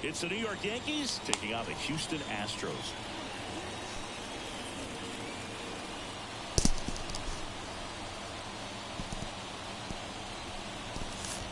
It's the New York Yankees taking on the Houston Astros.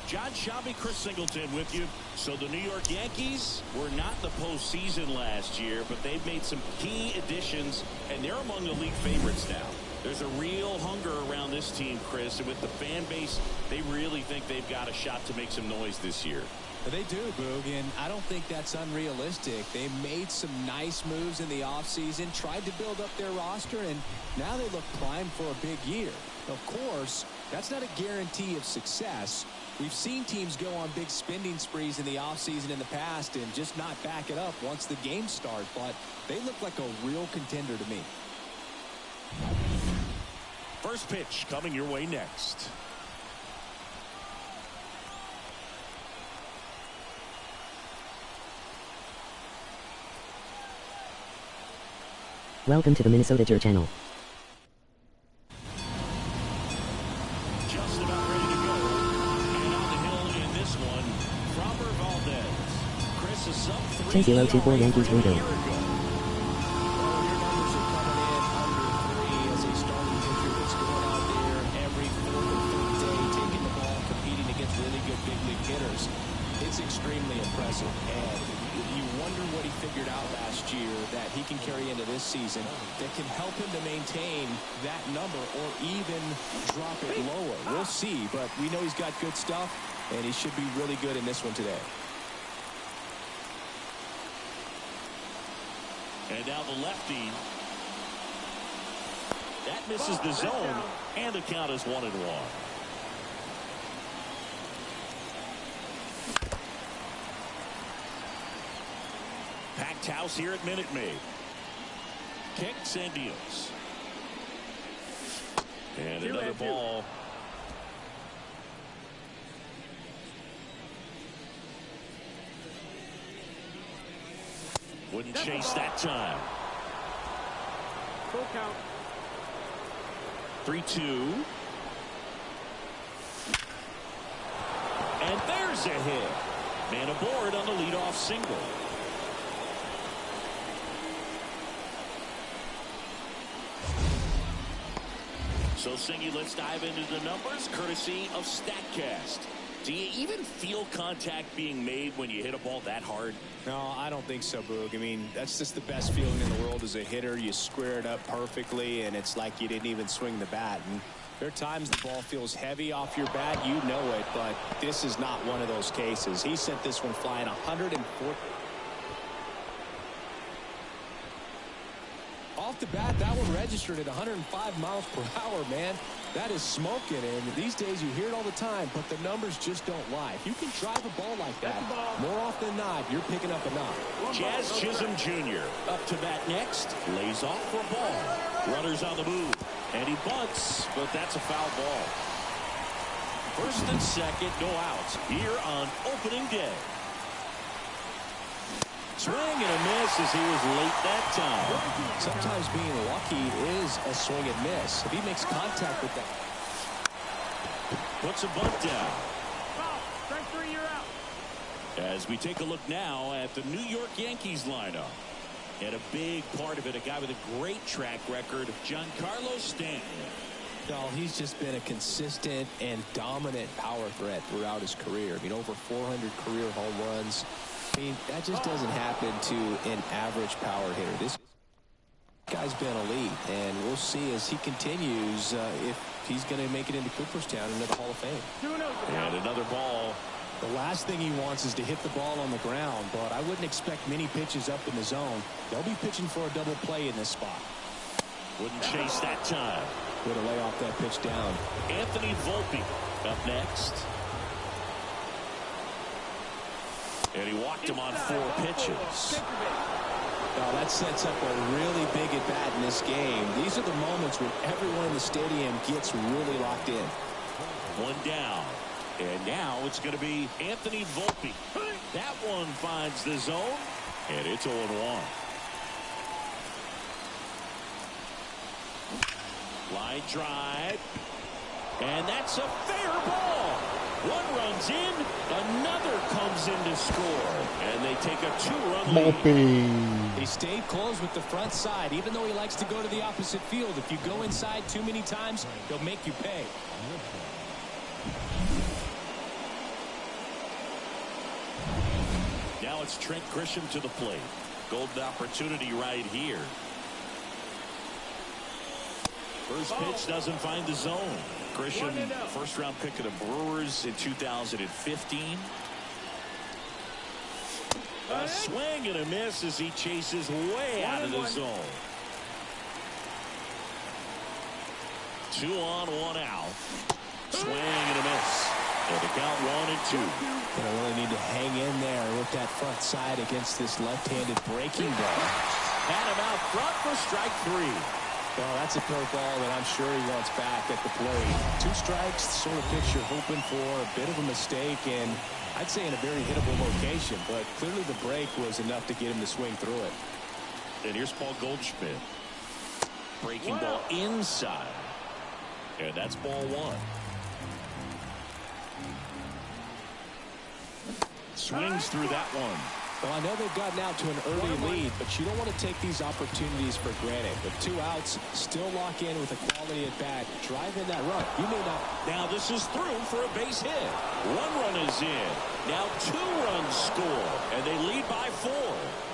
John Shabby, Chris Singleton with you. So the New York Yankees were not in the postseason last year, but they've made some key additions, and they're among the league favorites now. There's a real hunger around this team, Chris, and with the fan base, they really think they've got a shot to make some noise this year. They do, Boog, and I don't think that's unrealistic. They made some nice moves in the offseason, tried to build up their roster, and now they look primed for a big year. Of course, that's not a guarantee of success. We've seen teams go on big spending sprees in the offseason in the past and just not back it up once the games start, but they look like a real contender to me. First pitch coming your way next. Welcome to the Minnesota Jur channel. Just about ready to go. And on the hill in this one, Framber Valdez. Chris is sub 3. 10-0-2-4 Yankees win go. It's extremely impressive, and you wonder what he figured out last year that he can carry into this season that can help him to maintain that number or even drop it lower. We'll see, but we know he's got good stuff, and he should be really good in this one today. And now the lefty. That misses the zone, and the count is 1-1. Packed house here at Minute Maid. Kicks and deals. And another ball. Wouldn't chase that time. Full count. 3-2. And there's a hit. Man aboard on the leadoff single. So, Singy, let's dive into the numbers, courtesy of StatCast. Do you even feel contact being made when you hit a ball that hard? No, I don't think so, Boog. I mean, that's just the best feeling in the world as a hitter. You square it up perfectly, and it's like you didn't even swing the bat. And there are times the ball feels heavy off your bat. You know it, but this is not one of those cases. He sent this one flying 104. Off the bat, that one registered at 105 miles per hour, man. That is smoking, and these days you hear it all the time, but the numbers just don't lie. If you can drive a ball like that, more often than not, you're picking up a knock. Jazz Chisholm Jr. up to bat next, lays off for a ball. Runners on the move, and he bunts, but that's a foul ball. First and second, no outs here on opening day. Swing and a miss as he was late that time. Sometimes being lucky is a swing and miss. If he makes contact with that. Puts a bunt down. Foul. Strike 3, you're out. As we take a look now at the New York Yankees lineup. And a big part of it, a guy with a great track record, Giancarlo Stanton. No, he's just been a consistent and dominant power threat throughout his career. I mean, over 400 career home runs. I mean, that just doesn't happen to an average power hitter. This guy's been elite, and we'll see as he continues if he's going to make it into Cooperstown into the Hall of Fame. And another ball. The last thing he wants is to hit the ball on the ground, but I wouldn't expect many pitches up in the zone. They'll be pitching for a double play in this spot. Wouldn't chase that time. Way to lay off that pitch down. Anthony Volpe up next. And he walked him on 4 pitches. Now that sets up a really big at bat in this game. These are the moments when everyone in the stadium gets really locked in. One down. And now it's going to be Anthony Volpe. That one finds the zone. And it's 0-1. Line drive. And that's a fair ball. One runs in, another comes in to score, and they take a 2-run lead. Moppy. He stayed close with the front side, even though he likes to go to the opposite field. If you go inside too many times, he'll make you pay. Now it's Trent Grisham to the plate. Golden opportunity right here. First pitch doesn't find the zone. Grisham, first-round pick of the Brewers in 2015. A swing and a miss as he chases way out of the zone. 2 on, 1 out. Swing and a miss. And the count 1-2. Gonna really need to hang in there with that front side against this left-handed breaking ball. Had him out front for strike 3. Well, that's a curveball that I'm sure he wants back at the plate. 2 strikes, the sort of pitch you're hoping for. A bit of a mistake, and I'd say in a very hittable location. But clearly the break was enough to get him to swing through it. And here's Paul Goldschmidt. Breaking ball inside. And that's ball 1. Swings through that one. Well, I know they've gotten out to an early lead, but you don't want to take these opportunities for granted. With 2 outs, still lock in with a quality at bat. Drive in that run. You may not. Now this is through for a base hit. 1 run is in. Now 2 runs score, and they lead by 4.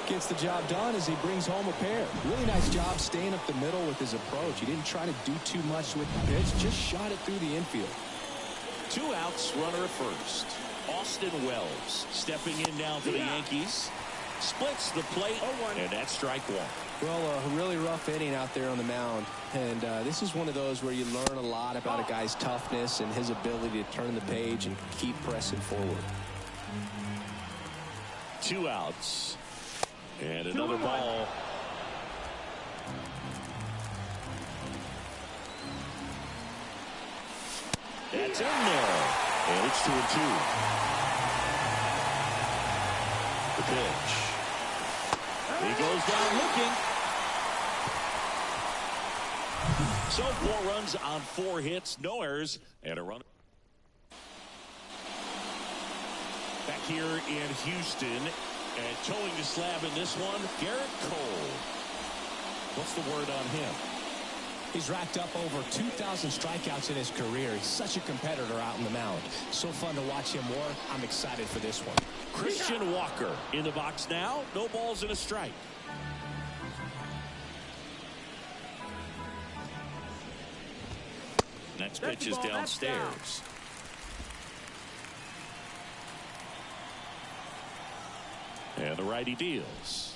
Gets the job done as he brings home a pair. Really nice job staying up the middle with his approach. He didn't try to do too much with the pitch, just shot it through the infield. 2 outs, runner at first. Austin Wells stepping in now for the Yankees. Splits the plate, and that's strike 1. Well, a really rough inning out there on the mound. And this is one of those where you learn a lot about a guy's toughness and his ability to turn the page and keep pressing forward. 2 outs. And another ball. That's in there. And it's 2-2. The pitch. He goes down looking. So 4 runs on 4 hits, no errors, and a run. Back here in Houston, and towing the slab in this one, Garrett Cole. What's the word on him? He's racked up over 2,000 strikeouts in his career. He's such a competitor out on the mound. So fun to watch him work. I'm excited for this one. Christian Walker in the box now. No balls and a strike. Next pitch is downstairs. And the righty deals.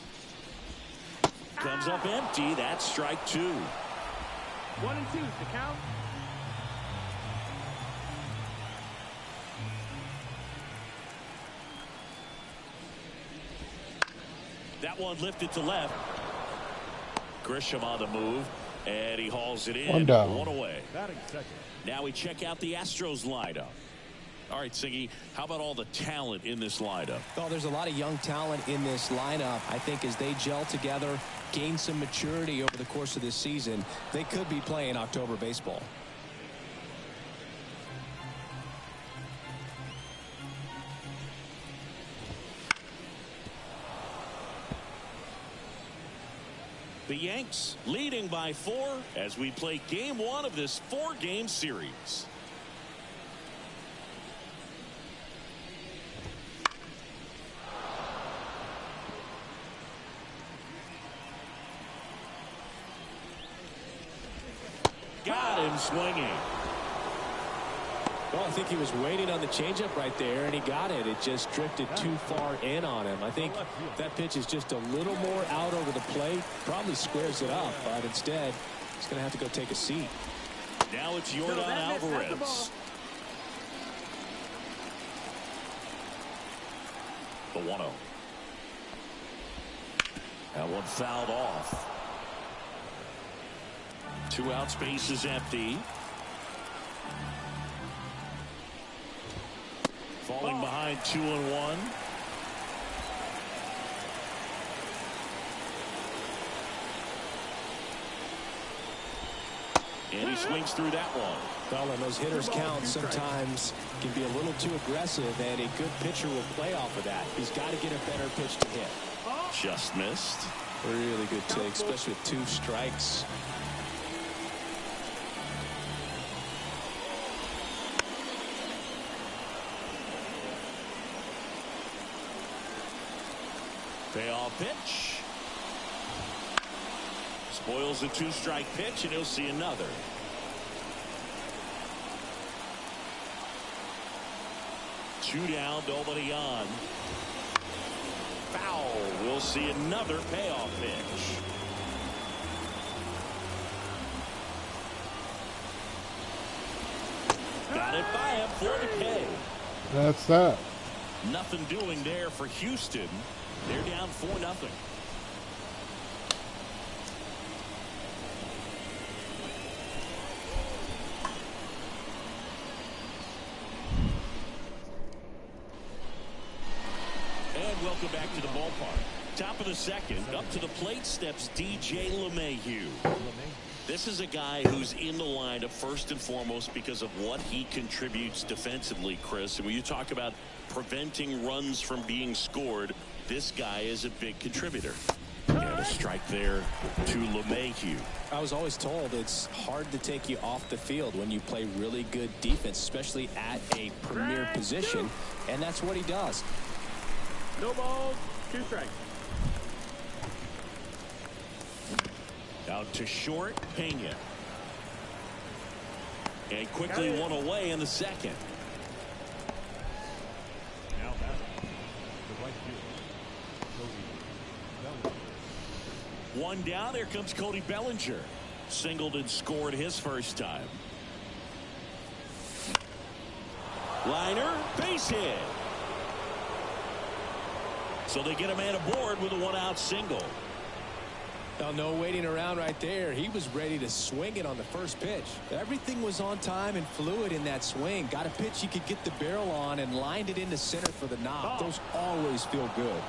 Comes up empty. That's strike 2. 1 and 2 the count. That one lifted to left. Grisham on the move, and he hauls it in. 1 down. 1 away. Batting second. Now we check out the Astros lineup. All right, Siggy, how about all the talent in this lineup? Oh, there's a lot of young talent in this lineup. I think as they gel together, gain some maturity over the course of this season, they could be playing October baseball. The Yanks leading by 4 as we play game 1 of this 4-game series. Got him swinging. Well, I think he was waiting on the changeup right there, and he got it. It just drifted too far in on him. I think that pitch is just a little more out over the plate. Probably squares it up, but instead, he's going to have to go take a seat. Now it's Yordan Alvarez. The 1-0. That one fouled off. 2 out, space is empty. Falling behind 2-1. And he swings through that one. Well, and those hitters count sometimes can be a little too aggressive, and a good pitcher will play off of that. He's got to get a better pitch to hit. Just missed. Really good take, especially with 2 strikes. Payoff pitch. Spoils a 2-strike pitch, and he'll see another. Two down, nobody on. Foul. We'll see another payoff pitch. Got it by him for the K. That's that. Nothing doing there for Houston. They're down 4-0. And welcome back to the ballpark. Top of the second. Up to the plate steps DJ LeMahieu. This is a guy who's in the lineup first and foremost because of what he contributes defensively, Chris. And when you talk about preventing runs from being scored, this guy is a big contributor. And a strike there to LeMahieu. I was always told it's hard to take you off the field when you play really good defense, especially at a premier position, and that's what he does. No balls, 2 strikes. Out to short, Pena. And quickly one away in the second. Now batting, the right fielder, One down. Here comes Cody Bellinger. Singled and scored his first time. Liner, base hit. So they get a man aboard with a 1-out single. Now, no waiting around right there. He was ready to swing it on the first pitch. Everything was on time and fluid in that swing. Got a pitch he could get the barrel on and lined it into center for the knock. Those always feel good.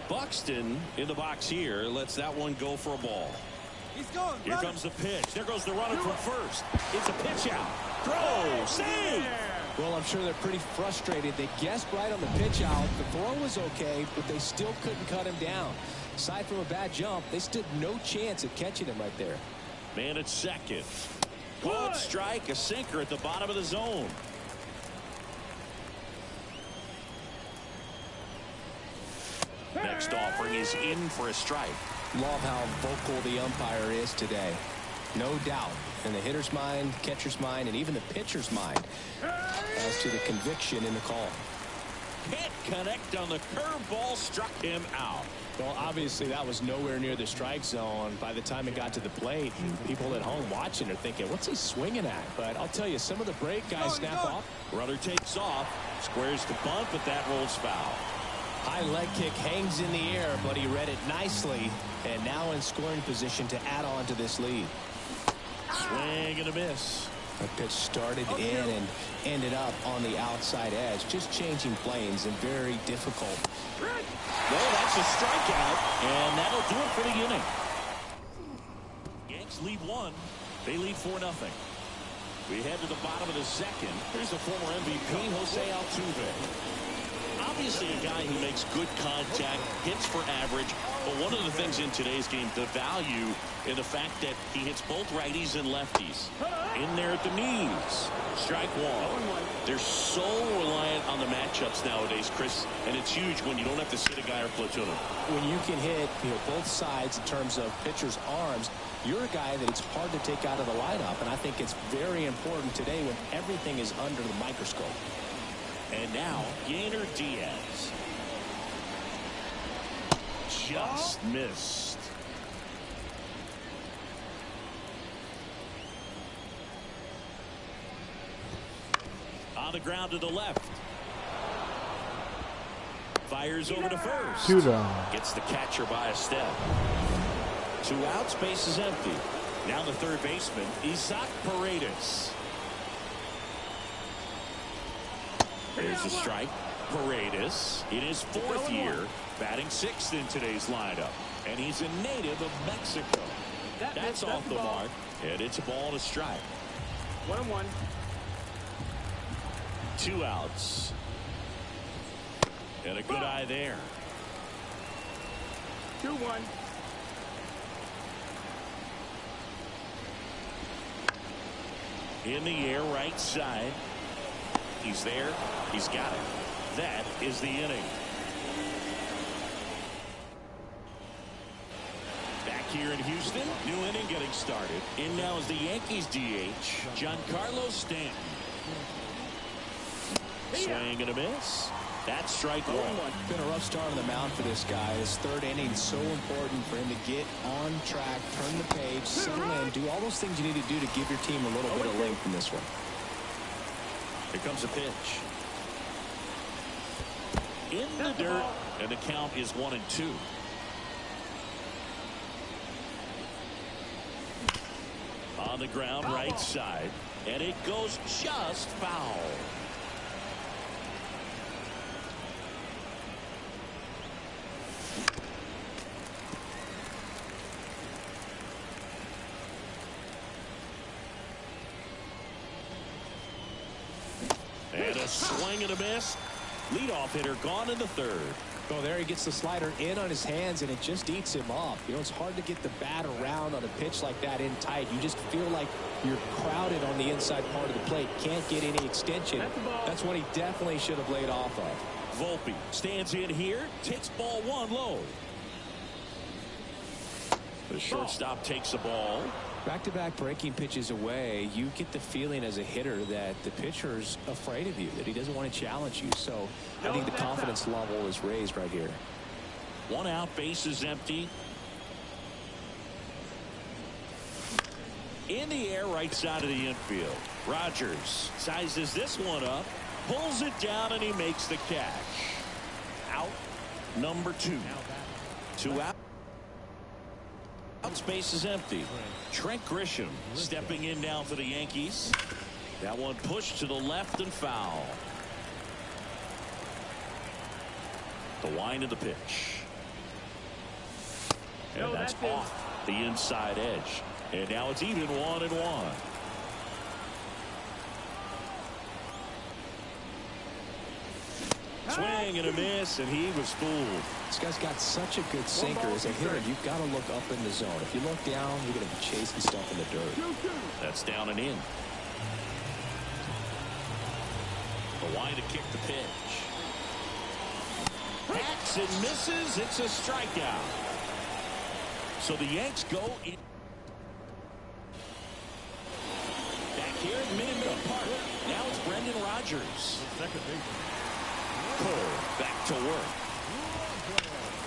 Buxton in the box here lets that one go for a ball. He's going. Here comes the pitch. There goes the runner from first. It's a pitch out. Throw. Save. Well, I'm sure they're pretty frustrated. They guessed right on the pitch out. The throw was okay, but they still couldn't cut him down. Aside from a bad jump, they stood no chance at catching him right there. Man at second. Good strike. A sinker at the bottom of the zone. Next offering is in for a strike. Love how vocal the umpire is today. No doubt in the hitter's mind, catcher's mind, and even the pitcher's mind as to the conviction in the call. Can't connect on the curveball, struck him out. Well, obviously that was nowhere near the strike zone by the time it got to the plate. And people at home watching are thinking, what's he swinging at? But I'll tell you, some of the break guys snap off. Runner takes off, squares to bunt, but that rolls foul. High leg kick hangs in the air, but he read it nicely, and now in scoring position to add on to this lead. Swing and a miss. The pitch started in and ended up on the outside edge, just changing planes and very difficult. Well, that's a strikeout, and that'll do it for the inning. Yanks lead 1. They lead 4-0. We head to the bottom of the second. Here's the former MVP, Jose Altuve. Obviously a guy who makes good contact, hits for average, but one of the things in today's game, the value in the fact that he hits both righties and lefties. In there at the knees. Strike one. They're so reliant on the matchups nowadays, Chris, and it's huge when you don't have to sit a guy or platoon him. When you can hit both sides in terms of pitchers' arms, you're a guy that it's hard to take out of the lineup, and I think it's very important today when everything is under the microscope. And now, Yainer Diaz. Just missed. On the ground to the left. Fires over to first. 2 down. Gets the catcher by a step. 2 outs, base is empty. Now the third baseman, Isaac Paredes. There's a strike. Paredes in his 4th year, batting 6th in today's lineup. And he's a native of Mexico. That's off the mark, and it's a ball and a strike. 1-1. 2 outs. And a good eye there. 2-1. In the air, right side. He's there. He's got it. That is the inning. Back here in Houston, new inning getting started. In now is the Yankees DH, Giancarlo Stanton. Swing and a miss. That's strike 1. Been a rough start on the mound for this guy. His third inning is so important for him to get on track, turn the page, settle in, do all those things you need to do to give your team a little bit of length in this one. Here comes a pitch. In the dirt, and the count is 1-2. On the ground, right side, and it goes just foul. And a swing and a miss. Leadoff hitter gone in the third. Oh, there he gets the slider in on his hands, and it just eats him off. You know, it's hard to get the bat around on a pitch like that in tight. You just feel like you're crowded on the inside part of the plate. Can't get any extension. That's what he definitely should have laid off of. Volpe stands in here, takes ball 1 low. The shortstop takes the ball. Back-to-back breaking pitches away, you get the feeling as a hitter that the pitcher's afraid of you, that he doesn't want to challenge you. So I think the confidence level is raised right here. 1 out, base is empty. In the air, right side of the infield. Rogers sizes this one up, pulls it down, and he makes the catch. Out number 2. 2 out. Space is empty. Trent Grisham stepping in now for the Yankees. That one pushed to the left and foul. The wind of the pitch. And that's off the inside edge. And now it's even 1-1. Swing and a miss, and he was fooled. This guy's got such a good sinker. As a hitter, you've got to look up in the zone. If you look down, you're going to be chasing stuff in the dirt. That's down and in. The wind to kick the pitch. Hacks and misses. It's a strikeout. So the Yanks go in. Back here at Minute Park. Now it's Brendan Rodgers. Second base. Cole back to work.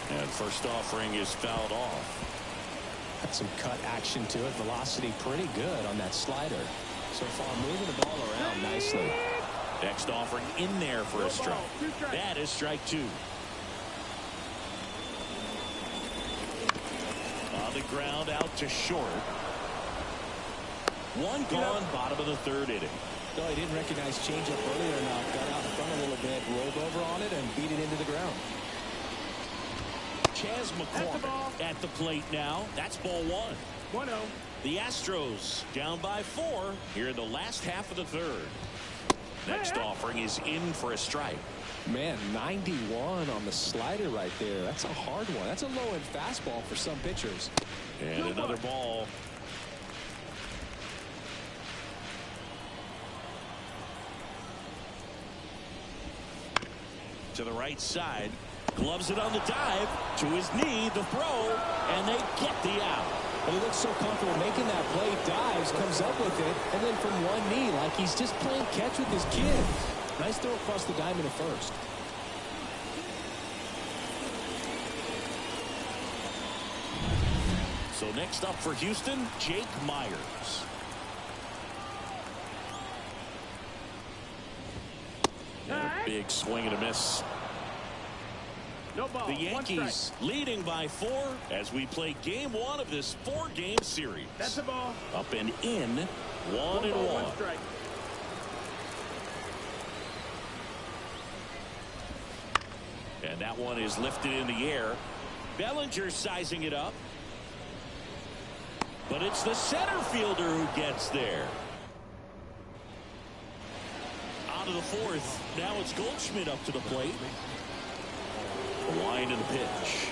And first offering is fouled off. Got some cut action to it. Velocity pretty good on that slider. So far moving the ball around nicely. Next offering in there for a strike. That is strike 2. On the ground out to short. 1 gone, bottom of the 3rd inning. No, he didn't recognize changeup earlier enough. Got out in front a little bit, rolled over on it, and beat it into the ground. Chas McCormick at the plate now. That's ball 1. 1-0. The Astros down by 4 here in the last half of the 3rd. Next offering is in for a strike. Man, 91 on the slider right there. That's a hard one. That's a low-end fastball for some pitchers. And another ball. To the right side. Gloves it on the dive. To his knee, the throw. And they get the out. But he looks so comfortable making that play. Dives, comes up with it. And then from one knee, like he's just playing catch with his kid. Nice throw across the diamond at first. So next up for Houston, Jake Myers. And a big swing and a miss. No ball. The Yankees leading by 4 as we play game 1 of this 4-game series. That's a ball. Up and in, 1-1. 1 strike. And that one is lifted in the air. Bellinger sizing it up. But it's the center fielder who gets there. Out of the fourth. Now it's Goldschmidt up to the plate. The line and the pitch.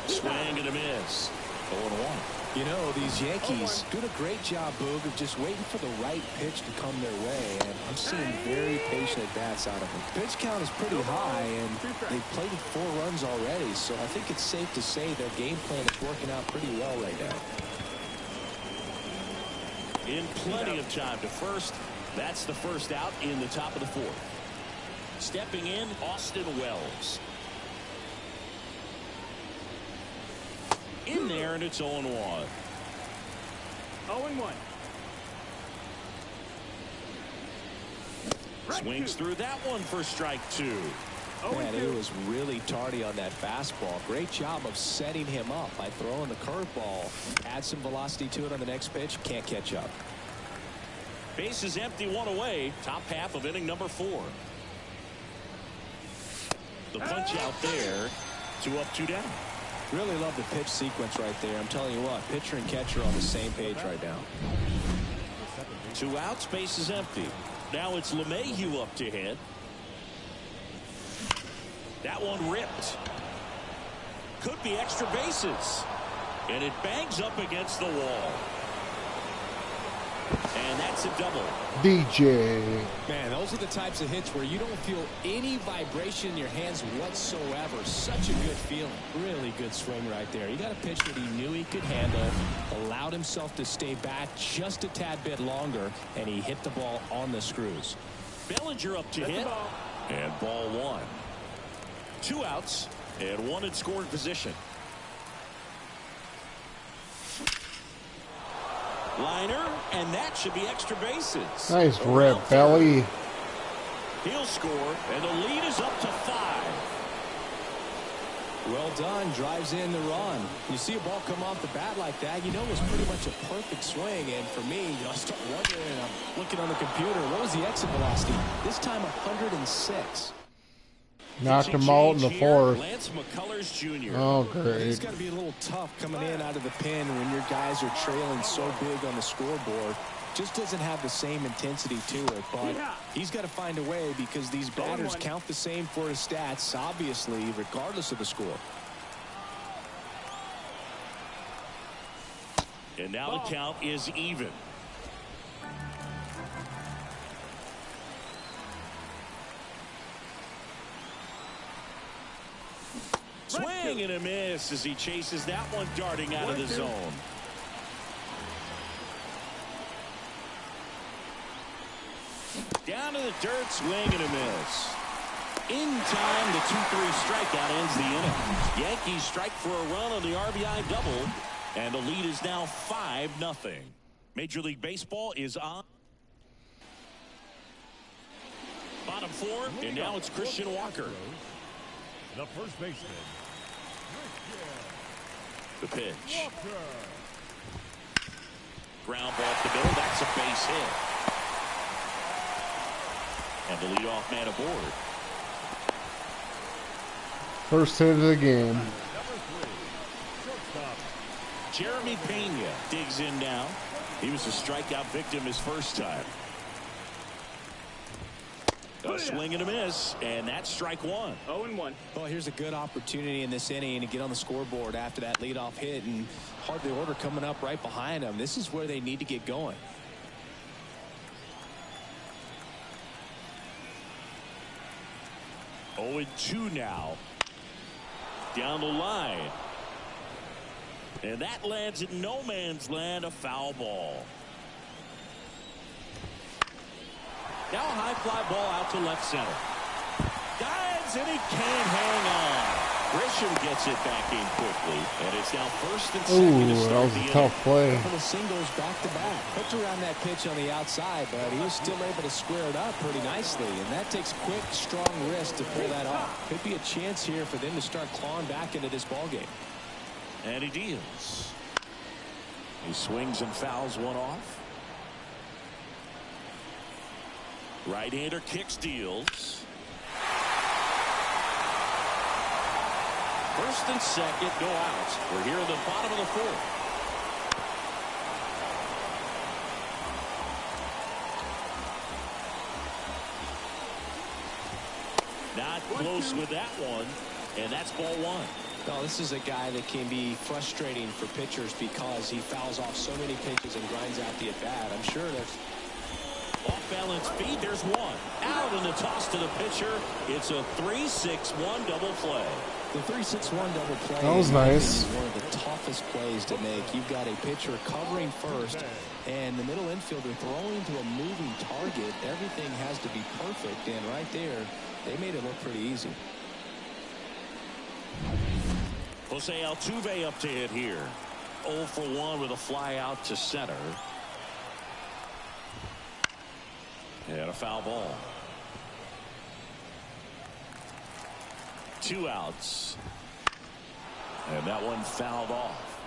Swing and a miss. 0-1. You know, these Yankees doing a great job, Boog, of just waiting for the right pitch to come their way, and I'm seeing very patient at-bats out of them. Pitch count is pretty high, and they've played 4 runs already, so I think it's safe to say their game plan is working out pretty well right now. In plenty of time to first. That's the first out in the top of the fourth. Stepping in, Austin Wells. In there, and it's 0-1. 0-1. Swings through that one for strike 2. Man, it was really tardy on that fastball. Great job of setting him up by throwing the curveball. Add some velocity to it on the next pitch. Can't catch up. Base is empty, 1 away. Top half of inning number 4. The punch out there. 2 up, 2 down. Really love the pitch sequence right there. I'm telling you what, pitcher and catcher on the same page right now. 2 outs, base is empty. Now it's LeMahieu up to hit. That one ripped. Could be extra bases. And it bangs up against the wall. And that's a double. DJ. Man, those are the types of hits where you don't feel any vibration in your hands whatsoever. Such a good feeling. Really good swing right there. He got a pitch that he knew he could handle, allowed himself to stay back just a tad bit longer, and he hit the ball on the screws. Bellinger up to hit. And ball 1. 2 outs and 1 in scoring position. Liner, and that should be extra bases. Nice rip, Belly. He'll score, and the lead is up to 5. Well done. Drives in the run. You see a ball come off the bat like that, you know it's pretty much a perfect swing. And for me, I start wondering, and I'm looking on the computer, what was the exit velocity? This time 106. Knocked him out in the fourth. Lance McCullers Jr. Oh, great. It's got to be a little tough coming in out of the pen when your guys are trailing so big on the scoreboard. Just doesn't have the same intensity to it, but he's got to find a way because these batters count the same for his stats, obviously, regardless of the score. And now the count is even. Swing and a miss as he chases that one darting out of the zone. Down to the dirt, swing and a miss. In time, the 2-3 strikeout ends the inning. Yankees strike for a run on the RBI double, and the lead is now 5-0. Major League Baseball is on. Bottom 4, and now it's Christian Walker. The first baseman. The pitch. Ground ball up the middle. That's a base hit. And the leadoff man aboard. First hit of the game. Jeremy Pena digs in now. He was a strikeout victim his first time. A swing and a miss, and that's strike 1. 0-1. Well, here's a good opportunity in this inning to get on the scoreboard after that leadoff hit, and hardly order coming up right behind them. This is where they need to get going. Oh, and 2 now. Down the line. And that lands in no man's land, a foul ball. Now a high fly ball out to left center. Dives, and he can't hang on. Grisham gets it back in quickly, and it's now first and second to Ooh, start that was the a tough play. Couple of singles back to back. Hooked around that pitch on the outside, but he was still able to square it up pretty nicely, and that takes quick, strong wrist to pull that off. Could be a chance here for them to start clawing back into this ballgame. And he deals. He swings and fouls one off. Right-hander kicks, deals. First and second, no outs. We're here in the bottom of the 4th. close with that one, and that's ball one. Well, this is a guy that can be frustrating for pitchers because he fouls off so many pitches and grinds out the at-bat. I'm sure there's off-balance feed. There's one. Out in the toss to the pitcher. It's a 3-6-1 double play. the 3-6-1 double play. That was nice. One of the toughest plays to make. You've got a pitcher covering first, and the middle infielder throwing to a moving target. Everything has to be perfect, and right there, they made it look pretty easy. Jose Altuve up to hit here. 0 for 1 with a fly out to center. And a foul ball. 2 outs. And that one fouled off.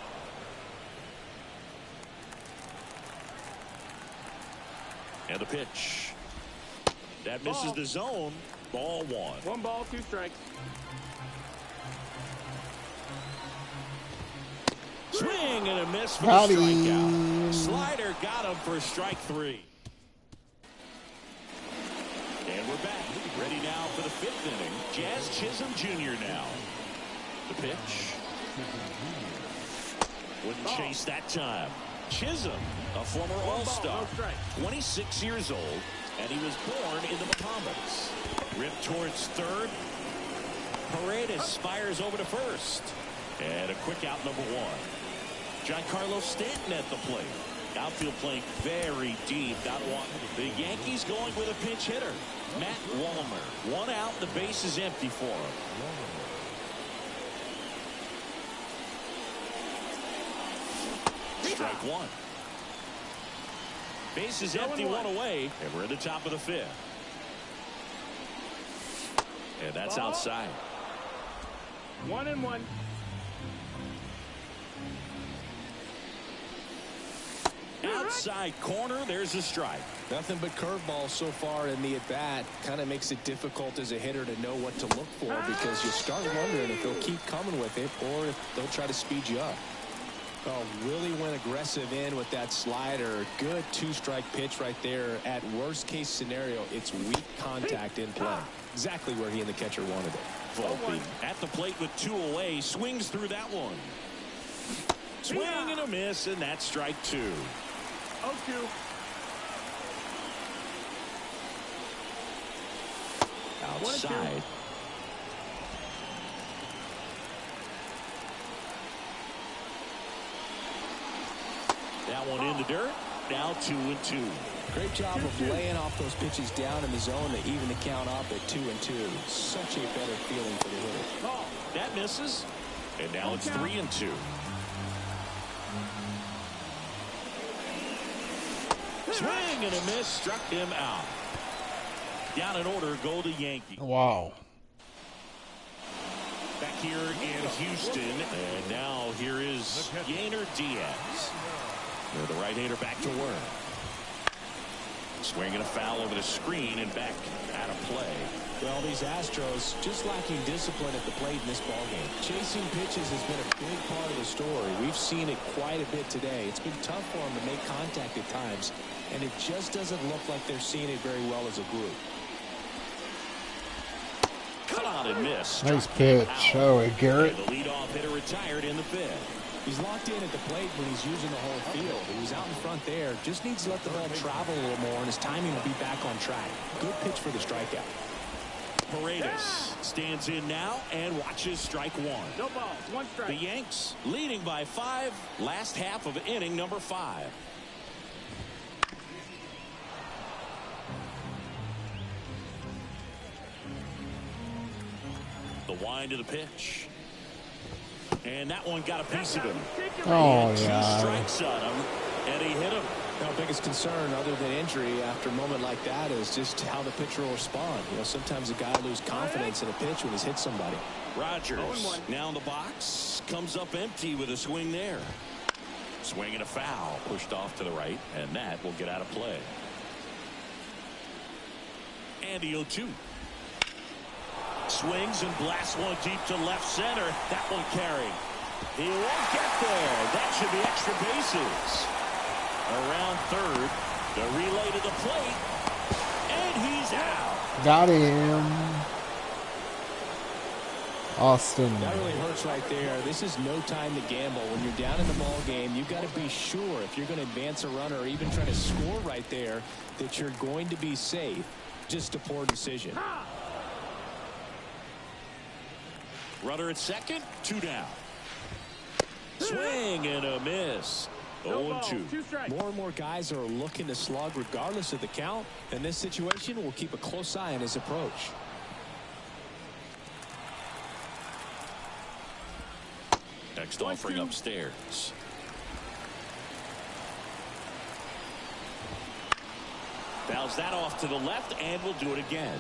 And the pitch. That misses the zone. Ball 1. 1 ball, 2 strikes. Swing and a miss for the Howdy. strikeout. Slider got him for strike 3. And we're back. Ready now for the 5th inning. Jazz Chisholm Jr. now. The pitch. Wouldn't chase that time. Chisholm, a former All-Star, no strike. 26 years old, and he was born in the Bahamas. Ripped towards third. Paredes fires over to first. And a quick out, number 1. Giancarlo Stanton at the plate. Outfield playing very deep. Got one. The Yankees going with a pinch hitter. Matt Wallmer. 1 out. The base is empty for him. Strike 1. Base is empty, 1 away, and we're at the top of the 5th. And that's outside. 1-1. Outside corner, there's a strike. Nothing but curveballs so far in the at-bat. Kind of makes it difficult as a hitter to know what to look for because you start wondering if they'll keep coming with it or if they'll try to speed you up. Oh, really went aggressive in with that slider. Good 2-strike pitch right there. At worst case scenario, it's weak contact in play. Exactly where he and the catcher wanted it. Volpe at the plate with 2 away. Swings through that one. Swing and a miss, and that's strike 2. 0-2. Outside. That one in the dirt. Now 2-2. Great job of laying off those pitches down in the zone to even the count up at 2-2. Such a better feeling for the hitter. That misses. And now it's 3-2. Swing and a miss. Struck him out. Down in order go the Yankees. Wow. Back here in Houston. And now here is Yainer Diaz. The right-hander back to work. Swinging a foul over the screen and back out of play. Well, these Astros just lacking discipline at the plate in this ballgame. Chasing pitches has been a big part of the story. We've seen it quite a bit today. It's been tough for them to make contact at times, and it just doesn't look like they're seeing it very well as a group. Cut on and miss. Nice pitch. Oh, hey, Garrett. And the leadoff hitter retired in the 5th. He's locked in at the plate when he's using the whole field. He was out in front there. Just needs to let the ball travel a little more, and his timing will be back on track. Good pitch for the strikeout. Paredes stands in now and watches strike 1. No balls, 1 strike. The Yanks leading by 5. Last half of inning number 5. The wind of the pitch. And that one got a piece of him. Oh, He had 2 yeah. strikes on him, and he hit him. Our biggest concern, other than injury, after a moment like that is just how the pitcher will respond. You know, sometimes a guy will lose confidence in a pitch when he's hit somebody. Rogers 0-1. now in the box. Comes up empty with a swing there. Swing and a foul. Pushed off to the right, and that will get out of play. Andy 0-2. Swings and blasts one deep to left center. That one carried. He won't get there. That should be extra bases. Around third. The relay to the plate. And he's out. Got him. Austin. That really hurts right there. This is no time to gamble. When you're down in the ball game, you've got to be sure if you're going to advance a runner or even try to score right there that you're going to be safe. Just a poor decision. Runner at second, 2 down. Swing and a miss. 0-2. 2 strikes. More and more guys are looking to slug regardless of the count. In this situation, we'll keep a close eye on his approach. Next offering upstairs. Fouls that off to the left, and we'll do it again.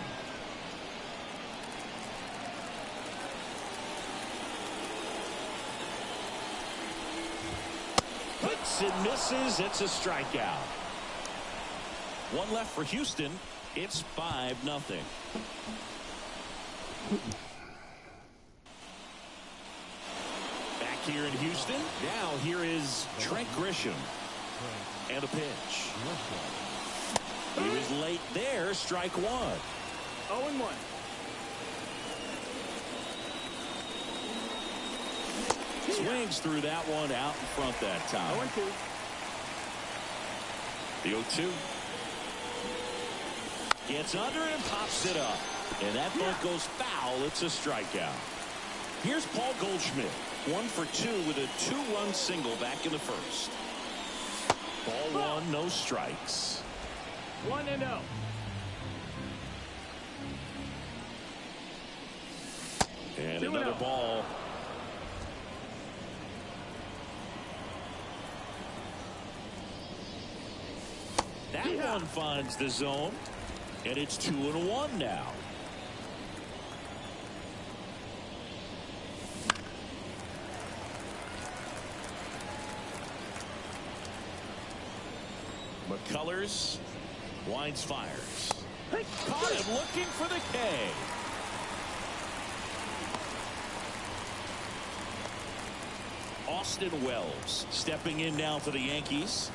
Hits and misses. It's a strikeout. One left for Houston. It's 5-0. Back here in Houston. Now here is Trent Grisham. And a pitch. He was late there. Strike one. 0-1. Swings through that one out in front that time. 0-2. The 0-2. Gets under and pops it up. And that bunt goes foul. It's a strikeout. Here's Paul Goldschmidt. 1 for 2 with a 2-run single back in the first. Ball 1, no strikes. 1-0. And 2-0. another ball. That one finds the zone, and it's 2-1 now. McCullers winds, fires. Caught him looking for the K. Austin Wells stepping in now for the Yankees.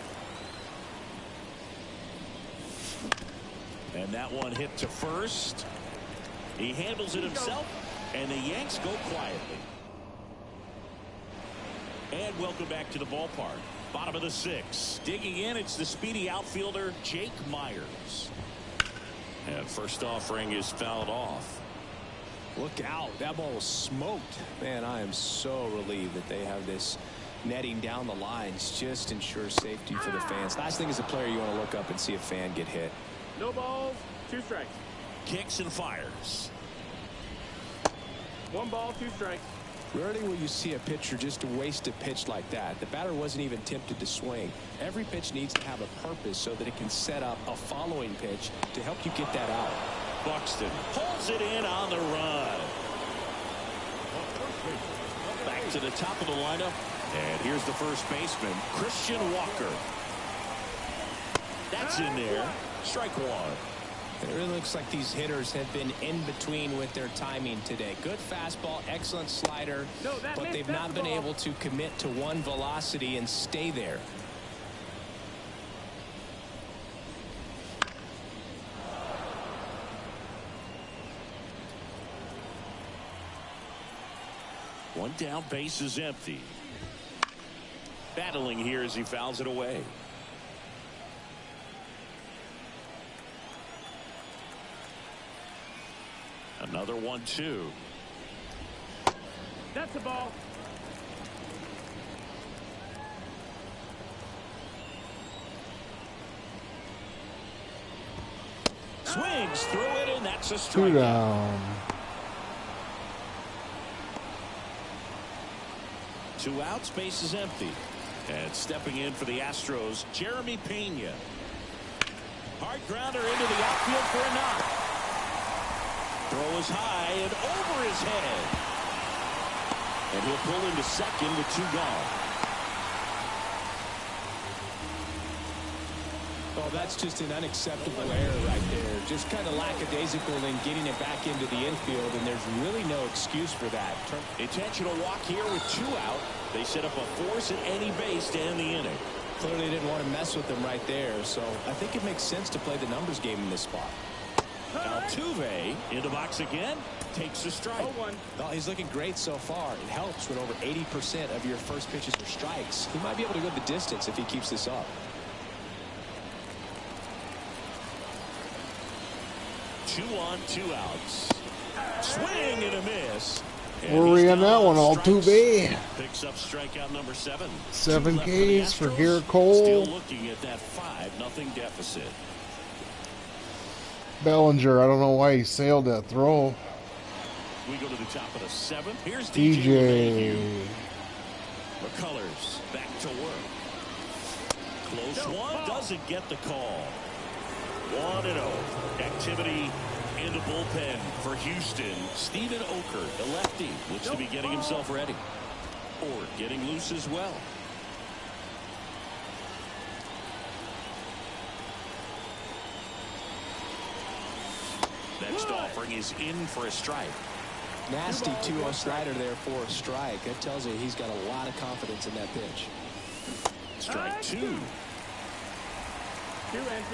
And that one hit to first. He handles it himself, and the Yanks go quietly. And welcome back to the ballpark. Bottom of the 6th. Digging in, it's the speedy outfielder, Jake Myers. And first offering is fouled off. Look out. That ball was smoked. Man, I am so relieved that they have this netting down the lines. Just ensures safety for the fans. Last thing as a player, you want to look up and see a fan get hit. No balls, 2 strikes. Kicks and fires. 1 ball, 2 strikes. Rarely will you see a pitcher just waste a pitch like that. The batter wasn't even tempted to swing. Every pitch needs to have a purpose so that it can set up a following pitch to help you get that out. Buxton pulls it in on the run. Back to the top of the lineup. And here's the first baseman, Christian Walker. That's in there. Strike one. It really looks like these hitters have been in between with their timing today. Good fastball, excellent slider, but they've not been able to commit to one velocity and stay there. One down, base is empty. Battling here as he fouls it away. Another 1-2. That's the ball. Swings through it, and that's a 2 strikeout. down. 2 outs, base is empty. And stepping in for the Astros, Jeremy Pena. Hard grounder into the outfield for a knock. Throw is high and over his head. And he'll pull into second with 2 gone. Oh, that's just an unacceptable error right there. Just kind of lackadaisical in getting it back into the infield, and there's really no excuse for that. Intentional walk here with 2 out. They set up a force at any base to end the inning. Clearly didn't want to mess with them right there, so I think it makes sense to play the numbers game in this spot. Altuve in the box again. takes a strike. 0-1. Well, he's looking great so far. It helps when over 80% of your first pitches are strikes. He might be able to go the distance if he keeps this up. 2 on, 2 outs. Swing and a miss. And Where are we he's on that down one? All strikes. 2B. Picks up strikeout number 7. 7 2 left for the Ks for Astros. Garrett Cole. Still looking at that 5-0 deficit. Bellinger, I don't know why he sailed that throw. We go to the top of the 7th. Here's DJ LeMahieu. McCullers back to work. Close one, doesn't get the call. 1-0. Activity in the bullpen for Houston. Steven Oker, the lefty, looks to be getting himself ready. Or getting loose as well. Next offering is in for a strike. Nasty 2-0 slider there for a strike. That tells you he's got a lot of confidence in that pitch. Strike 2. 2 and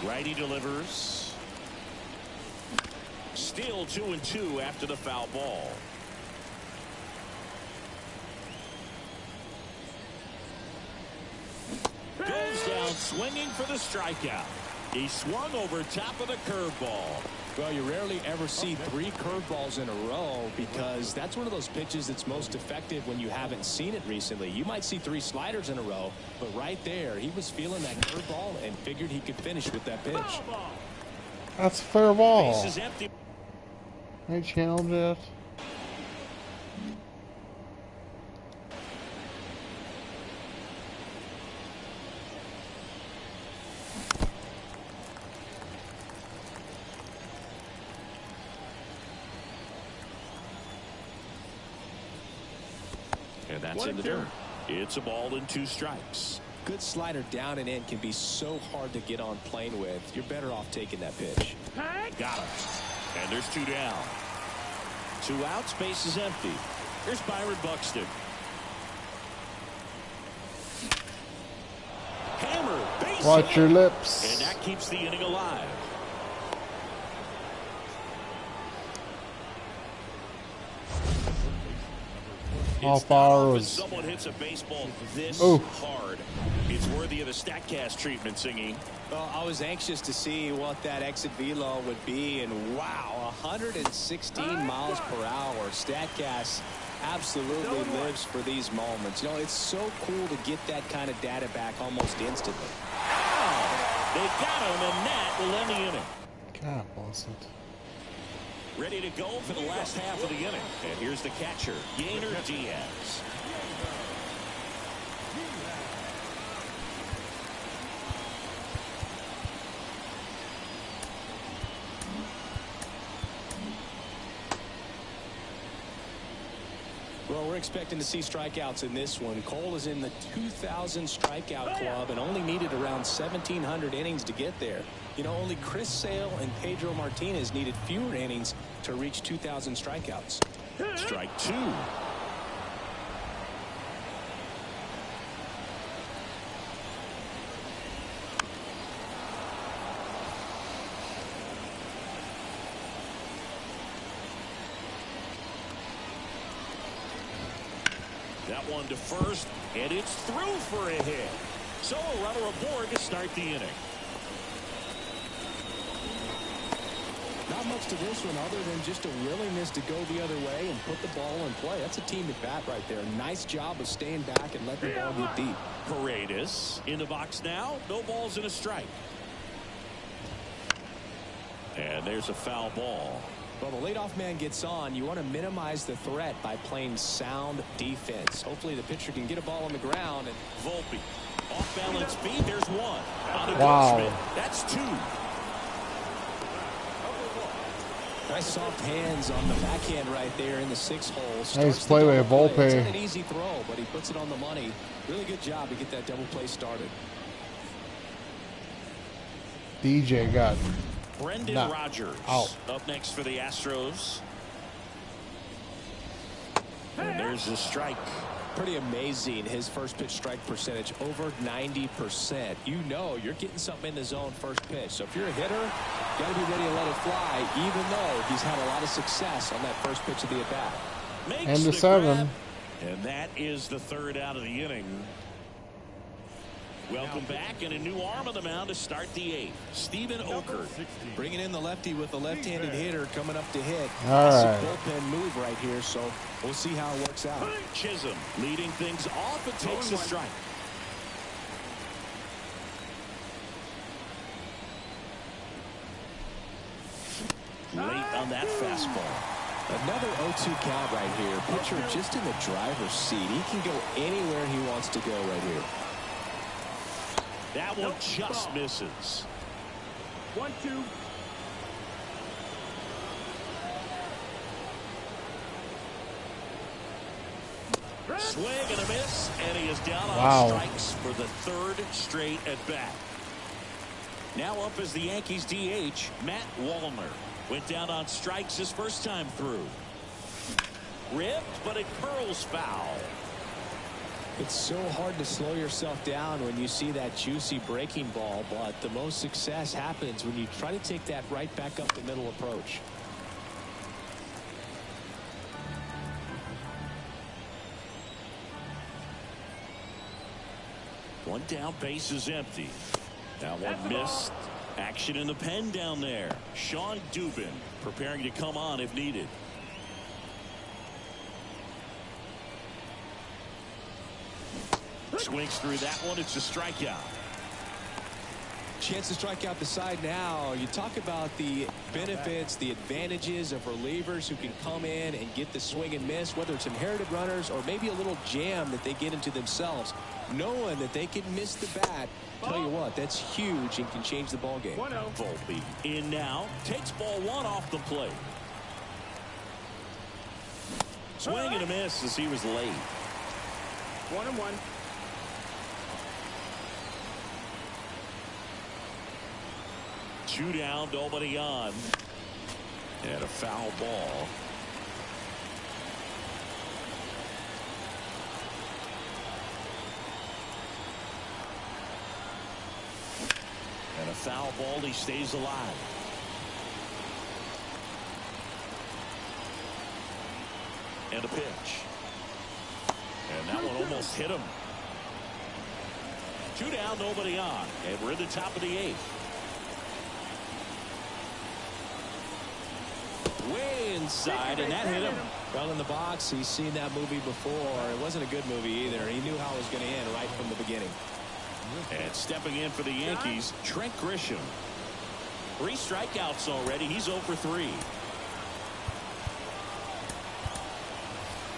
2. Righty delivers. Still 2-2 after the foul ball. Goes down swinging for the strikeout. He swung over top of the curveball. Well, you rarely ever see 3 curveballs in a row because that's one of those pitches that's most effective when you haven't seen it recently. You might see 3 sliders in a row, but right there, he was feeling that curveball and figured he could finish with that pitch. Foul ball. That's a fair ball. Base is empty. I challenge it. And that's in the 1-2. dirt. It's a ball and 2 strikes. Good slider down and in can be so hard to get on plane with. You're better off taking that pitch. Hank. Got him. And there's 2 down. 2 outs, base is empty. Here's Byron Buxton. Hammer, base Watch hit. your And lips. that keeps the inning alive. How It's not far often was? someone hits a baseball this Ooh. hard. It's worthy of the StatCast treatment, Singing. Well, I was anxious to see what that exit velo would be, and wow, 116 miles per hour. StatCast absolutely lives for these moments. You know, it's so cool to get that kind of data back almost instantly. Oh, they got him, and that will end the inning. God bless it. Ready to go for the last half of the inning. And here's the catcher, Yainer Diaz. Well, we're expecting to see strikeouts in this one. Cole is in the 2,000 strikeout club and only needed around 1,700 innings to get there. You know, only Chris Sale and Pedro Martinez needed fewer innings to reach 2,000 strikeouts. Strike 2. That one to first, and it's through for a hit. So a runner aboard to start the inning. Not much to this one other than just a willingness to go the other way and put the ball in play. That's a team at bat right there. Nice job of staying back and letting the ball get deep. Paredes in the box now. No balls and a strike. And there's a foul ball. Well, the leadoff man gets on. You want to minimize the threat by playing sound defense. Hopefully the pitcher can get a ball on the ground. And Volpe off balance feet. There's one. On the Wow. Goldschmidt. That's 2. nice soft hands on the backhand right there in the 6 hole. Nice play by Volpe. It's not an easy throw, but he puts it on the money. Really good job to get that double play started. DJ got Brendan Nah. Rodgers Out. up next for the Astros. And there's the strike. Pretty amazing, his first pitch strike percentage over 90%. You know you're getting something in the zone first pitch. So if you're a hitter, you got to be ready to let it fly, even though he's had a lot of success on that first pitch of the at-bat. Makes And the the 7. grab, and that is the 3rd out of the inning. Welcome back, and a new arm on the mound to start the 8th. Steven Okert. Bringing in the lefty with the left-handed hitter coming up to hit. All That's right. a bullpen move right here, so we'll see how it works out. Chisholm leading things off and takes the strike. Late on that fastball. Another 0-2 count right here. Pitcher just in the driver's seat. He can go anywhere he wants to go right here. That one just misses. 1-2. Swing and a miss, and he is down on Wow. strikes for the 3rd straight at bat. Now up as the Yankees DH, Matt Wallner. Went down on strikes his first time through. Ripped, but it curls foul. It's so hard to slow yourself down when you see that juicy breaking ball, but the most success happens when you try to take that right back up the middle approach. One down, base is empty. That one missed. Action in the pen down there. Sean Dubin preparing to come on if needed. Swings through that one. It's a strikeout. Chance to strike out the side now. You talk about the benefits, the advantages of relievers who can come in and get the swing and miss, whether it's inherited runners or maybe a little jam that they get into themselves. Knowing that they can miss the bat, tell you what, that's huge and can change the ball game. 1-0. Volpe in now. Takes ball 1 off the plate. Swing and a miss as he was late. 1-1. Two down, nobody on. And a foul ball. And a foul ball, he stays alive. And a pitch. And that one almost hit him. Two down, nobody on. And we're in the top of the 8th. Way inside, and that hit him. Well, in the box, he's seen that movie before. It wasn't a good movie either. He knew how it was going to end right from the beginning. And stepping in for the Yankees, Trent Grisham. 3 strikeouts already. He's 0 for 3.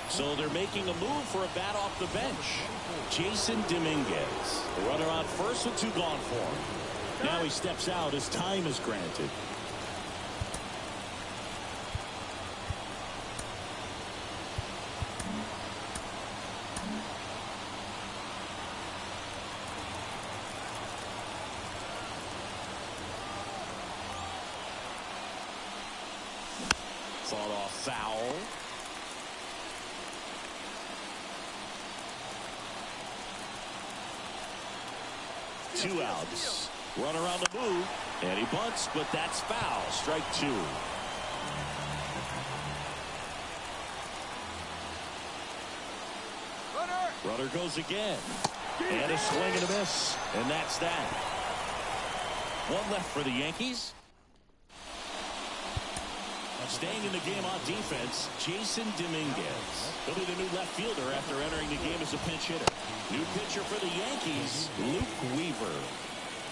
So they're making a move for a bat off the bench. Jason Dominguez. The runner on first with 2 gone for him. Now he steps out as time is granted. Fought off foul. Two outs. Runner on the move. And he bunts, but that's foul. Strike 2. Runner goes again. And a swing and a miss. And that's that. 1 left for the Yankees. Staying in the game on defense, Jason Dominguez. He'll be the new left fielder after entering the game as a pinch hitter. New pitcher for the Yankees, Luke Weaver.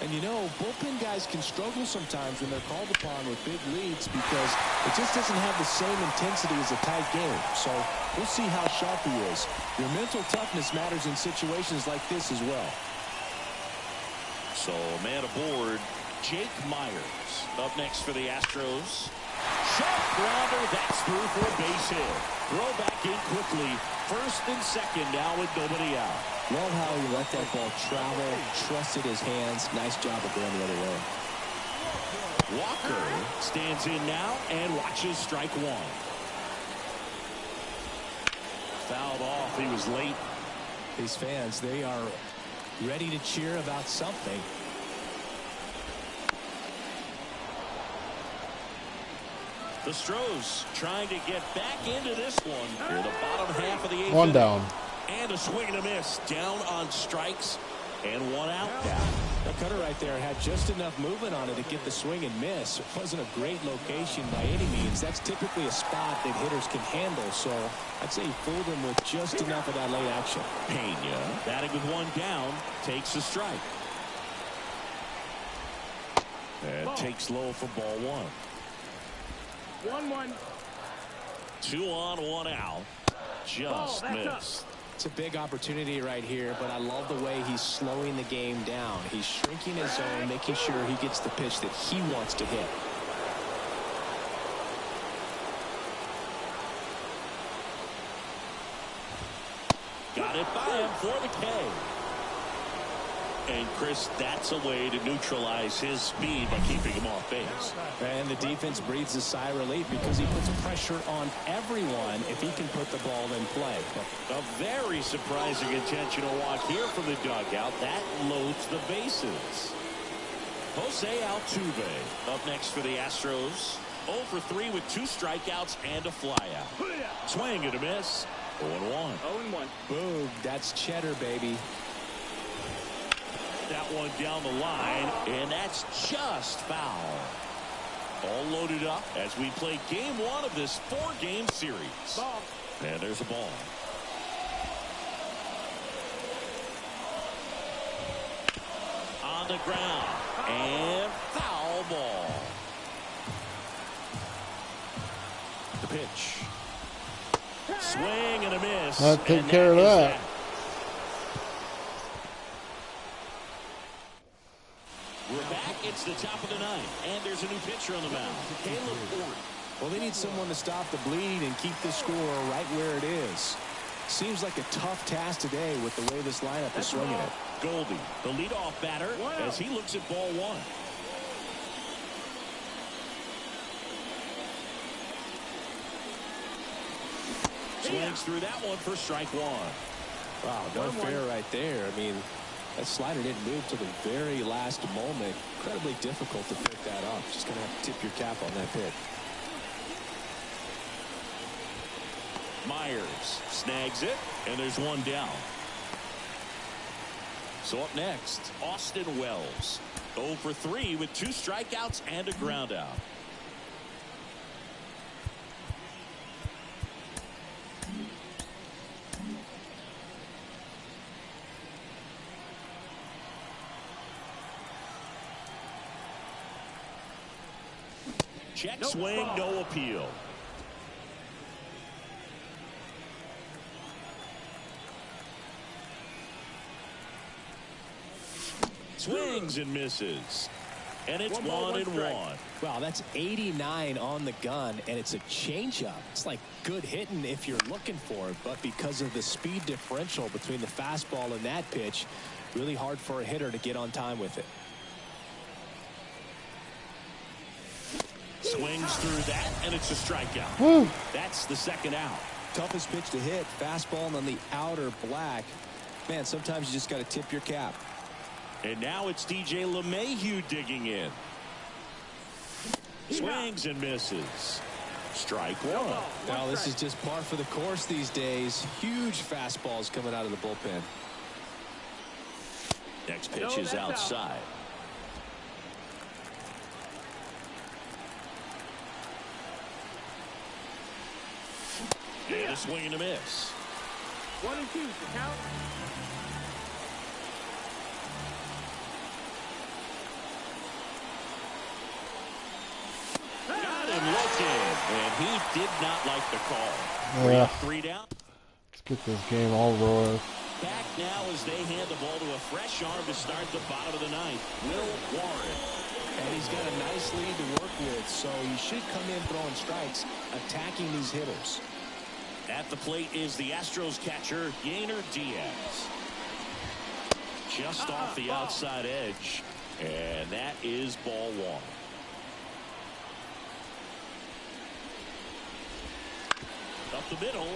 And you know, bullpen guys can struggle sometimes when they're called upon with big leads because it just doesn't have the same intensity as a tight game. So we'll see how sharp he is. Your mental toughness matters in situations like this as well. So man aboard, Jake Myers. Up next for the Astros. Sharp grounder, that's through for a base hit. Throw back in quickly. First and second now with nobody out. Love how he let that ball travel, trusted his hands. Nice job of going the other way. Walker stands in now and watches strike 1. Fouled off. He was late. These fans, they are ready to cheer about something. The Stros trying to get back into this one. Here, the bottom half of the 8th. One down. And a swing and a miss. Down on strikes and one out. Yeah, the cutter right there had just enough movement on it to get the swing and miss. It wasn't a great location by any means. That's typically a spot that hitters can handle. So I'd say he fooled him with just enough of that late action. Pena batting with one down, takes a strike. And takes low for ball one. 1-1. 2 on, 1 out. Just missed. It's a big opportunity right here, but I love the way he's slowing the game down. He's shrinking his zone, making sure he gets the pitch that he wants to hit. Got it by him for the K. And Chris, that's a way to neutralize his speed by keeping him off base. And the defense breathes a sigh of relief because he puts pressure on everyone if he can put the ball in play. A very surprising intentional walk here from the dugout. That loads the bases. Jose Altuve up next for the Astros. 0 for 3 with 2 strikeouts and a flyout. Swing and a miss. 0-1. 0-1. Boom, that's cheddar, baby. That one down the line, and that's just foul. All loaded up as we play game 1 of this 4-game series. Ball. And there's a ball. On the ground, and foul ball. The pitch. Swing and a miss. That took and care of is that. We're back. It's the top of the 9th, and there's a new pitcher on the mound, Caleb Ord. Well, they need someone to stop the bleed and keep the score right where it is. Seems like a tough task today with the way this lineup is swinging it. Goldie, the leadoff batter, as he looks at ball 1. Swings through that one for strike 1. Wow, no fair right there. I mean, that slider didn't move to the very last moment. Incredibly difficult to pick that up. Just going to have to tip your cap on that pitch. Myers snags it, and there's one down. So up next, Austin Wells. 0 for 3 with 2 strikeouts and a ground out. Check swing, no appeal. Swings and misses. And it's 1-1. Wow, that's 89 on the gun, and it's a changeup. It's like good hitting if you're looking for it, but because of the speed differential between the fastball and that pitch, really hard for a hitter to get on time with it. Swings through that, and it's a strikeout. Woo. That's the second out. Toughest pitch to hit, fastball on the outer black. Man, sometimes you just got to tip your cap. And now it's DJ LeMahieu digging in. Swings and misses. Strike 1. Now this is just par for the course these days. Huge fastballs coming out of the bullpen. Next pitch is outside. And a swing and a miss. 1-2 to count. Got him looking, and he did not like the call. Yeah. 3 down. Let's get this game over with. Back now as they hand the ball to a fresh arm to start the bottom of the 9th. Will Warren. And he's got a nice lead to work with, so he should come in throwing strikes, attacking these hitters. At the plate is the Astros catcher, Yainer Diaz. Just off the outside edge, and that is ball 1. Up the middle.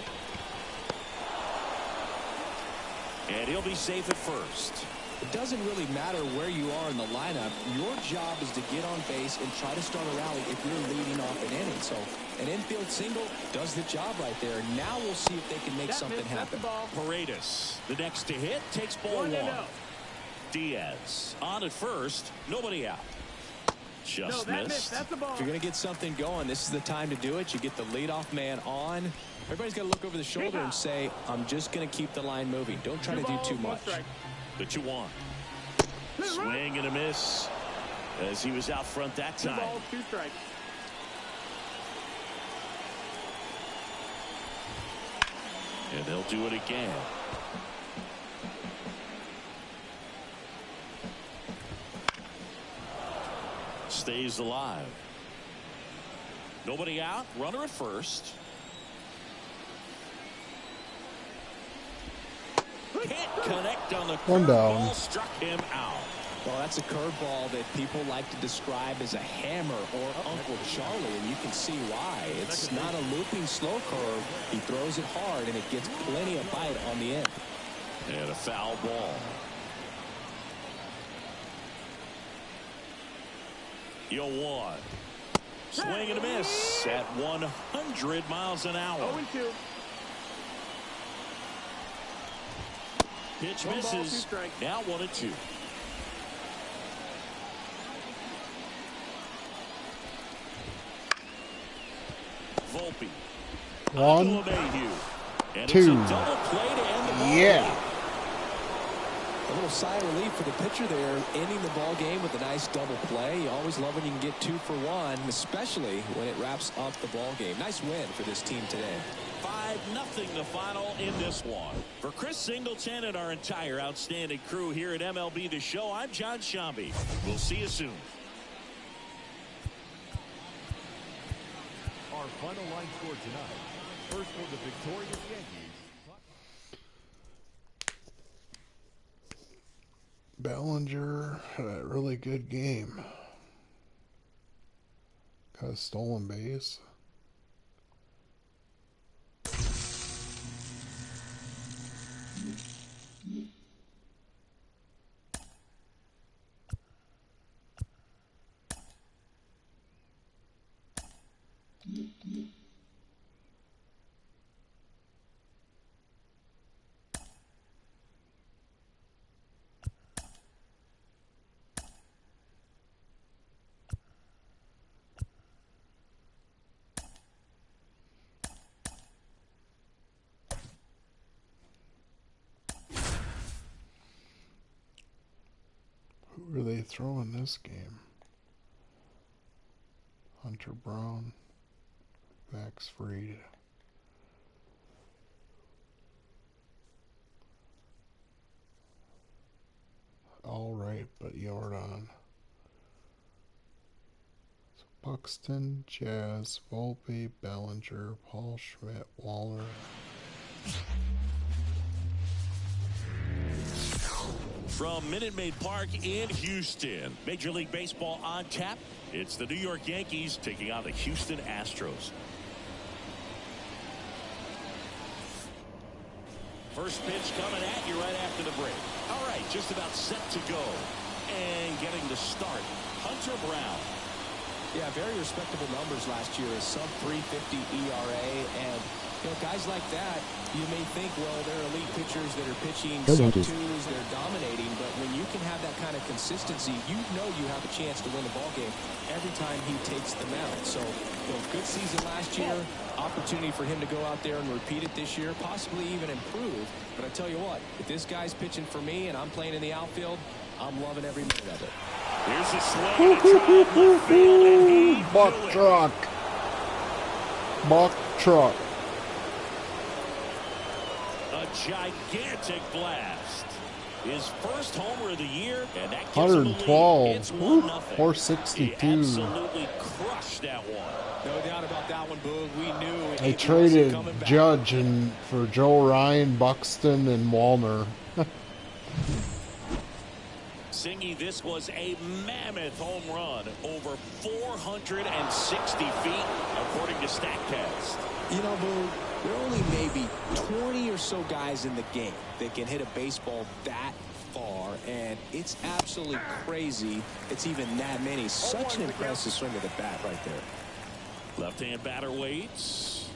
And he'll be safe at first. It doesn't really matter where you are in the lineup. Your job is to get on base and try to start a rally if you're leading off an inning. So an infield single does the job right there. Now we'll see if they can make something happen. Paredes, the next to hit, takes ball 1. Diaz on at first, nobody out. Just missed. That's the ball. If you're going to get something going, this is the time to do it. You get the leadoff man on. Everybody's got to look over the shoulder and say, I'm just going to keep the line moving. Don't try to do too much. The 2-1. Swing and a miss as he was out front that time. 2 balls, 2 strikes. And they'll do it again. Stays alive. Nobody out. Runner at first. Can't connect on the One down. curveball. Struck him out. Well, that's a curveball that people like to describe as a hammer or Uncle Charlie, and you can see why. It's not a looping slow curve. He throws it hard, and it gets plenty of bite on the end. And a foul ball. Yo, 1. Swing and a miss at 100 miles an hour. 0-2. Pitch 1 ball, 2 misses. strikes. Now 1-2. Volpe. 1, LeMahieu. And 2. It's a double play to end the ball. Yeah. A little sigh of relief for the pitcher there, ending the ball game with a nice double play. You always love when you can get 2 for 1, especially when it wraps up the ball game. Nice win for this team today. 5-0 the final in this one. For Chris Singleton and our entire outstanding crew here at MLB The Show, I'm John Sciambi. We'll see you soon. Our final line score tonight. First for the victorious Yankees. Bellinger had a really good game. Got a stolen base. Who are they throwing this game? Hunter Brown, Max Fried. All right, but Jordan. So Buxton, Jazz, Volpe, Bellinger, Paul Schmidt, Waller. From Minute Maid Park in Houston, Major League Baseball on tap. It's the New York Yankees taking on the Houston Astros. First pitch coming at you right after the break. All right, just about set to go. And getting the start, Hunter Brown. Yeah, very respectable numbers last year. A sub 350 ERA. And, you know, guys like that, you may think, well, they're elite pitchers that are pitching Go sub Yankees. twos, they're dominating. But when you can have that kind of consistency, you know you have a chance to win the ball game every time he takes the mound. So, you know, good season last year. Opportunity for him to go out there and repeat it this year, possibly even improve. But I tell you what, if this guy's pitching for me and I'm playing in the outfield, I'm loving every minute of it. Here's a swing and a drive left field, and he Buck blew it. truck. Buck truck. A gigantic blast. His first homer of the year, and that gives him the lead. 112. It's Woo, 1-0. 462. He absolutely crushed that one. No doubt about that one, Boog. We knew They it traded wasn't coming back. Judge and for Joe Ryan, Buxton, and Wallner. Singy, this was a mammoth home run, over 460 feet, according to StatCast. You know, Boog, there are only maybe 20 or so guys in the game that can hit a baseball that far, and it's absolutely crazy it's even that many. Such an impressive swing of the bat right there. Left-hand batter waits.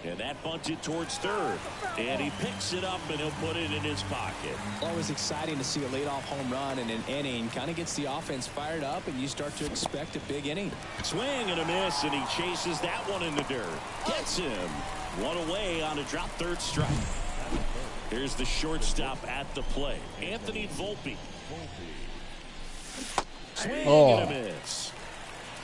And that bunted towards third. And he picks it up, and he'll put it in his pocket. Always exciting to see a leadoff home run in an inning. Kind of gets the offense fired up, and you start to expect a big inning. Swing and a miss, and he chases that one in the dirt. Gets him. One away on a drop third strike. Here's the shortstop at the plate, Anthony Volpe. Swing and a miss.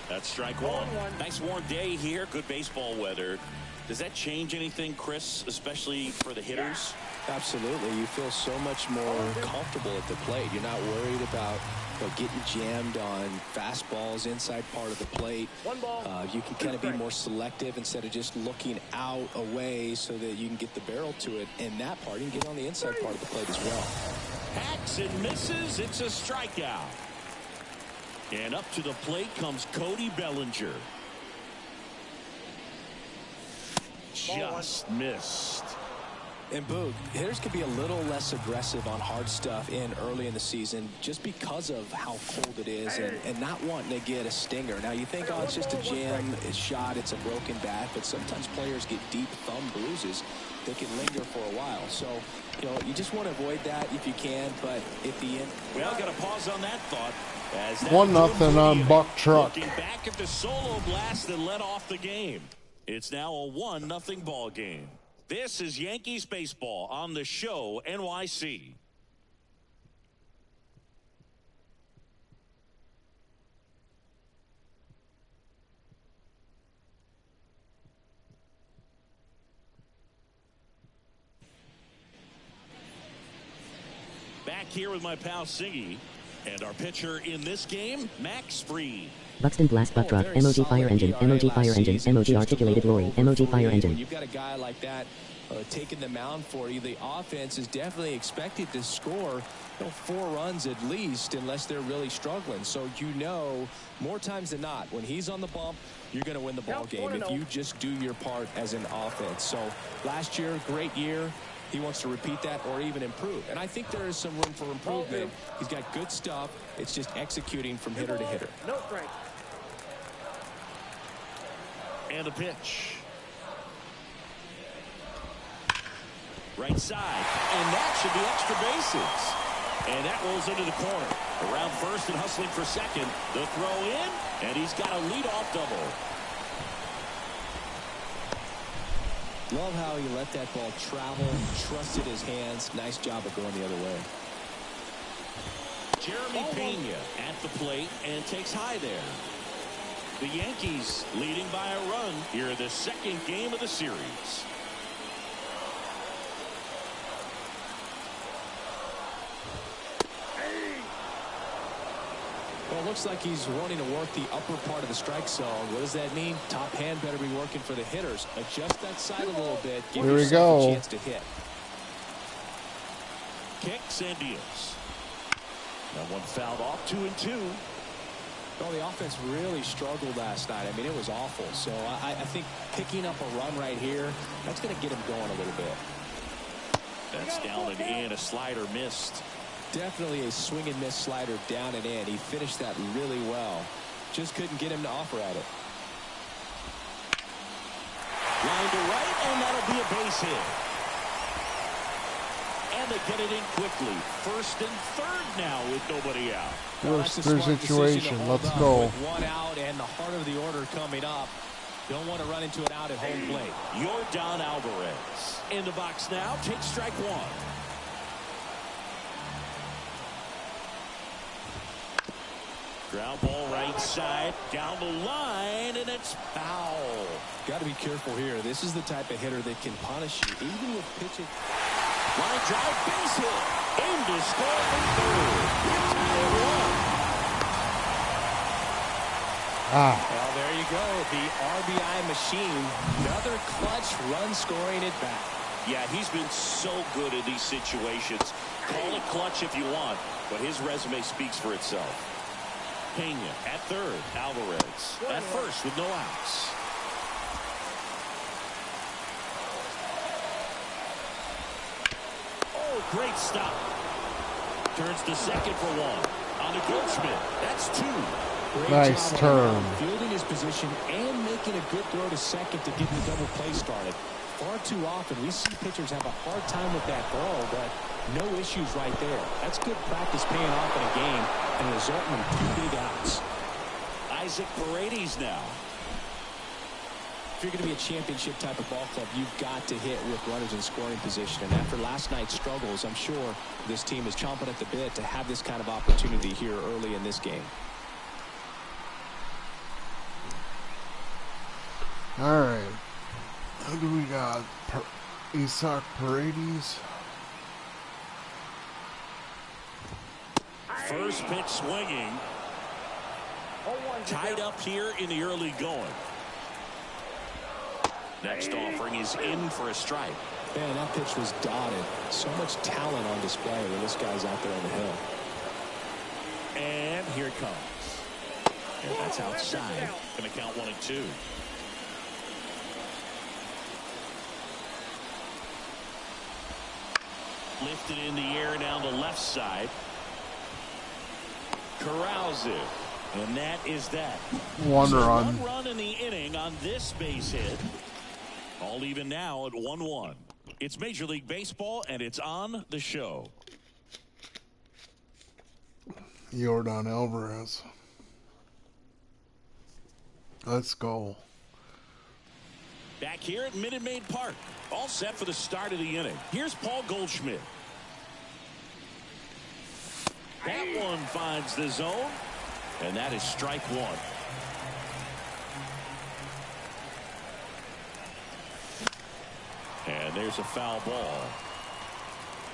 That's strike one. Nice warm day here. Good baseball weather. Does that change anything, Chris, especially for the hitters? Absolutely. You feel so much more comfortable at the plate. You're not worried about getting jammed on fastballs inside part of the plate. You can kind of be more selective instead of just looking out away so that you can get the barrel to it. And that part, you can get on the inside part of the plate as well. Hacks and misses. It's a strikeout. And up to the plate comes Cody Bellinger. Just missed. And Boog, hitters can be a little less aggressive on hard stuff early in the season just because of how cold it is and not wanting to get a stinger. Now you think, oh, it's just a jam, it's shot, it's a broken bat, but sometimes players get deep thumb bruises that can linger for a while. So, you just want to avoid that if you can, but at the end. Well, got to pause on that thought. As 1-0 on Buck Truck. Looking back at the solo blast that led off the game. It's now a 1-0 ball game. This is Yankees baseball on the show NYC. Back here with my pal Siggy, and our pitcher in this game, Max Fried. Buxton Blast Buck Truck, emoji fire engine, emoji fire engine, emoji articulated lorry, emoji fire engine. When you've got a guy like that taking the mound for you, the offense is definitely expected to score 4 runs at least unless they're really struggling. So more times than not, when he's on the bump, you're going to win the ball game if you just do your part as an offense. So last year, great year. He wants to repeat that or even improve. And I think there is some room for improvement. He's got good stuff. It's just executing from hitter to hitter. No strike. And a pitch. Right side. And that should be extra bases. And that rolls into the corner. Around first and hustling for second. The throw in. And he's got a leadoff double. Love how he let that ball travel, trusted his hands. Nice job of going the other way. Jeremy Pena at the plate and takes high there. The Yankees leading by a run here in the second game of the series. Well, it looks like he's wanting to work the upper part of the strike zone. What does that mean? Top hand better be working for the hitters. Adjust that side a little bit. Give yourself a chance to hit. Kicks and deals. That one fouled off, 2-2. Well, the offense really struggled last night. I mean, it was awful. So I think picking up a run right here, that's going to get him going a little bit. That's down and in. A slider missed. Definitely a swing and miss slider down and in. He finished that really well. Just couldn't get him to offer at it. Line to right, and that'll be a base hit. And they get it in quickly. First and third now with nobody out. Worcester situation. Let's go. With one out and the heart of the order coming up. Don't want to run into an out at home plate. Yordan Alvarez in the box now. Takes strike one. Ground ball right side, down the line, and it's foul. Got to be careful here. This is the type of hitter that can punish you, even with pitching. Line drive, base hit. Aim to score from third. Tie it one. Well, there you go. The RBI machine. Another clutch run scoring at bat. Yeah, he's been so good in these situations. Call it clutch if you want, but his resume speaks for itself. Pena at third. Alvarez at first with no outs. great stop. Turns to second for one. On to Goldschmidt. That's two. Great Nice job turn. on fielding his position and making a good throw to second to get the double play started. Far too often we see pitchers have a hard time with that throw, but no issues right there. That's good practice paying off in a game and resulting in 2 big outs. Isaac Paredes now. If you're going to be a championship type of ball club, you've got to hit with runners in scoring position. And after last night's struggles, I'm sure this team is chomping at the bit to have this kind of opportunity here early in this game. All right. Who do we got? Isaac Paredes. First pitch swinging. Tied up here in the early going. Next offering is in for a strike. Man, that pitch was dotted. So much talent on display when this guy's out there on the hill. And here it comes. And that's outside. Going to count 1-2. Lifted in the air down the left side. Corrals it. And that is that. One So run. 1 run in the inning on this base hit. All even now at 1-1. It's Major League Baseball, and it's on the show. Yordan Alvarez. Let's go. Back here at Minute Maid Park. All set for the start of the inning. Here's Paul Goldschmidt. That one finds the zone, and that is strike one. And there's a foul ball.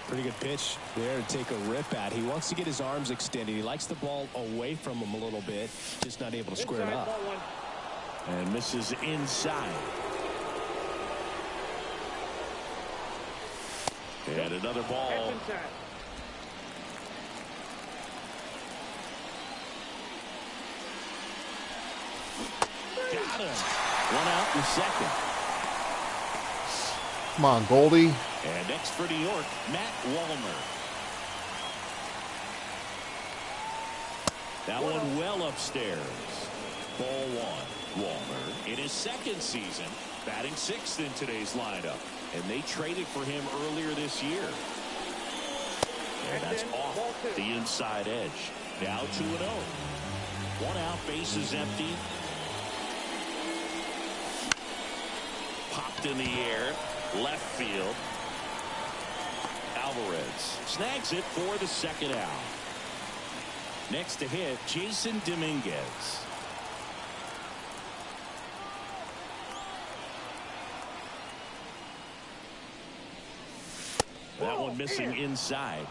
Pretty good pitch there to take a rip at. He wants to get his arms extended. He likes the ball away from him a little bit. Just not able to square it up. And misses inside. And another ball. Got him. 1 out in second. Come on, Goldie. And next for New York, Matt Wallner. That one well upstairs. Ball one. Wallner in his second season, batting 6th in today's lineup. And they traded for him earlier this year. And that's off the inside edge. Now 2-0. 1 out, base is empty. Popped in the air, left field. Alvarez snags it for the second out. Next to hit, Jason Dominguez. That one missing inside.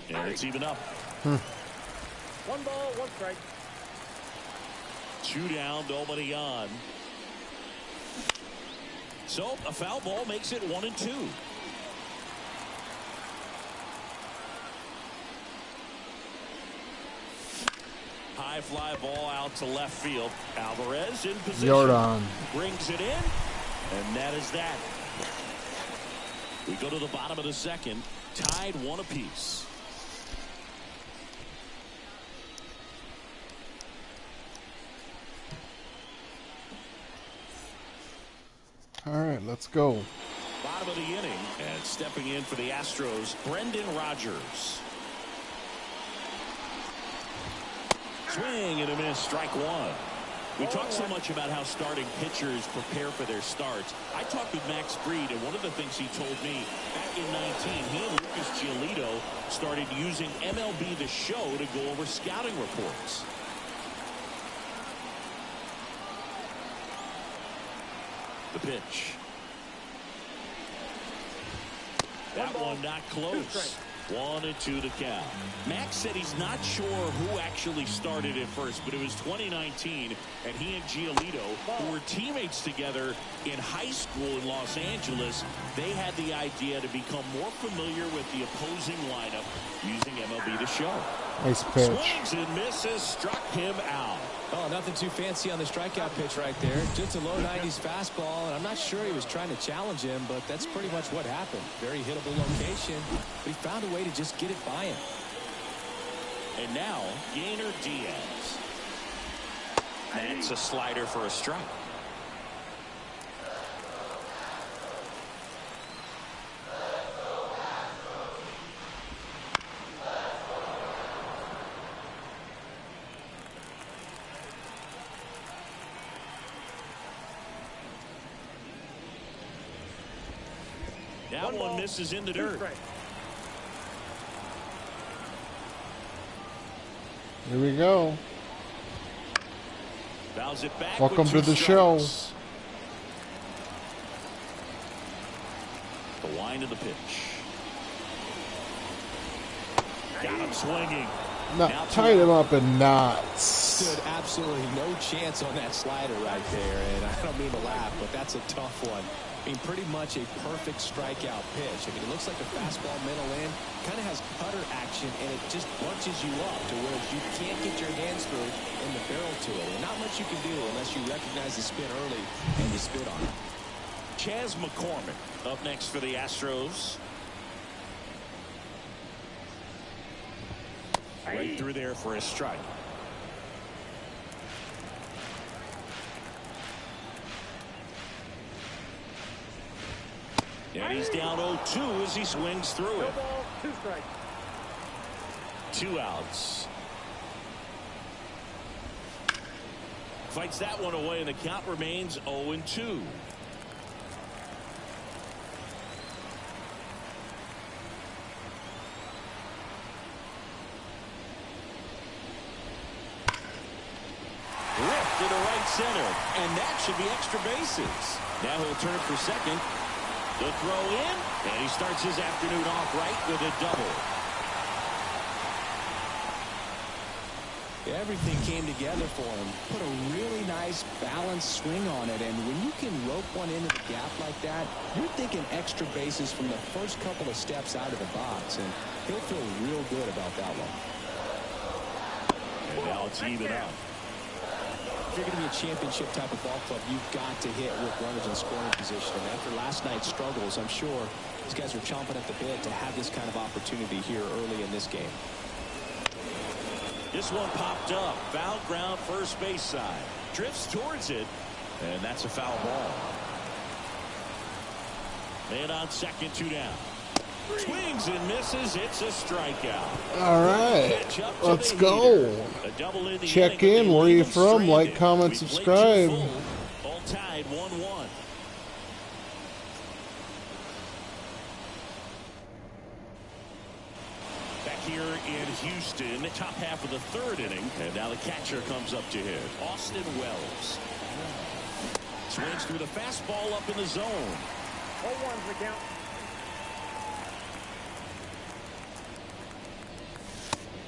And it's even up. 1 ball, 1 strike. 2 down, nobody on. So a foul ball makes it 1-2. High fly ball out to left field. Alvarez in position. Yordan. Brings it in. And that is that. We go to the bottom of the second. Tied 1 apiece. All right, let's go. Bottom of the inning. And stepping in for the Astros, Brendan Rodgers. Swing and a miss, strike one. We talk so much about how starting pitchers prepare for their starts. I talked with Max Fried, and one of the things he told me back in 19, he and Lucas Giolito started using MLB The Show to go over scouting reports. The pitch. That one not close. 1-2 to count. Max said he's not sure who actually started at first, but it was 2019, and he and Giolito, who were teammates together in high school in Los Angeles, they had the idea to become more familiar with the opposing lineup using MLB The Show. Nice pitch. Swings and misses, struck him out. Oh, nothing too fancy on the strikeout pitch right there. Just a low 90s fastball, and I'm not sure he was trying to challenge him, but that's pretty much what happened. Very hittable location, but he found a way to just get it by him. And now, Yainer Diaz. That's a slider for a strike. That one misses in the dirt. Here we go. Fouls it back. Welcome with to two the show. strikes. The wind of the pitch. Got him swinging. No, Now tied two him out. up in knots. Stood absolutely no chance on that slider right there, and I don't mean to laugh, but that's a tough one. I mean, pretty much a perfect strikeout pitch. I mean, it looks like a fastball middle in, kind of has cutter action, and it just bunches you up to where you can't get your hands through in the barrel to it. And not much you can do unless you recognize the spin early and you spit on it. Chas McCormick up next for the Astros. Right through there for a strike. And he's down 0-2 as he swings through it. 2 strikes. 2 outs. Fights that one away, and the count remains 0-2. Ripped to the right center, and that should be extra bases. Now he'll turn for second. The throw in, and he starts his afternoon off right with a double. Everything came together for him. Put a really nice balanced swing on it, and when you can rope one into the gap like that, you're thinking extra bases from the first couple of steps out of the box, and he'll feel real good about that one. And now it's even up. If you're going to be a championship type of ball club, you've got to hit with runners in scoring position. And after last night's struggles, I'm sure these guys are chomping at the bit to have this kind of opportunity here early in this game. This one popped up. Foul ground, first base side. Drifts towards it, and that's a foul ball. Man on second, 2 down. Swings and misses. It's a strikeout. All right, let's go. Check in. Where are you from? Like, comment, subscribe. All tied 1-1. Back here in Houston, top half of the 3rd inning, and now the catcher comes up to hit. Austin Wells swings through the fastball up in the zone. 0-1's the count.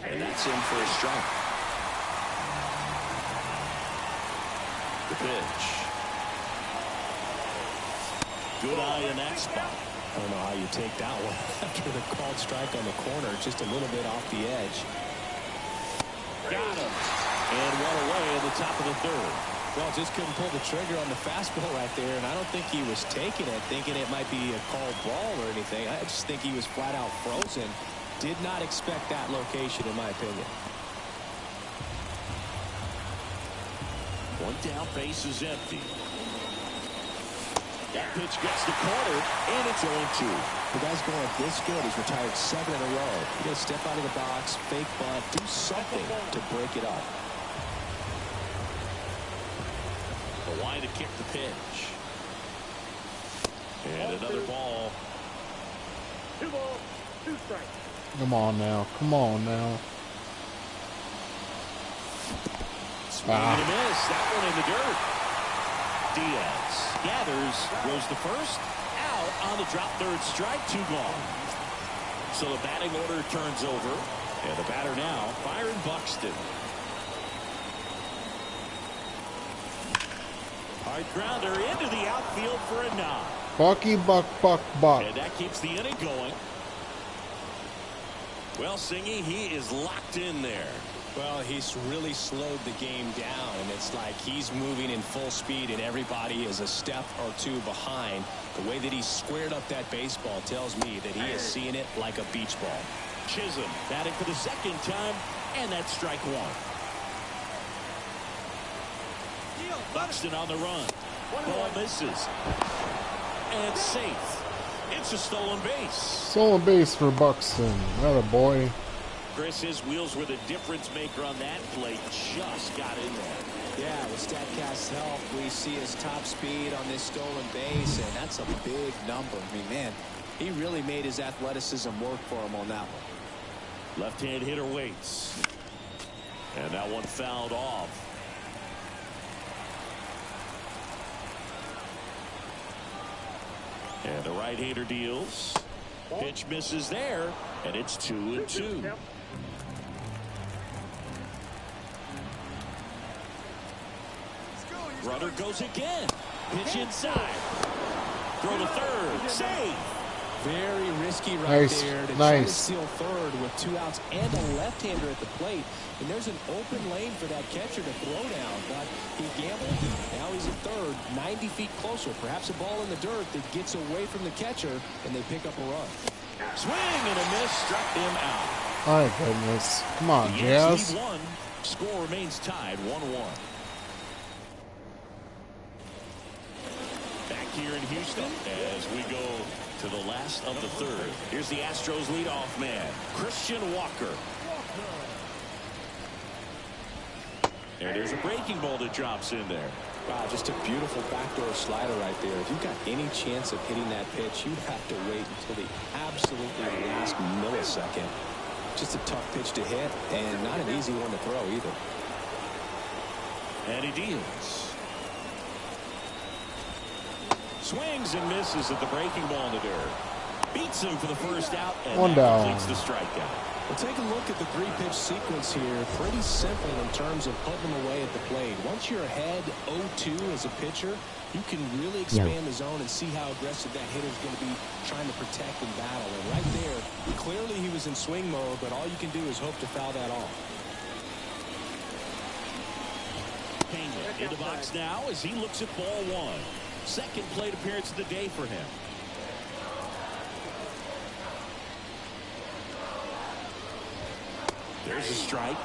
And that's in for a strike. The pitch. Good eye in that spot. I don't know how you take that one after the called strike on the corner, just a little bit off the edge. Got him. And one away in the top of the 3rd. Well, just couldn't pull the trigger on the fastball right there, and I don't think he was taking it, thinking it might be a called ball or anything. I just think he was flat out frozen. Did not expect that location, in my opinion. One down, base is empty. That pitch gets the corner, and it's 0-2. The guy's going this good. He's retired 7 in a row. You got to step out of the box, fake bunt, do something to break it up. The line to kick the pitch. And another ball. 2 balls, 2 strikes. Come on now. Come on now. Swing and a miss. That one in the dirt. Diaz gathers, throws the first, out on the drop, 3rd strike, 2 gone. So the batting order turns over, and the batter now, Byron Buxton. Hard grounder into the outfield for a knock. Bucky, buck, buck, buck. And that keeps the inning going. Well, Singy, he is locked in there. Well, he's really slowed the game down, and it's like he's moving in full speed, and everybody is a step or two behind. The way that he squared up that baseball tells me that he is seeing it like a beach ball. Chisholm batting for the second time, and that's strike one. Buxton on the run. Ball misses. And safe. It's a stolen base. Stolen base for Buxton. Atta boy. Chris, his wheels were the difference maker on that play. Just got in there. Yeah, with StatCast's help, we see his top speed on this stolen base, and that's a big number. I mean, man, he really made his athleticism work for him on that one. Left-hand hitter waits. And that one fouled off. And the right-hander deals. Pitch misses there, and it's 2-2. Runner goes again. Pitch inside. Throw to third. Save. Very risky right there to try to Nice. seal third with 2 outs and a left-hander at the plate. And there's an open lane for that catcher to throw down. But he gambled. Now he's at third, 90 feet closer. Perhaps a ball in the dirt that gets away from the catcher, and they pick up a run. Swing and a miss. Struck him out. My goodness. Come on, The Yankees Jazz. lead one. Score remains tied 1-1. Back here in Houston as we go to the last of the third. Here's the Astros leadoff man, Christian Walker. And there's a breaking ball that drops in there. Wow, just a beautiful backdoor slider right there. If you've got any chance of hitting that pitch, you have to wait until the absolutely last millisecond. Just a tough pitch to hit, and not an easy one to throw either. And he deals. Swings and misses at the breaking ball in the dirt. Beats him for the first out, and One that down. completes the strikeout. Well, take a look at the 3-pitch sequence here. Pretty simple in terms of putting them away at the plate. Once you're ahead 0-2 as a pitcher, you can really expand the zone and see how aggressive that hitter is going to be trying to protect and battle. And right there, clearly he was in swing mode, but all you can do is hope to foul that off. Pena in the box now as he looks at ball one. Second plate appearance of the day for him. There's a strike.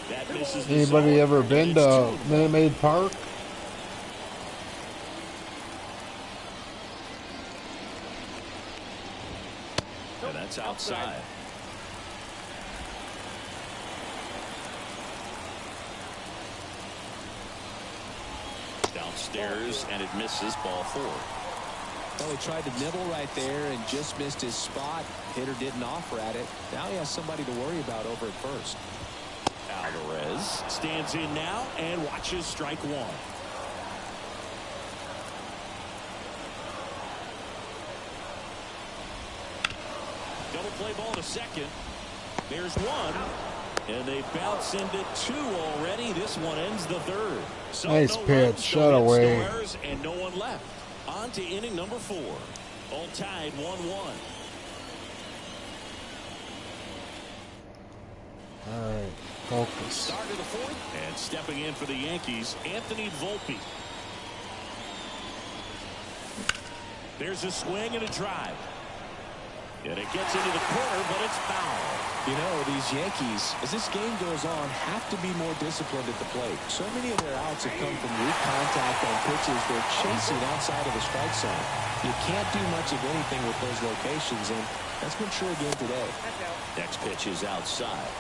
That misses the Anybody zone, ever and been it's to 2. Minute Maid Park? And that's outside. Downstairs, and it misses ball 4. Well, he tried to nibble right there and just missed his spot. Hitter didn't offer at it. Now he has somebody to worry about over at first. Alvarez stands in now and watches strike one. Double play ball to second. There's one. And they bounce into 2 already. This one ends the third. So Nice no pitch. runs, Shut no hits, away. no errors, and no one left. On to inning number 4. All tied 1-1. All right, focus. Start of the 4th. And stepping in for the Yankees, Anthony Volpe. There's a swing and a drive. And it gets into the corner, but it's foul. You know, these Yankees, as this game goes on, have to be more disciplined at the plate. So many of their outs have come from weak contact on pitches they're chasing outside of the strike zone. You can't do much of anything with those locations, and that's been true again today. Next pitch is outside.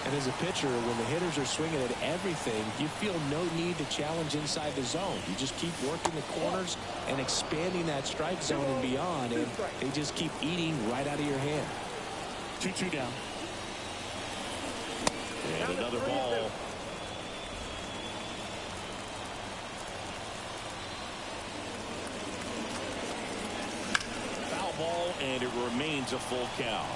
And as a pitcher, when the hitters are swinging at everything, you feel no need to challenge inside the zone. You just keep working the corners and expanding that strike zone and beyond, and they just keep eating right out of your hand. 2-2 down. And another ball. Foul ball, and it remains a full count.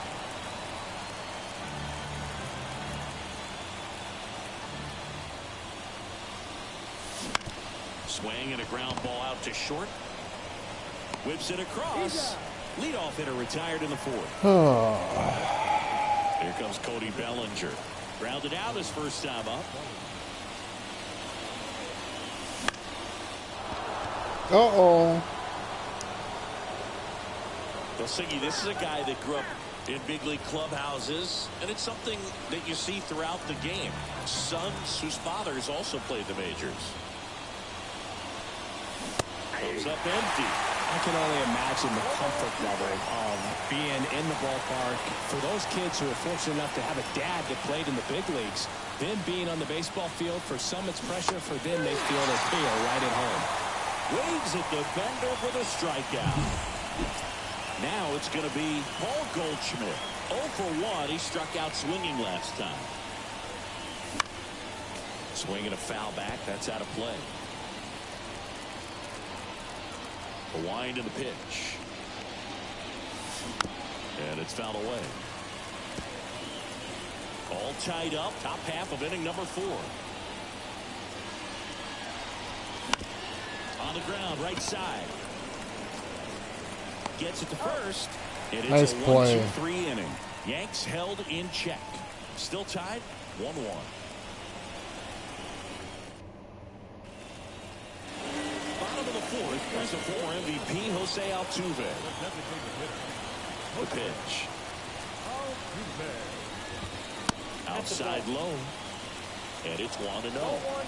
Swing and a ground ball out to short. Whips it across. Leadoff hitter retired in the fourth. Here comes Cody Bellinger. Grounded out his first time up. Uh-oh. Well, Siggy, this is a guy that grew up in big league clubhouses, and it's something that you see throughout the game. Sons whose fathers also played the majors. Comes up empty. I can only imagine the comfort level of being in the ballpark for those kids who are fortunate enough to have a dad that played in the big leagues. Then being on the baseball field, for some it's pressure, for them they feel they feel right at home. Waves at the bender for the strikeout. Now it's going to be Paul Goldschmidt. 0 for 1. He struck out swinging last time. Swinging a foul back. That's out of play. A wind in the pitch. And it's fouled away. All tied up. Top half of inning number 4. On the ground, right side. Gets it to first. It is Nice a play. 1-2-3 inning. Yanks held in check. Still tied 1-1. Bottom of the fourth is a former MVP, Jose Altuve. The pitch. Outside low. And it's 1-0.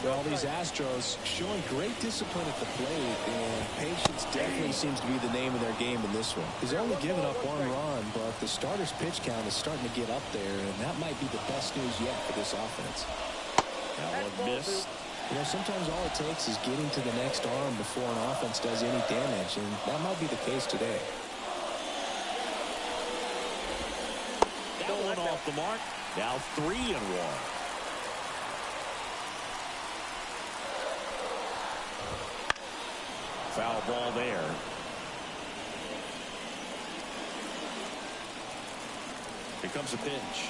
Well, these Astros showing great discipline at the plate, and patience definitely seems to be the name of their game in this one. He's only given up 1 run, but the starter's pitch count is starting to get up there, and that might be the best news yet for this offense. That one missed. You know, sometimes all it takes is getting to the next arm before an offense does any damage, and that might be the case today. That one off the mark. Now 3-1. Foul ball there. Here comes a pitch.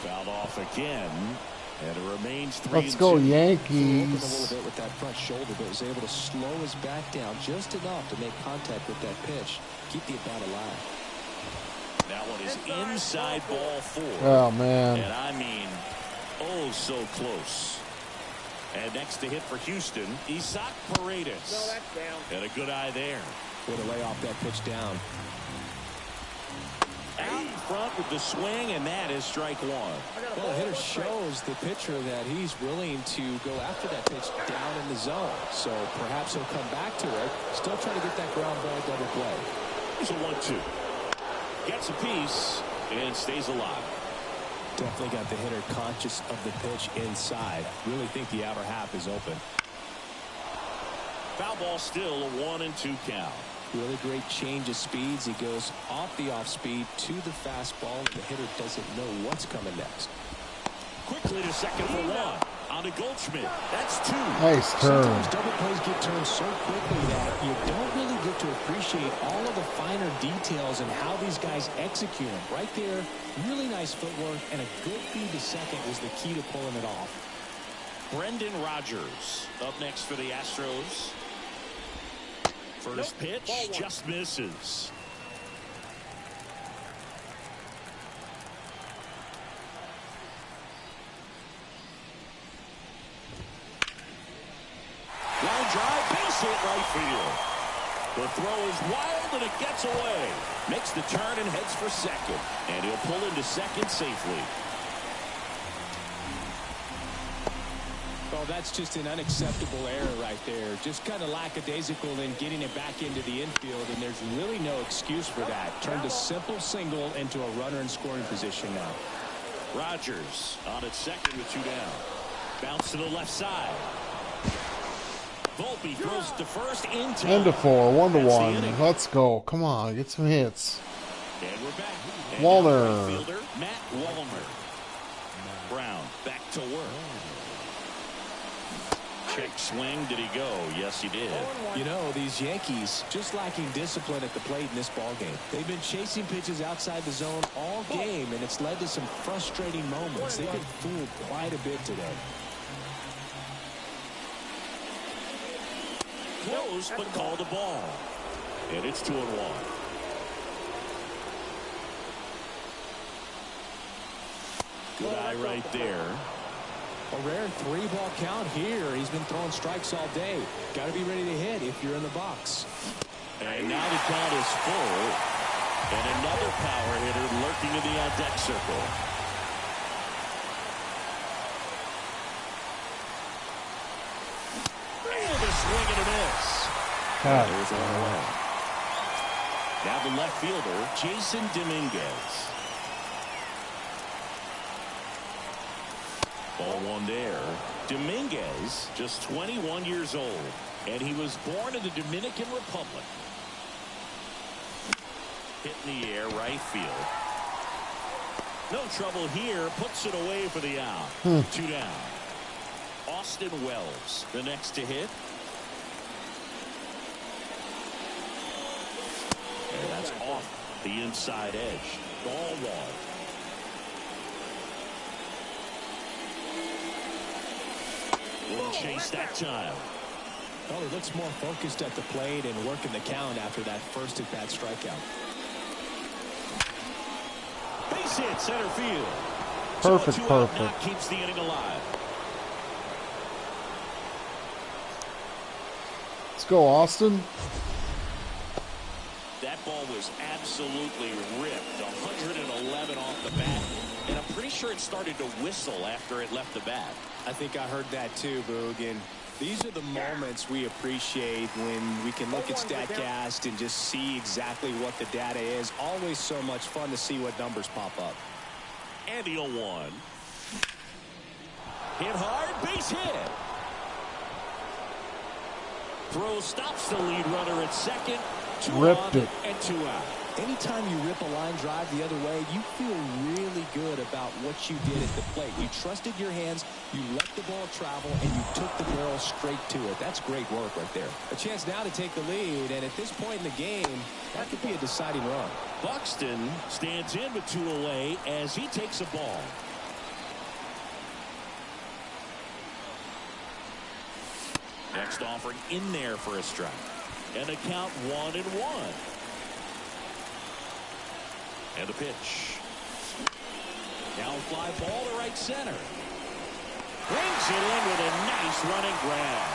Fouled off again. And it remains 3-2. Let's go, Opened a Yankees. little bit with that front shoulder, but was able to slow his back down just enough to make contact with that pitch. Keep the at-bat alive. That one is inside ball 4. Oh, man. And I mean, oh, so close. And next to hit for Houston, Isaac Paredes. No, that's down. And a good eye there. Way to lay off that pitch down. Out in front with the swing, and that is strike 1. Well, the hitter shows the pitcher that he's willing to go after that pitch down in the zone. So perhaps he'll come back to it. Still trying to get that ground ball double play. Here's a 1-2. Gets a piece and stays alive. Definitely got the hitter conscious of the pitch inside. Really think the outer half is open. Foul ball still a 1-2 count. Really great change of speeds. He goes off the off speed to the fastball. The hitter doesn't know what's coming next. Quickly to second for 1. On to Goldschmidt. That's 2. Nice turn. Sometimes double plays get turned so quickly that you don't really get to appreciate all of the finer details and how these guys execute them. Right there, really nice footwork, and a good feed to second was the key to pulling it off. Brendan Rodgers up next for the Astros. First pitch just misses. Line drive, base hit right field. The throw is wild and it gets away. Makes the turn and heads for second. And he'll pull into second safely. Well, that's just an unacceptable error right there. Just kind of lackadaisical in getting it back into the infield, and there's really no excuse for that. Turned a simple single into a runner in scoring position now. Rodgers on at second with 2 down. Bounce to the left side. Volpe throws to first in time. End of 4, 1-1. inning. Let's go. Come on, get some hits. And we're back. And Wallner. now right fielder, Matt Wallner. Brown back to work. Check swing. Did he go? Yes, he did. You know, these Yankees just lacking discipline at the plate in this ballgame. They've been chasing pitches outside the zone all game, and it's led to some frustrating moments. They've been fooled quite a bit today. close, but called a ball. And it's 2-1. Good eye right there. A rare 3-ball count here. He's been throwing strikes all day. Got to be ready to hit if you're in the box. And now the count is full. And another power hitter lurking in the on-deck circle. And a swing and a miss. There's one away. Now the left fielder, Jason Dominguez. Ball one there. Dominguez, just 21 years old, and he was born in the Dominican Republic. Hit in the air, right field. No trouble here. Puts it away for the out. 2 down. Austin Wells, the next to hit. And that's off the inside edge. Ball one. Wouldn't chase that time. Well, he looks more focused at the plate and working the count after that first at-bat strikeout. Base hit center field. Perfect, so perfect. Now keeps the inning alive. Let's go, Austin. That ball was absolutely ripped. 111 off the bat. And I'm pretty sure it started to whistle after it left the bat. I think I heard that too, Boog. And these are the moments we appreciate when we can look at StatCast and just see exactly what the data is. Always so much fun to see what numbers pop up. And the 0-1. Hit hard, base hit. Throw stops the lead runner at second. 2 Ripped on it. and 2 out. Anytime you rip a line drive the other way, you feel really good about what you did at the plate. You trusted your hands, you let the ball travel, and you took the barrel straight to it. That's great work right there. A chance now to take the lead, and at this point in the game, that could be a deciding run. Buxton stands in with 2 away as he takes a ball. Next offering in there for a strike. And the count 1-1. And the pitch. Now fly ball to right center. Brings it in with a nice running grab.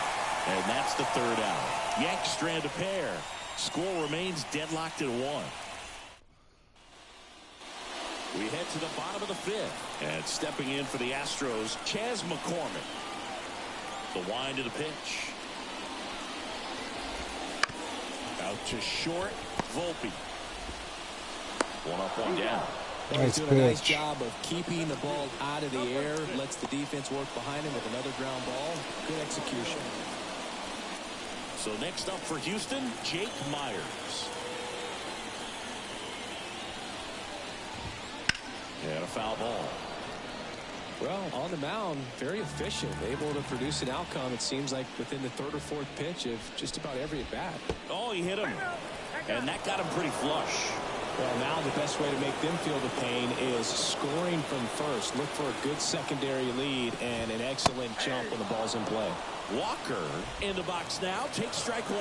And that's the 3rd out. Yanks strand a pair. Score remains deadlocked at 1. We head to the bottom of the 5th. And stepping in for the Astros, Chas McCormick. The wind of the pitch. Out to short, Volpe. 1 up, 1 down. Nice He's doing a nice pitch. job of keeping the ball out of the air. Lets the defense work behind him with another ground ball. Good execution. So next up for Houston, Jake Myers. And a foul ball. Well, on the mound, very efficient, able to produce an outcome, it seems like, within the 3rd or 4th pitch of just about every at-bat. Oh, he hit him. And that got him pretty flush. Well, now the best way to make them feel the pain is scoring from first. Look for a good secondary lead and an excellent jump when the ball's in play. Walker in the box now, takes strike 1.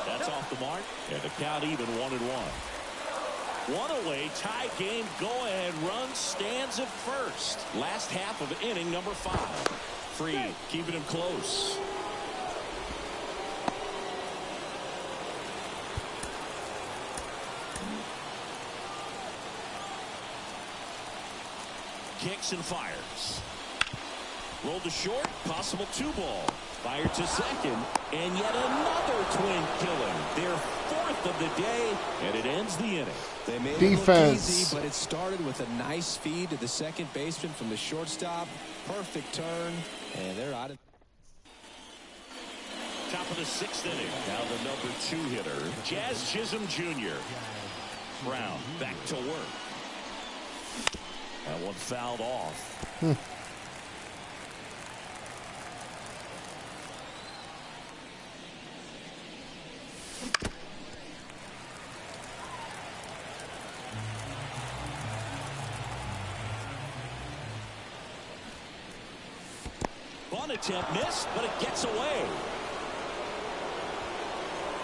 That's off the mark, and the count even 1-1. 1 away, tie game, go-ahead run stands at first. Last half of inning number 5. Fried keeping him close. Kicks and fires. Rolled to short, possible 2-ball. Fired to second, and yet another twin killer. Their 4th of the day, and it ends the inning. They made it look Defense. easy, but it started with a nice feed to the second baseman from the shortstop. Perfect turn, and they're out of. Top of the 6th inning. Now the number 2 hitter, Jazz Chisholm Jr. Brown back to work. That one fouled off. One attempt missed, but it gets away.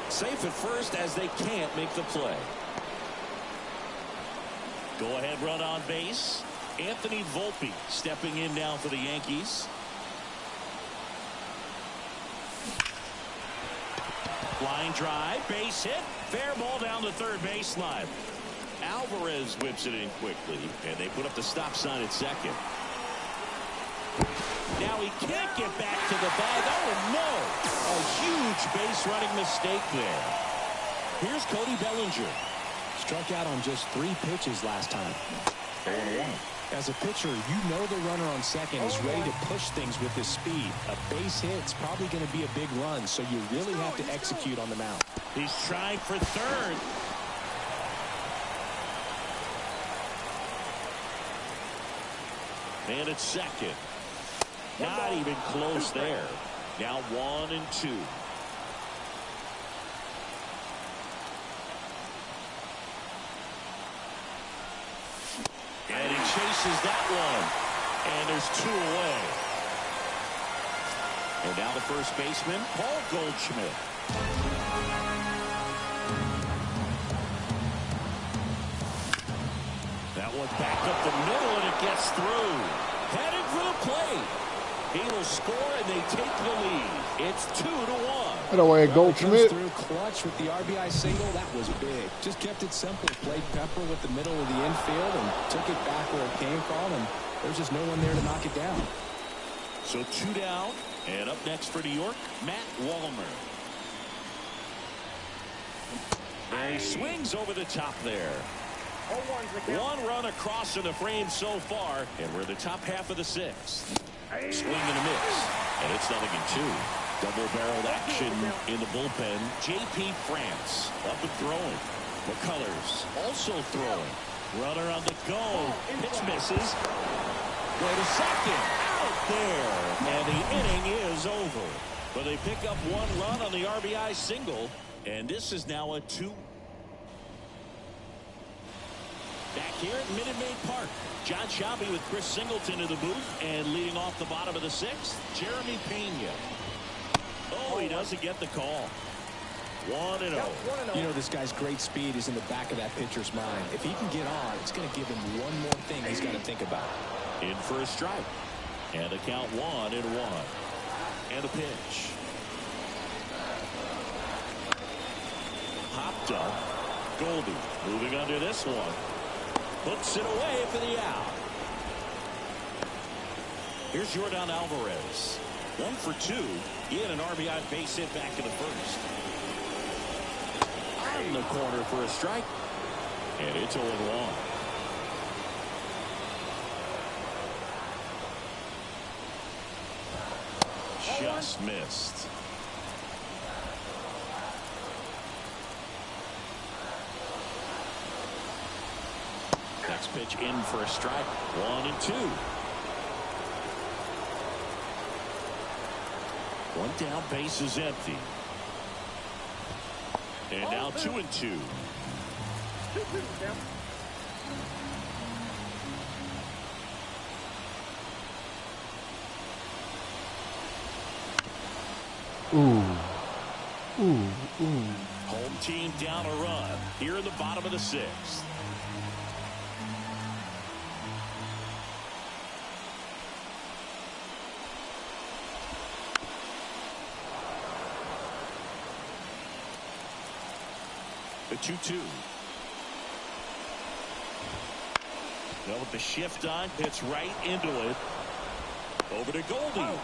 Safe at first as they can't make the play. Go ahead run on base. Anthony Volpe stepping in now for the Yankees. Line drive, base hit, fair ball down the third baseline. Alvarez whips it in quickly, and they put up the stop sign at second. Now he can't get back to the bag. Oh, no. A huge base running mistake there. Here's Cody Bellinger. Struck out on just 3 pitches last time. As a pitcher, you know the runner on second is ready to push things with his speed. A base hit's probably going to be a big run, so you really have to execute on the mound. He's trying for third. And it's second. Not even close there. Now 1 and 2. And he chases that one. And there's 2 away. And now the first baseman, Paul Goldschmidt. That one back up the middle, and it gets through. Headed for the plate. He will score, and they take the lead. It's 2-1. That away, Goldschmidt. Through clutch with the RBI single. That was big. Just kept it simple. Played Pepper with the middle of the infield and took it back where it came from, and there's just no one there to knock it down. So 2 down, and up next for New York, Matt Wallner. And he swings over the top there. 1 run across in the frame so far, and we're in the top half of the 6th. Swing and a miss, and it's 0-2. Double-barreled action in the bullpen. J.P. France up and throwing. McCullers also throwing. Runner on the go. Pitch misses. Go to second. Out there. And the inning is over. But they pick up 1 run on the RBI single, and this is now a 2. Back here at Minute Maid Park, John Sciambi with Chris Singleton in the booth, and leading off the bottom of the 6th, Jeremy Pena. Oh, he doesn't get the call. 1-0. You know, this guy's great speed is in the back of that pitcher's mind. If he can get on, it's going to give him one more thing he's got to think about. In for a strike. And the count 1-1. And a pitch. Hopped up. Goldie moving under this one. Hooks it away for the out. Here's Yordan Alvarez. 1 for 2. He had an RBI base hit back in the first. On the corner for a strike. And it's 0-1. Just missed. Next pitch in for a strike. 1-2. 1 down, base is empty. And now 2-2. Home team down a run here in the bottom of the 6th. The 2-2. Well, with the shift on, hits right into it. Over to Goldie.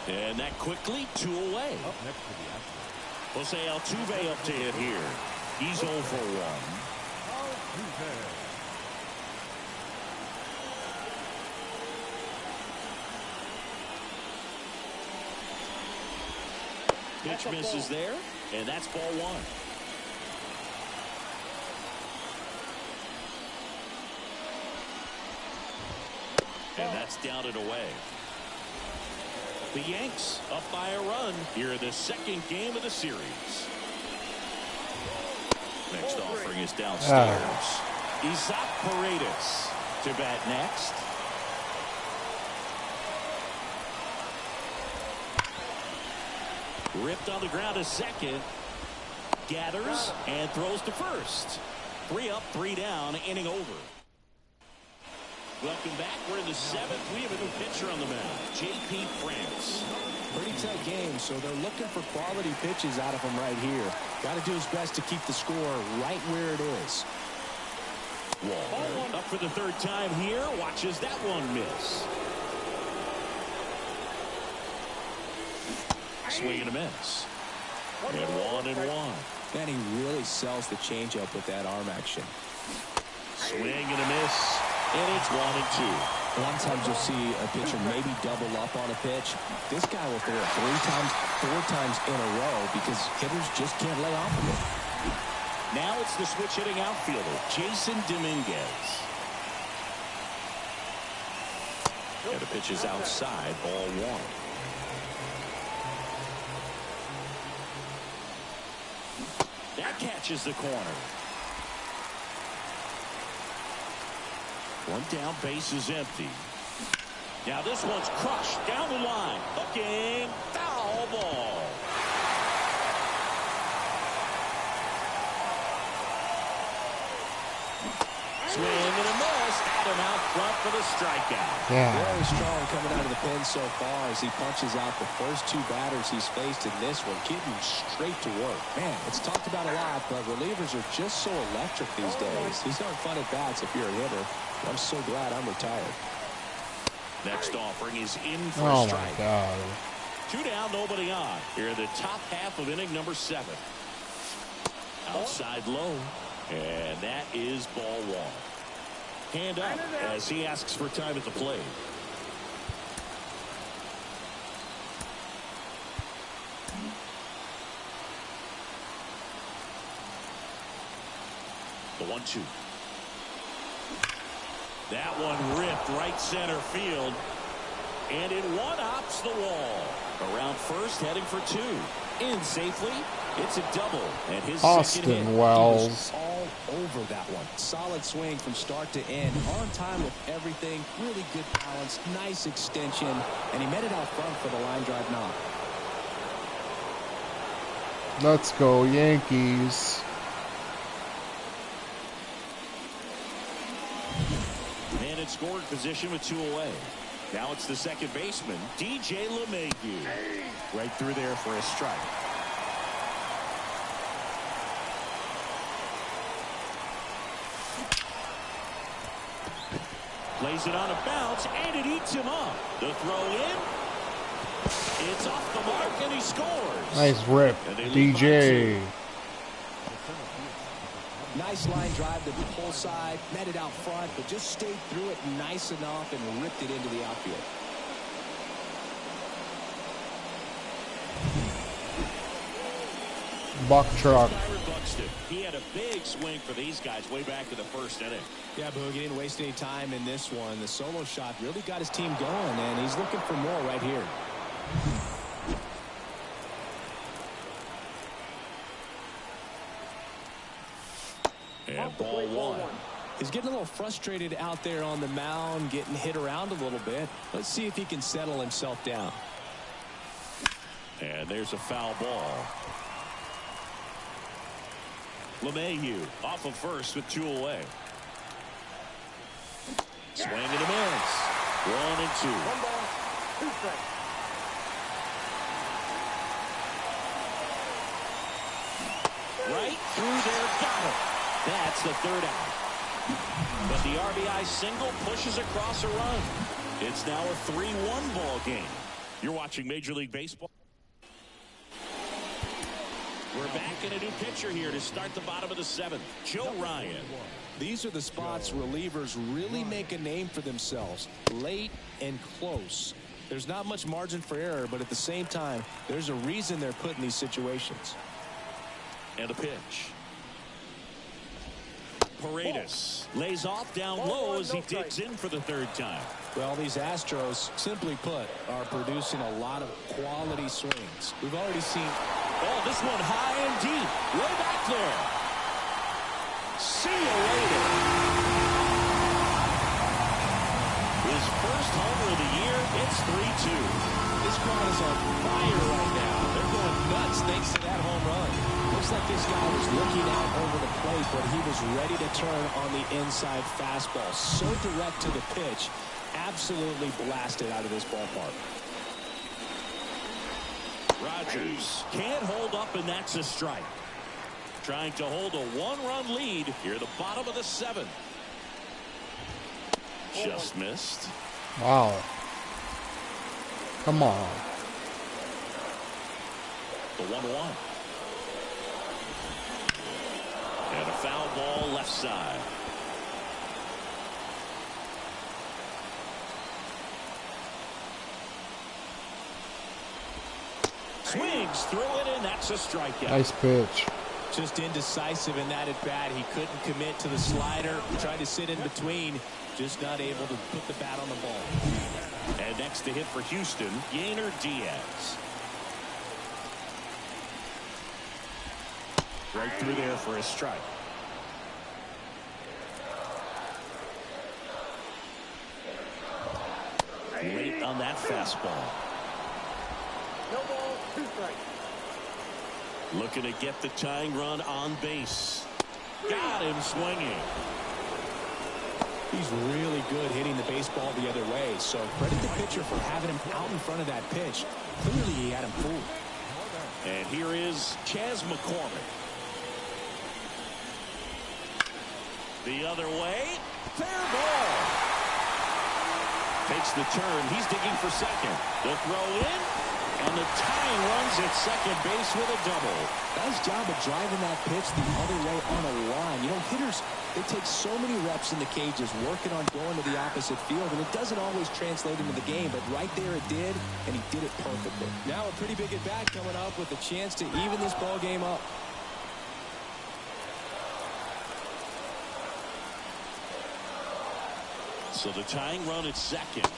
And that quickly 2 away. Up next to the action. Jose Altuve up to hit here. He's 0 for 1. Pitch misses there, and that's ball 1. And that's down and away. The Yanks up by a run here in the 2nd game of the series. Next offering is downstairs. Isaac Paredes to bat next. Ripped on the ground to second. Gathers and throws to first. 3 up, 3 down, inning over. Welcome back. We're in the 7th. We have a new pitcher on the mound, J.P. France. Pretty tight game, so they're looking for quality pitches out of him right here. Got to do his best to keep the score right where it is. Wall up for the 3rd time here. Watches that one miss. Swing and a miss. And 1-1. And he really sells the changeup with that arm action. Swing and a miss. And it's 1-2. A lot of times you'll see a pitcher maybe double up on a pitch. This guy will throw it 3 times, 4 times in a row because hitters just can't lay off of it. Now it's the switch hitting outfielder, Jason Dominguez. And the pitch is outside, ball 1. That catches the corner. 1 down, base is empty. Now this one's crushed down the line. Hooking, foul ball. Swing and a miss. Adam out front for the strikeout. Very strong coming out of the pen so far as he punches out the first 2 batters he's faced in this one, getting straight to work. Man, it's talked about a lot, but relievers are just so electric these days. These aren't fun at bats if you're a hitter. I'm so glad I'm retired. Next offering is in for a strike. Oh, my God. 2 down, nobody on. Here in the top half of inning number 7. Outside low. And that is ball 1. Hand up as he asks for time at the plate. The 1-2. That one ripped right center field. And it one-hops the wall. Around first, heading for 2. In safely. It's a double. And his Austin second hit. Wells. All over that one. Solid swing from start to end. On time with everything. Really good balance. Nice extension. And he met it out front for the line drive knock. Let's go, Yankees. And in scoring position with 2 away. Now it's the second baseman, DJ LeMahieu. Right through there for a strike. Plays it on a bounce, and it eats him up. The throw in. It's off the mark, and he scores. Nice rip, DJ. Nice line drive to the pull side, met it out front, but just stayed through it nice enough and ripped it into the outfield. Buck truck. Byron Buxton. He had a big swing for these guys way back in the 1st inning. Yeah, Boog, he didn't waste any time in this one. The solo shot really got his team going, and he's looking for more right here. And ball 1. He's getting a little frustrated out there on the mound, getting hit around a little bit. Let's see if he can settle himself down. And there's a foul ball. LeMahieu off of first with 2 away. Swing and a miss. 1-2. 1 ball, 2 strikes. Right through there, got it. That's the 3rd out. But the RBI single pushes across a run. It's now a 3-1 ball game. You're watching Major League Baseball. We're back in a new pitcher here to start the bottom of the 7th. Joe Ryan. These are the spots relievers really make a name for themselves. Late and close. There's not much margin for error, but at the same time, there's a reason they're put in these situations. And a pitch. Paredes lays off down low as he digs in for the 3rd time. Well, these Astros, simply put, are producing a lot of quality swings. We've already seen... Oh, this one high and deep. Way back there. See you later. His first homer of the year. It's 3-2. This crowd is on fire right now. They're going like this guy was looking out over the plate, but he was ready to turn on the inside fastball. So direct to the pitch. Absolutely blasted out of this ballpark. Rogers can't hold up, and that's a strike. Trying to hold a one-run lead here at the bottom of the 7th. Just missed. Wow. Come on. The 1-1. And a foul ball left side. Swings through it, and that's a strikeout. Nice pitch. Just indecisive in that at bat. He couldn't commit to the slider. Tried to sit in between. Just not able to put the bat on the ball. And next to hit for Houston, Yainer Diaz. Right through there for a strike. Late on that fastball. No ball, 2 strikes. Looking to get the tying run on base. Got him swinging. He's really good hitting the baseball the other way, so credit the pitcher for having him out in front of that pitch. Clearly he had him fooled. And here is Chas McCormick. The other way. Fair ball. Takes the turn. He's digging for second. The throw in. And the tying runs at second base with a double. Nice job of driving that pitch the other way on a line. You know, hitters, they take so many reps in the cages working on going to the opposite field, and it doesn't always translate into the game, but right there it did, and he did it perfectly. Now a pretty big at-bat coming up with a chance to even this ball game up. So the tying run at second.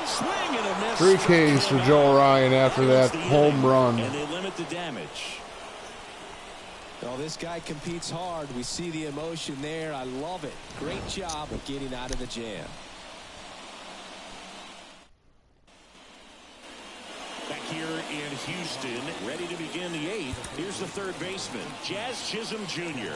Swing and a miss. 3 Ks for Joe Ryan after that home run. And they limit the damage. Well, this guy competes hard. We see the emotion there. I love it. Great job of getting out of the jam. Back here in Houston, ready to begin the 8th. Here's the third baseman, Jazz Chisholm Jr.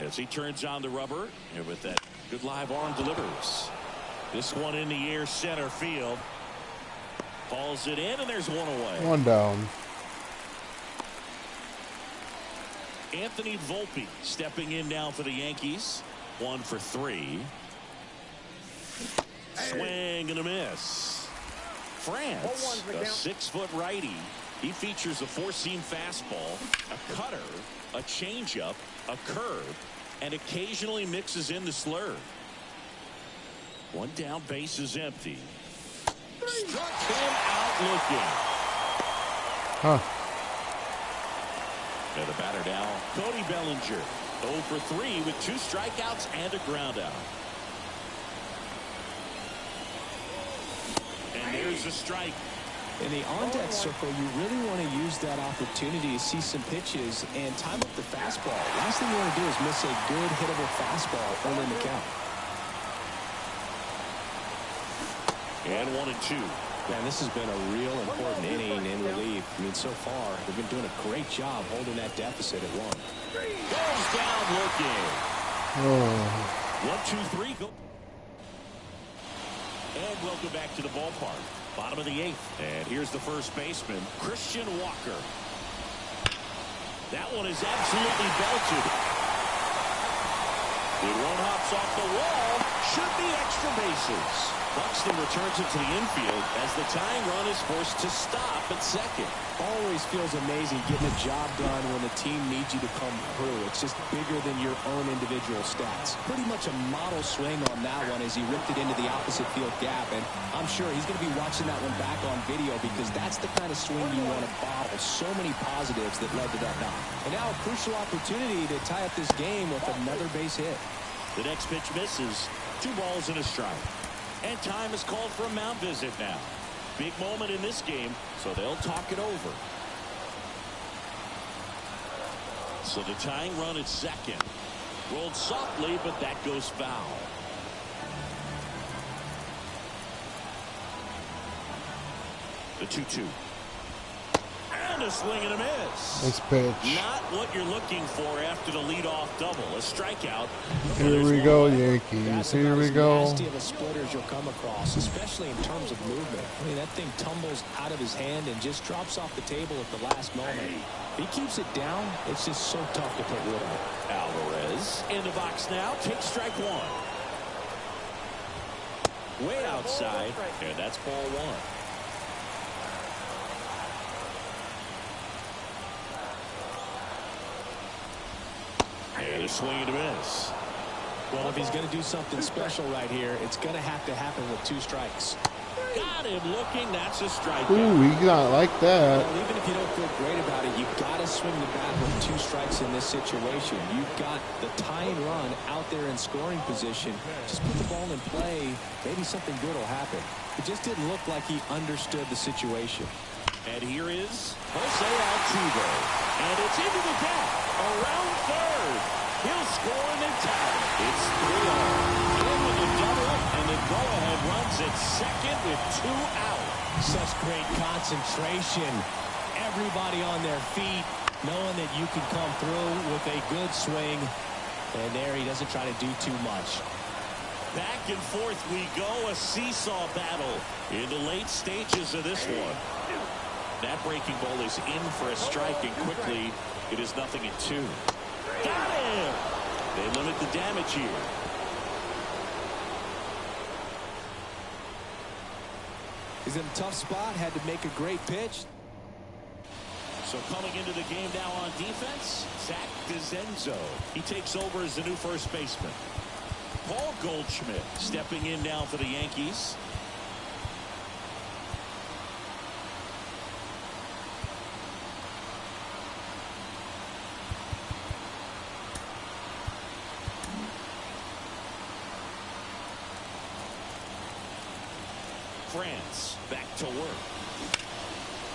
As he turns on the rubber, and with that good live arm delivers. This one in the air, center field. Falls it in, and there's one away. 1 down. Anthony Volpe stepping in now for the Yankees. 1 for 3. Swing and a miss. France, a 6-foot righty. He features a 4-seam fastball, a cutter, a changeup, a curve, and occasionally mixes in the slurve. 1 down, base is empty. Struck him out looking. Huh. And the batter now, Cody Bellinger. 0 for 3 with 2 strikeouts and a groundout. And there's a strike. In the on-deck circle, you really want to use that opportunity to see some pitches and time up the fastball. Last thing you want to do is miss a good hittable fastball early in the count. And 1-2. Man, this has been a real important inning in relief. I mean, so far, they've been doing a great job holding that deficit at 1. Goes down looking. Oh. 1, 2, 3. Go. And welcome back to the ballpark. Bottom of the 8th. And here's the first baseman, Christian Walker. That one is absolutely belted. Good one hops off the wall. Should be extra bases. Buxton returns it to the infield as the tying run is forced to stop at second. Always feels amazing getting a job done when the team needs you to come through. It's just bigger than your own individual stats. Pretty much a model swing on that one as he ripped it into the opposite field gap. And I'm sure he's going to be watching that one back on video because that's the kind of swing you want to bottle. So many positives that led to that knock. And now a crucial opportunity to tie up this game with another base hit. The next pitch misses. 2 balls and a strike. And time is called for a mound visit now. Big moment in this game, so they'll talk it over. So the tying run at second. Rolled softly, but that goes foul. The 2-2. And a swing and a miss. Nice pitch. Not what you're looking for after the leadoff double. A strikeout. Here we go, Yankees. Here we go. Nasty of a splitter as you'll come across, especially in terms of movement. I mean, that thing tumbles out of his hand and just drops off the table at the last moment. If he keeps it down, it's just so tough to put rid of it. Alvarez in the box now. Takes strike 1. Way outside, and that's ball 1. And a swing and a miss. Well, if he's going to do something special right here, it's going to happen with 2 strikes. Got him looking. That's a strikeout. Ooh, he not like that. Well, even if you don't feel great about it, you've got to swing the bat with 2 strikes in this situation. You've got the tying run out there in scoring position. Just put the ball in play. Maybe something good will happen. It just didn't look like he understood the situation. And here is Jose Altuve. And it's into the gap. Around third. He'll score and then tie. It's 3-0. In with a double, and the go-ahead runs at second with 2 out. Such great concentration. Everybody on their feet, knowing that you can come through with a good swing. And there he doesn't try to do too much. Back and forth we go. A seesaw battle in the late stages of this one. That breaking ball is in for a strike, and quickly it is 0-2. Got him! They limit the damage here. He's in a tough spot, had to make a great pitch. So coming into the game now on defense, Zach DeZenzo. He takes over as the new first baseman. Paul Goldschmidt stepping in now for the Yankees. France back to work.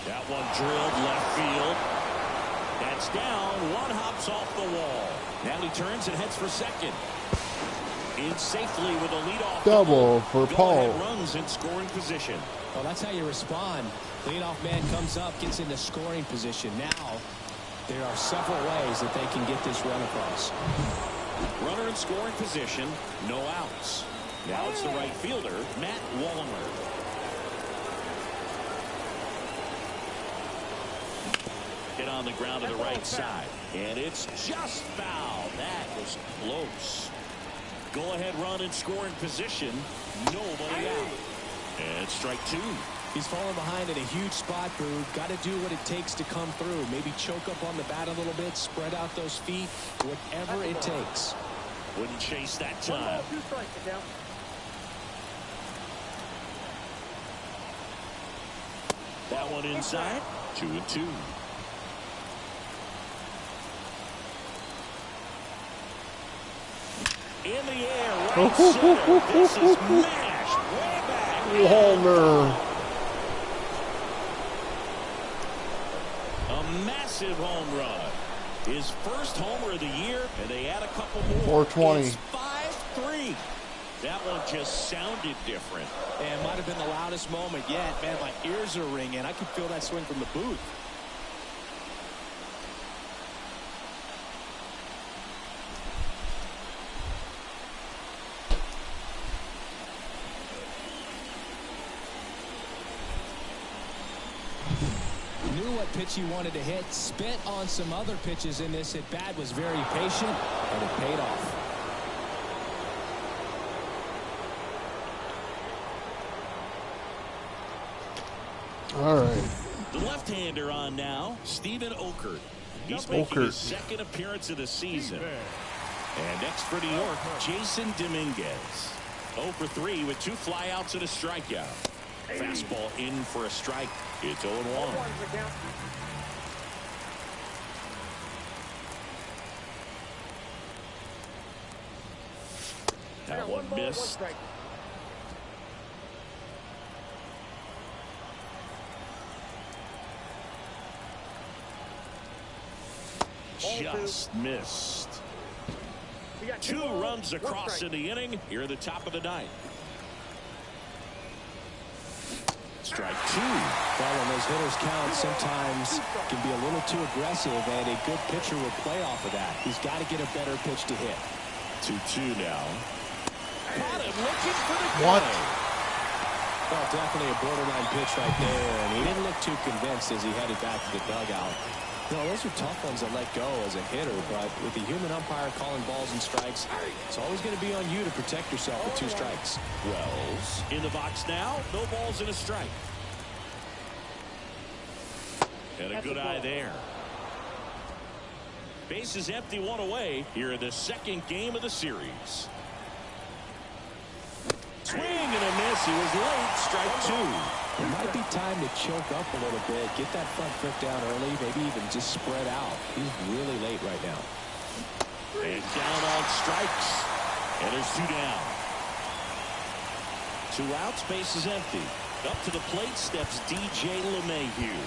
That one drilled left field. That's down. One hops off the wall. Now he turns and heads for second. In safely with a leadoff Double for Paul. Runs in scoring position. Well, that's how you respond. Leadoff man comes up, gets into scoring position. Now there are several ways that they can get this run across. Runner in scoring position. No outs. Now it's the right fielder, Matt Wallner. Hit on the ground to the right side. And it's just foul. That was close. Go-ahead run in scoring position. Nobody out. And strike 2. He's falling behind in a huge spot, Boog. Got to do what it takes to come through. Maybe choke up on the bat a little bit, spread out those feet, whatever it takes. Wouldn't chase that time. 2 strikes, down. That one inside. 2-2. In the air, right center. This is mashed way back. Wallner. A massive home run. His first homer of the year, and they add a couple more. 420. It's 5-3. That one just sounded different. And might have been the loudest moment yet. Man, my ears are ringing. I can feel that swing from the booth. Knew what pitch he wanted to hit. Spent on some other pitches in this at bat. Was very patient, and it paid off. All right. The left-hander on now, Steven Okert. He's making his second appearance of the season. And next for New York, Jason Dominguez. 0 for 3 with 2 flyouts and a strikeout. Fastball in for a strike. It's 0-1. That one missed. Just missed. 2 runs across in the inning. Here at the top of the 9th. Strike 2. Well, when those hitters count, sometimes can be a little too aggressive, and a good pitcher will play off of that. He's got to get a better pitch to hit. 2-2 now. Got him looking for the What? Well, definitely a borderline pitch right there, and he didn't look too convinced as he headed back to the dugout. No, those are tough ones to let go as a hitter, but with the human umpire calling balls and strikes, it's always going to be on you to protect yourself with 2 strikes. Wells in the box now. No balls and a strike. And a good eye there. Base is empty, 1 away here in the 2nd game of the series. Swing and a miss. He was late. Strike 2. It might be time to choke up a little bit, get that front foot down early, maybe even just spread out. He's really late right now. And down on strikes. And there's 2 down. 2 outs, base is empty. Up to the plate steps DJ LeMahieu.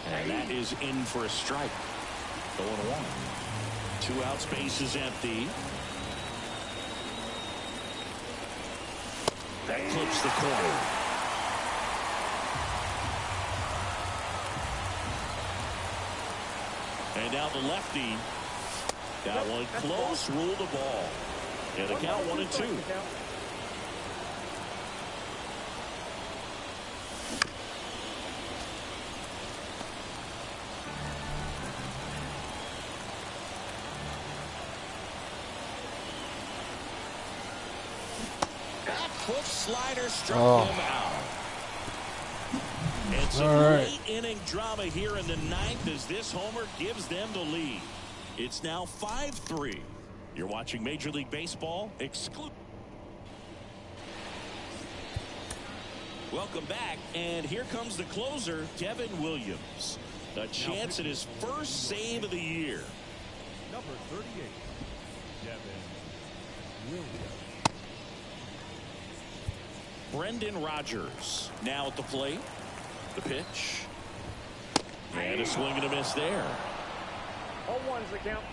And that is in for a strike. 0-1. 2 outs, base is empty. That clips the corner. And now the lefty. That one close, ruled the ball. And the count 1-2. Foot slider struck him out. And some late inning drama here in the 9th as this homer gives them the lead. It's now 5-3. You're watching Major League Baseball exclusive. Welcome back, and here comes the closer, Devin Williams. A chance at his first save of the year. Number 38, Devin Williams. Brendan Rodgers now at the plate. The pitch. And a swing and a miss there. 0-1's the count.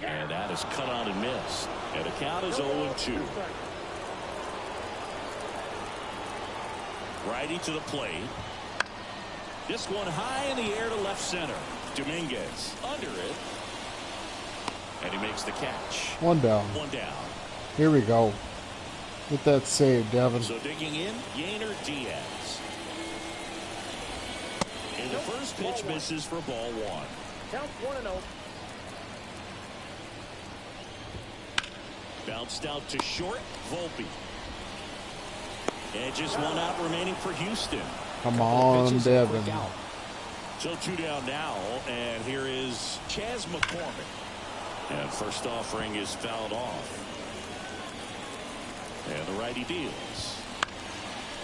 And that is cut on and missed. And the count is 0-2. Righty to the plate. This one high in the air to left center. Dominguez under it. And he makes the catch. 1 down. 1 down. Here we go. Get that save, Devin. So digging in, Yainer Diaz. And the first pitch misses for ball 1. Count 1-0. Bounced out to short, Volpe. And just 1 out remaining for Houston. Come on, Devin. So 2 down now, and here is Chas McCormick. And first offering is fouled off. And the righty deals.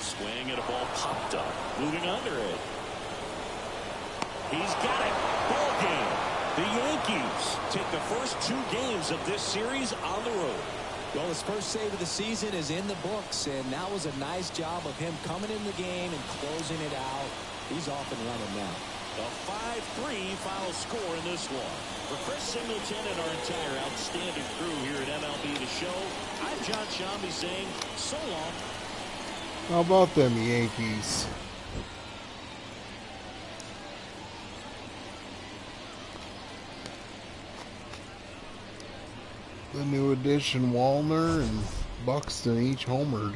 Swing and a ball popped up. Moving under it. He's got it. Ball game. The Yankees take the first 2 games of this series on the road. Well, his first save of the season is in the books, and that was a nice job of him coming in the game and closing it out. He's off and running now. A 5-3 final score in this one. For Chris Singleton and our entire outstanding crew here at MLB The Show, I'm John Shambi saying so long. How about them Yankees? The new addition, Wallner and Buxton each homered.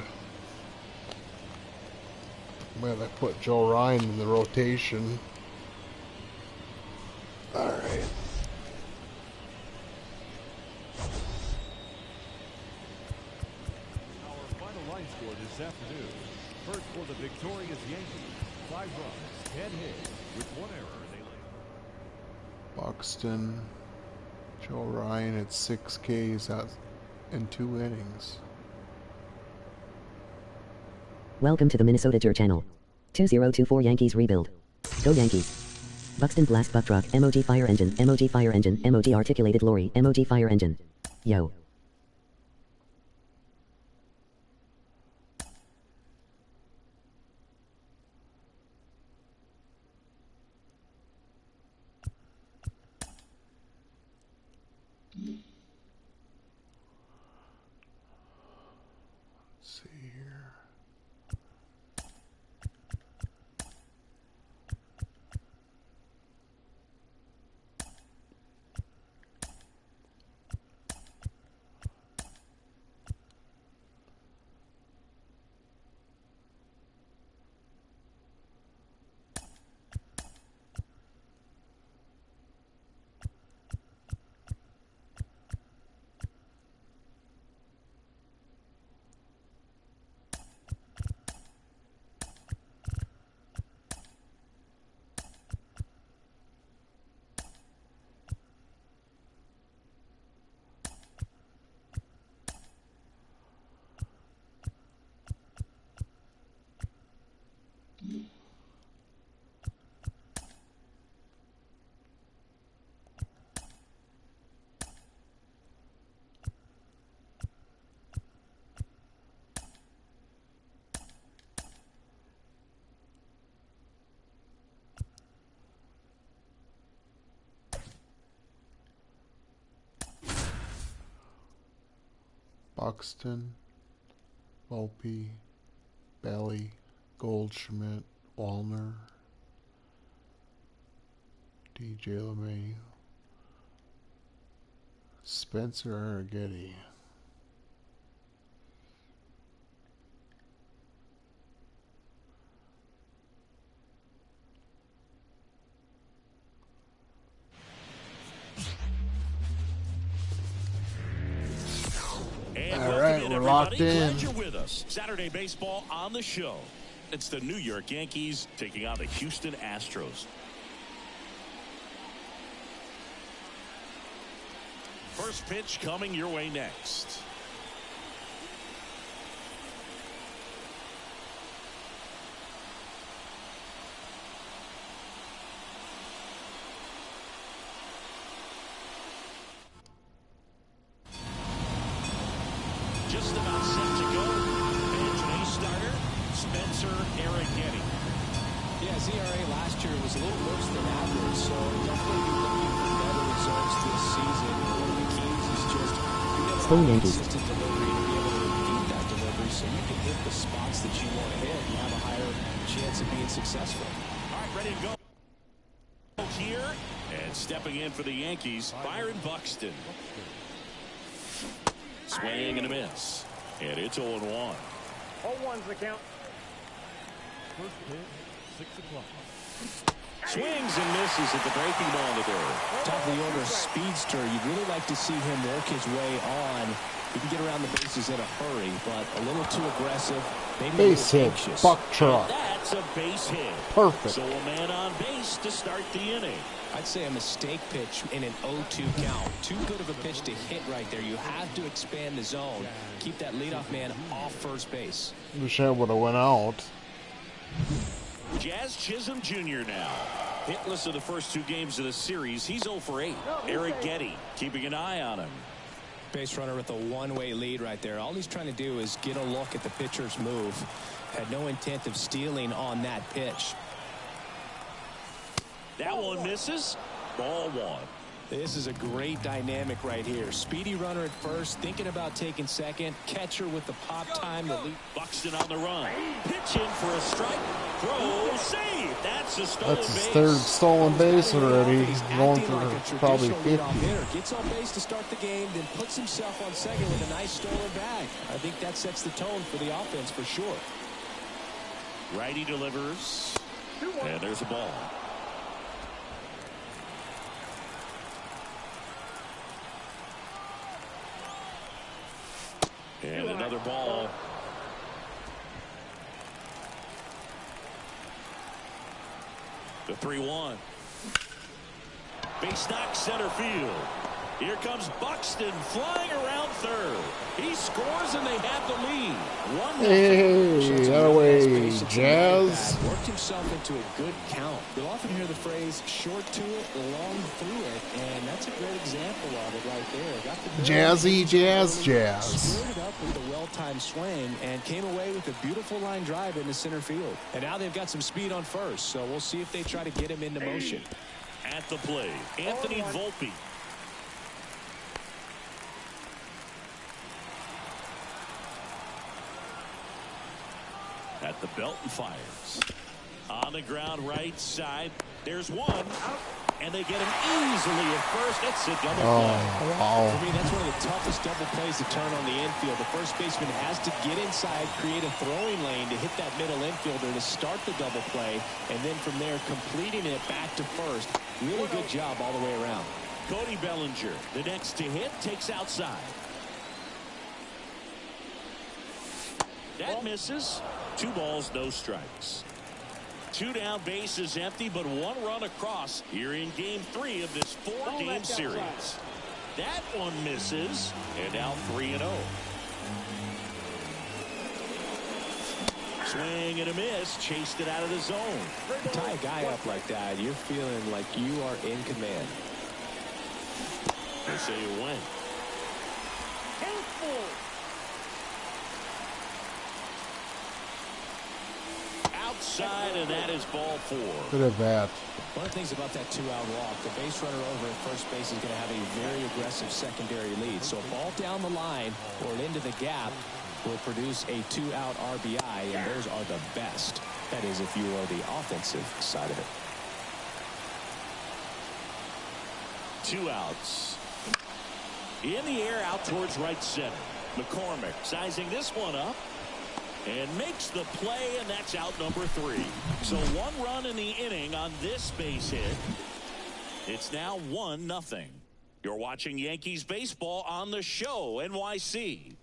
Well, I put Joe Ryan in the rotation. All right. Our final line score this afternoon. First for the victorious Yankees, 5 runs, 10 hits, with 1 error they led. Buxton, Joe Ryan at 6 Ks in 2 innings. Welcome to the Minnesota Tour channel. 2024 Yankees rebuild. Go Yankees. Buxton Blast Buck Truck, MOG Fire Engine, MOG Fire Engine, MOG Articulated Lorry, MOG Fire Engine. Yo. Let's see here. Buxton, Volpe, Belly, Goldschmidt, Wallner, DJ LeMay, Spencer Arrighetti. And all welcome right, in, we're everybody. locked in. Glad you're with us. Saturday baseball on the show. It's the New York Yankees taking on the Houston Astros. First pitch coming your way next. Just about set to go. And today's starter, Spencer Arrighetti. Yeah, his ERA last year was a little worse than average, so definitely be looking for better results this season. One of the keys is just being able to Stone have Yankees. consistent delivery and be able to repeat that delivery so you can hit the spots that you want to hit and have a higher chance of being successful. All right, ready to go. Here, and stepping in for the Yankees, Byron Buxton. Swing and a miss. And it's 0-1. 0-1's the count. First pitch, 6 o'clock. Swings and misses at the breaking ball today. Top of the order speedster. You'd really like to see him work his way on. He can get around the bases in a hurry, but a little too aggressive. Maybe Base a little hit, anxious. Buck Truck. That's a base hit. Perfect. So a man on base to start the inning. I'd say a mistake pitch in an 0-2 count. Too good of a pitch to hit right there. You have to expand the zone. Keep that leadoff man off first base. Wish I would have went out. Jazz Chisholm Jr. now. Hitless in the first 2 games of the series. He's 0 for 8. Arrighetti keeping an eye on him. Base runner with a one-way lead right there. All he's trying to do is get a look at the pitcher's move. Had no intent of stealing on that pitch. That one misses. Ball 1. This is a great dynamic right here. Speedy runner at first, thinking about taking second. Catcher with the pop time. The lead. Buxton on the run. Pitch in for a strike. Throw. Save. That's a stolen That's his base. third stolen base already. He's Going acting for like a probably traditional 50. leadoff hitter. Gets on base to start the game, then puts himself on second with a nice stolen bag. I think that sets the tone for the offense for sure. Righty delivers. And there's a ball. And another ball. The 3-1. Base knock center field. Here comes Buxton flying around third. He scores and they have the lead. 1-0. Hey, that away, Jazz. Worked himself into a good count. You'll often hear the phrase short to it, long through it, and that's a great example of it right there. Got the Jazzy Jazz Jazz. Squared it up with a well-timed swing and came away with a beautiful line drive into center field. And now they've got some speed on first, so we'll see if they try to get him into motion. At the plate, Anthony Volpe. At the belt and fires. On the ground right side. There's one. And they get him easily at first. That's a double play. Wow. For me, that's one of the toughest double plays to turn on the infield. The first baseman has to get inside, create a throwing lane to hit that middle infielder to start the double play, and then from there completing it back to first. Really good job all the way around. Cody Bellinger, the next to hit, takes outside. That misses. 2 balls, no strikes. 2 down, bases empty, but 1 run across here in game 3 of this 4-game series. That one misses, and now 3-0. Swing and a miss, chased it out of the zone. Tie a guy up like that, you're feeling like you are in command. They say you win. Outside, and that is ball 4. Good at that. One of the things about that 2-out walk, the base runner over at first base is going to have a very aggressive secondary lead. So a ball down the line or into the gap will produce a 2-out RBI, and those are the best. That is, if you are the offensive side of it. 2 outs. In the air, out towards right center. McCormick sizing this one up. And makes the play, and that's out number 3. So 1 run in the inning on this base hit. It's now 1-0. You're watching Yankees baseball on the show, NYC.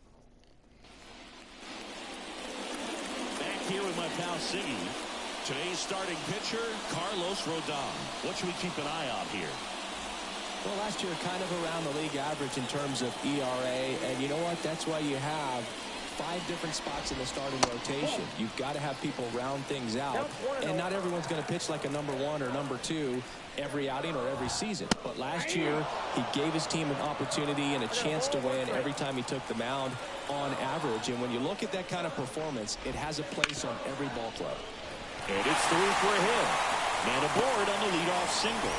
Back here with my pal Siggy. Today's starting pitcher, Carlos Rodon. What should we keep an eye on here? Well, last year kind of around the league average in terms of ERA, and you know what? That's why you have 5 different spots in the starting rotation. You've got to have people round things out, and not everyone's going to pitch like a number 1 or number 2 every outing or every season. But last year, he gave his team an opportunity and a chance to win every time he took the mound on average. And when you look at that kind of performance, it has a place on every ball club. And it's through for a hit. Man aboard on the leadoff single.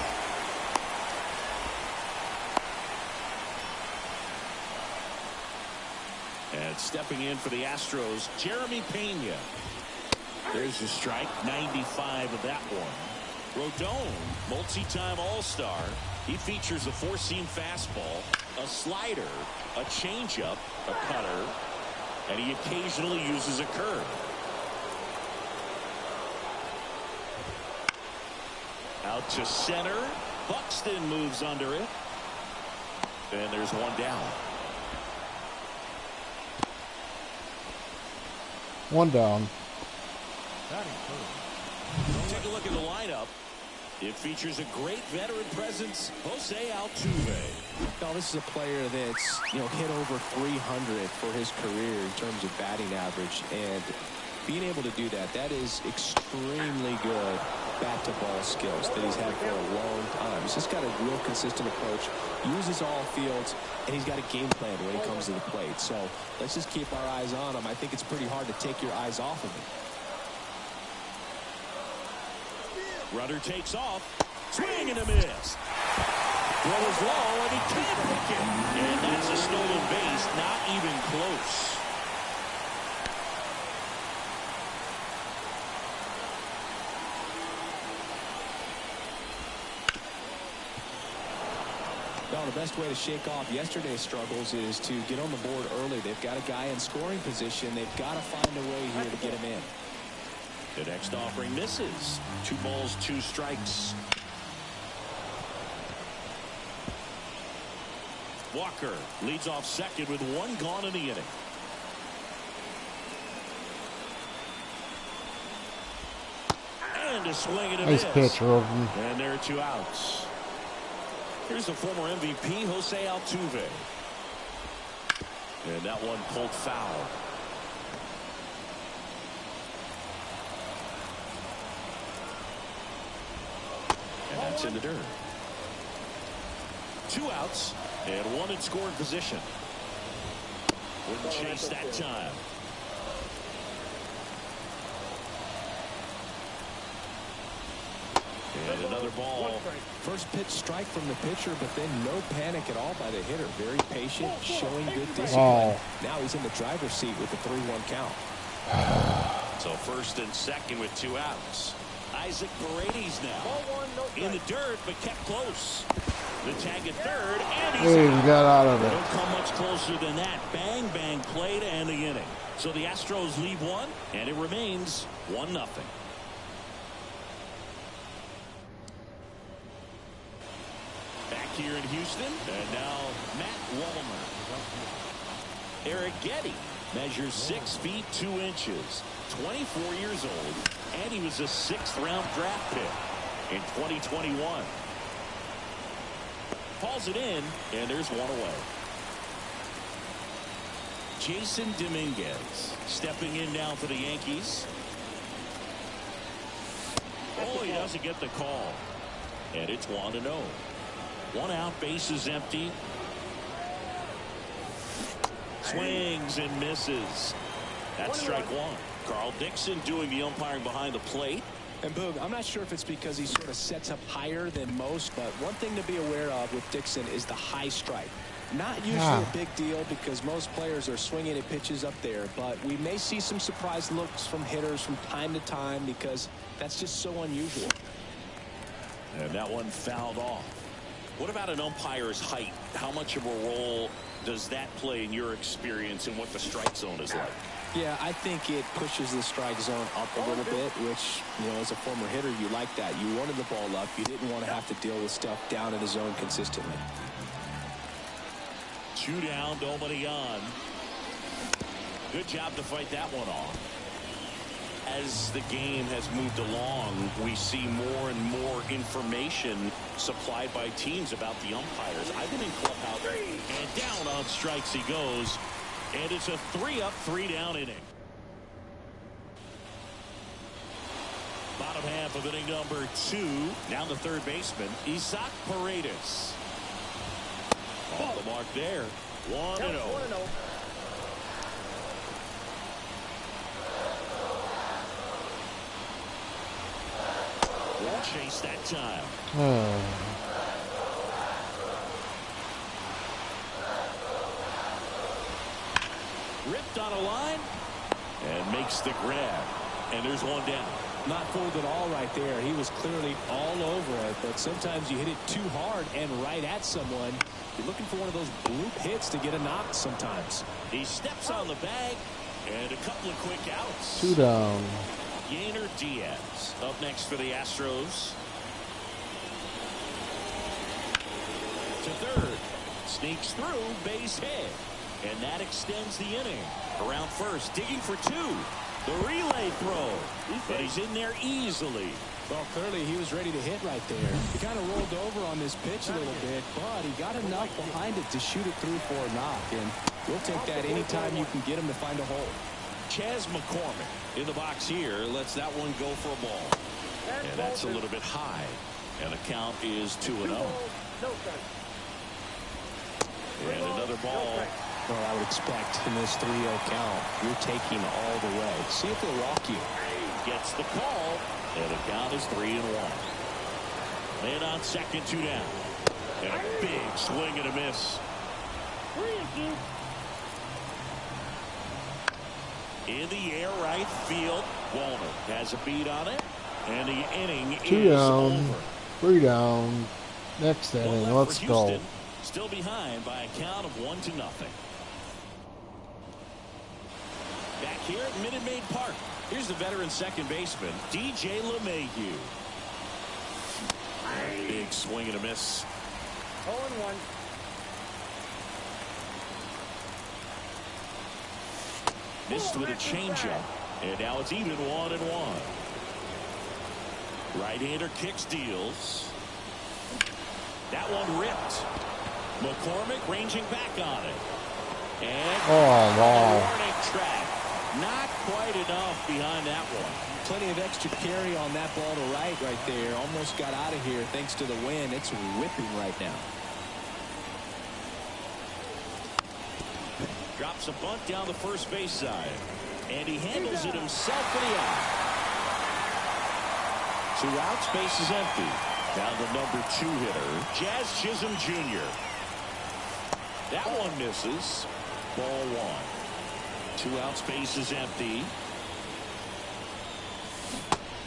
And stepping in for the Astros, Jeremy Pena. There's a strike, 95 of that one. Rodon, multi-time All-Star. He features a 4-seam fastball, a slider, a changeup, a cutter, and he occasionally uses a curve. Out to center. Buxton moves under it. And there's 1 down. 1 down. Take a look at the lineup. It features a great veteran presence, Jose Altuve. Now, this is a player that's, hit over 300 for his career in terms of batting average, and being able to do that, that is extremely good bat-to-ball skills that he's had for a long time. He's just got a real consistent approach, uses all fields, and he's got a game plan when he comes to the plate. So let's just keep our eyes on him. I think it's pretty hard to take your eyes off of him. Runner takes off. Swing and a miss. Throw is low, and he can't pick it. And that's a stolen base, not even close. Well, the best way to shake off yesterday's struggles is to get on the board early. They've got a guy in scoring position. They've got to find a way here to get him in. The next offering misses. 2 balls, 2 strikes. Walker leads off second with 1 gone in the inning. And a swing and a miss. Nice pitch, Roden. And there are 2 outs. Here's the former MVP, Jose Altuve. And that one pulled foul. And that's in the dirt. 2 outs and 1 in scoring position. Wouldn't chase that time. And another ball. First pitch strike from the pitcher, but then no panic at all by the hitter. Very patient, showing good discipline. Now he's in the driver's seat with the 3-1 count. So first and second with 2 outs. Isaac Paredes now in the dirt, but kept close. The tag at third, and he's out. Got out of it. Don't come much closer than that. Bang, bang play to end the inning. So the Astros lead 1, and it remains 1-0. Back here in Houston, and now Matt Wallner. Eric Getty measures 6 feet 2 inches, 24 years old, and he was a 6th-round draft pick in 2021. Falls it in, and there's 1 away. Jason Dominguez stepping in now for the Yankees. Oh, he doesn't get the call. And it's 1-0. 1 out, bases empty. Swings and misses. That's strike 1. Carl Dixon doing the umpiring behind the plate. And Boog, I'm not sure if it's because he sort of sets up higher than most, but one thing to be aware of with Dixon is the high strike. Not usually a big deal because most players are swinging at pitches up there, but we may see some surprise looks from hitters from time to time because that's just so unusual. And that one fouled off. What about an umpire's height? How much of a role does that play in your experience in what the strike zone is like? Yeah, I think it pushes the strike zone up a little bit, which, you know, as a former hitter, you like that. You wanted the ball up. You didn't want to have to deal with stuff down in the zone consistently. 2 down, nobody on. Good job to fight that one off. As the game has moved along, we see more and more information supplied by teams about the umpires. I've been in clubhouse, and down on strikes he goes. And it's a 3-up, 3-down inning. Bottom half of inning number 2. Now the third baseman, Isaac Paredes. Off the mark there. 1-0. Won't chase that time. Ripped on a line and makes the grab. And there's 1 down. Not fooled at all right there. He was clearly all over it, but sometimes you hit it too hard and right at someone. You're looking for one of those bloop hits to get a knock sometimes. He steps on the bag and a couple of quick outs. 2 down. Yainer Diaz up next for the Astros. To third. Sneaks through, base hit. And that extends the inning. Around first, digging for 2. The relay throw. But he's in there easily. Well, clearly he was ready to hit right there. He kind of rolled over on this pitch a little bit, but he got enough behind it to shoot it through for a knock. And we'll take that anytime you can get him to find a hole. Chas McCormick in the box here lets that one go for a ball. And that's a little bit high. And the count is 2-0. And another ball. Well, I would expect in this 3-0 count, you're taking all the way. See if they'll walk you. Gets the call, and the count is 3-1. Man on second, 2 down. And a big swing and a miss. In the air, right field. Wallner has a beat on it, and the inning 2 is down. over. 3 down. Next inning. Let's go. Still behind by a count of 1-0. Back here at Minute Maid Park. Here's the veteran second baseman, DJ LeMahieu. Big swing and a miss. 0-1. Missed with a changeup. And now it's even 1-1. Right-hander kicks, deals. That one ripped. McCormick ranging back on it. And wow. Warning track. Not quite enough behind that one. Plenty of extra carry on that ball to right there. Almost got out of here thanks to the wind. It's whipping right now. Drops a bunt down the first base side. And he handles it himself for the out. 2 outs, base is empty. Down the number 2 hitter, Jazz Chisholm Jr. That one misses. Ball 1. 2 outs, base is empty.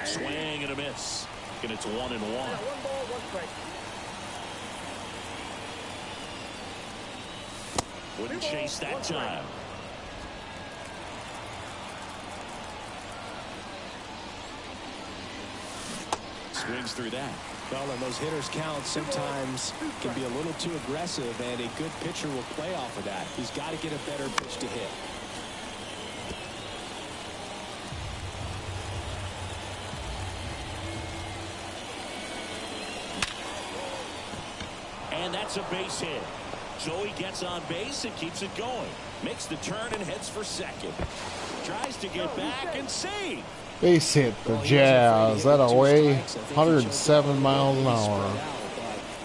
Swing and a miss. And it's 1-1. 1 ball, 1 strike. Wouldn't chase that time. Swings through that. Well, and those hitters count sometimes can be a little too aggressive, and a good pitcher will play off of that. He's got to get a better pitch to hit. And that's a base hit. So he gets on base and keeps it going. Makes the turn and heads for second. Tries to get back and save. Base hit for Jazz. That away 107 miles an hour.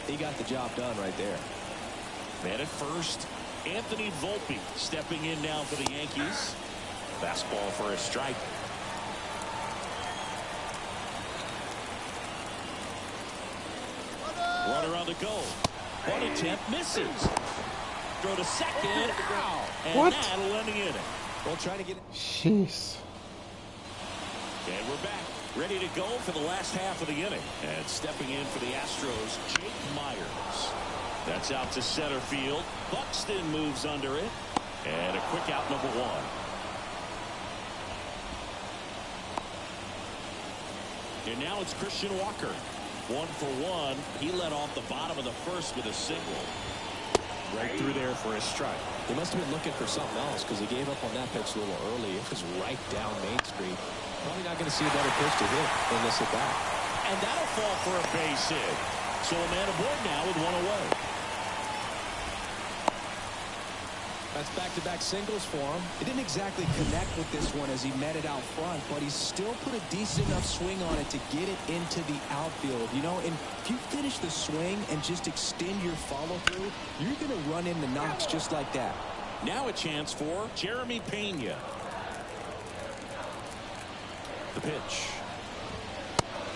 He got the job done right there. Man at first, Anthony Volpe stepping in now for the Yankees. Fastball for a strike. Runner on the go. One attempt misses. Throw to second. Ow. And What? that'll end the inning. We'll try to get it. Jeez. And we're back, ready to go for the last half of the inning. And stepping in for the Astros, Jake Myers. That's out to center field. Buxton moves under it. And a quick out, number 1. And now it's Christian Walker. 1 for 1. He led off the bottom of the first with a single. Right through there for a strike. He must have been looking for something else because he gave up on that pitch a little early. It was right down Main Street. Probably not going to see a better pitch to hit in this at bat. And that'll fall for a base hit. So a man aboard now with 1 away. That's back-to-back singles for him. He didn't exactly connect with this one as he met it out front, but he still put a decent enough swing on it to get it into the outfield. You know, and if you finish the swing and just extend your follow-through, you're going to run into knocks just like that. Now a chance for Jeremy Pena. The pitch.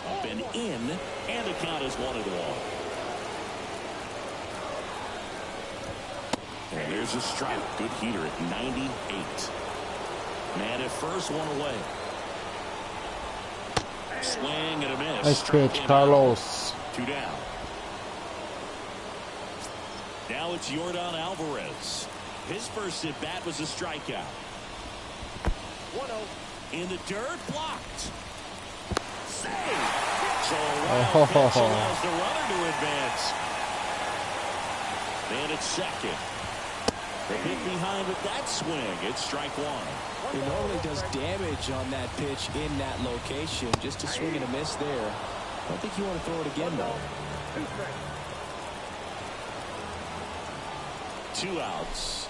Up and in, and the count is 1-1. And there's a strike. Good heater at 98. Man at first, 1 away. Swing and a miss. Nice pitch, Carlos. 2 down. Now it's Yordan Alvarez. His first at bat was a strikeout. 1-0. In the dirt, blocked. Save. So a wild pitch allows the runner to advance. And it's second. The hit behind with that swing. It's strike 1. He normally does damage on that pitch in that location. Just a swing and a miss there. I don't think you want to throw it again, though. 2 strikes. 2 outs.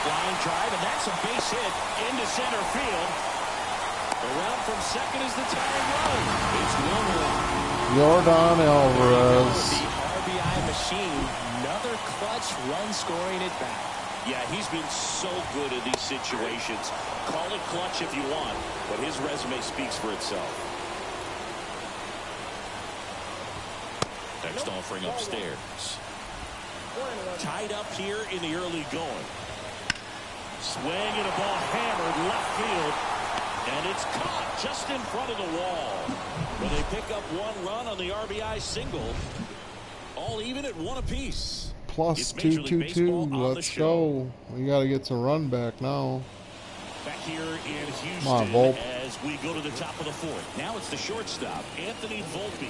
Line drive, and that's a base hit into center field. Around from second is the tying run. It's 1-1. Yordan Alvarez. The RBI machine. Another clutch run scoring at bat. Yeah, he's been so good in these situations. Call it clutch if you want, but his resume speaks for itself. Next offering upstairs. Tied up here in the early going. Swing and a ball hammered left field. And it's caught just in front of the wall. But they pick up 1 run on the RBI single. All even at 1 apiece. Plus 222. Let's go. We got to get some run back now. Back here in Houston Come on, Volpe. as we go to the top of the 4th. Now it's the shortstop, Anthony Volpe.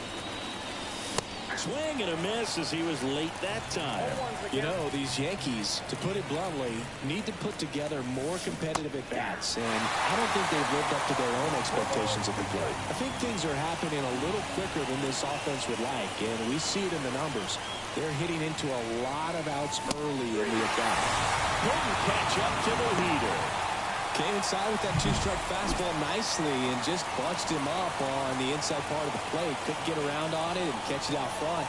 Swing and a miss as he was late that time. You know, these Yankees, to put it bluntly, need to put together more competitive at-bats, and I don't think they've lived up to their own expectations at the plate. I think things are happening a little quicker than this offense would like, and we see it in the numbers. They're hitting into a lot of outs early in the at-bat. Couldn't catch up to the heater. Came inside with that two-strike fastball nicely and just bunched him up on the inside part of the plate. Couldn't get around on it and catch it out front.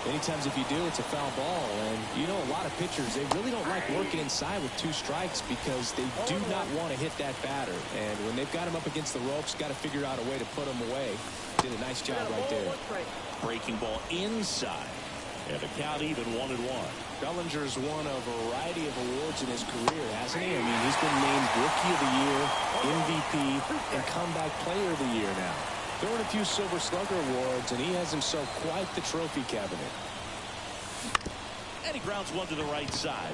Many times if you do, it's a foul ball. And you know, a lot of pitchers, they really don't like working inside with 2 strikes because they do not want to hit that batter. And when they've got him up against the ropes, got to figure out a way to put him away. Did a nice job right there. Breaking ball inside. And the count even 1-1. Bellinger's won a variety of awards in his career, hasn't he? I mean, he's been named Rookie of the Year, MVP, and Comeback Player of the Year now. Throwing a few Silver Slugger awards, and he has himself quite the trophy cabinet. And he grounds one to the right side.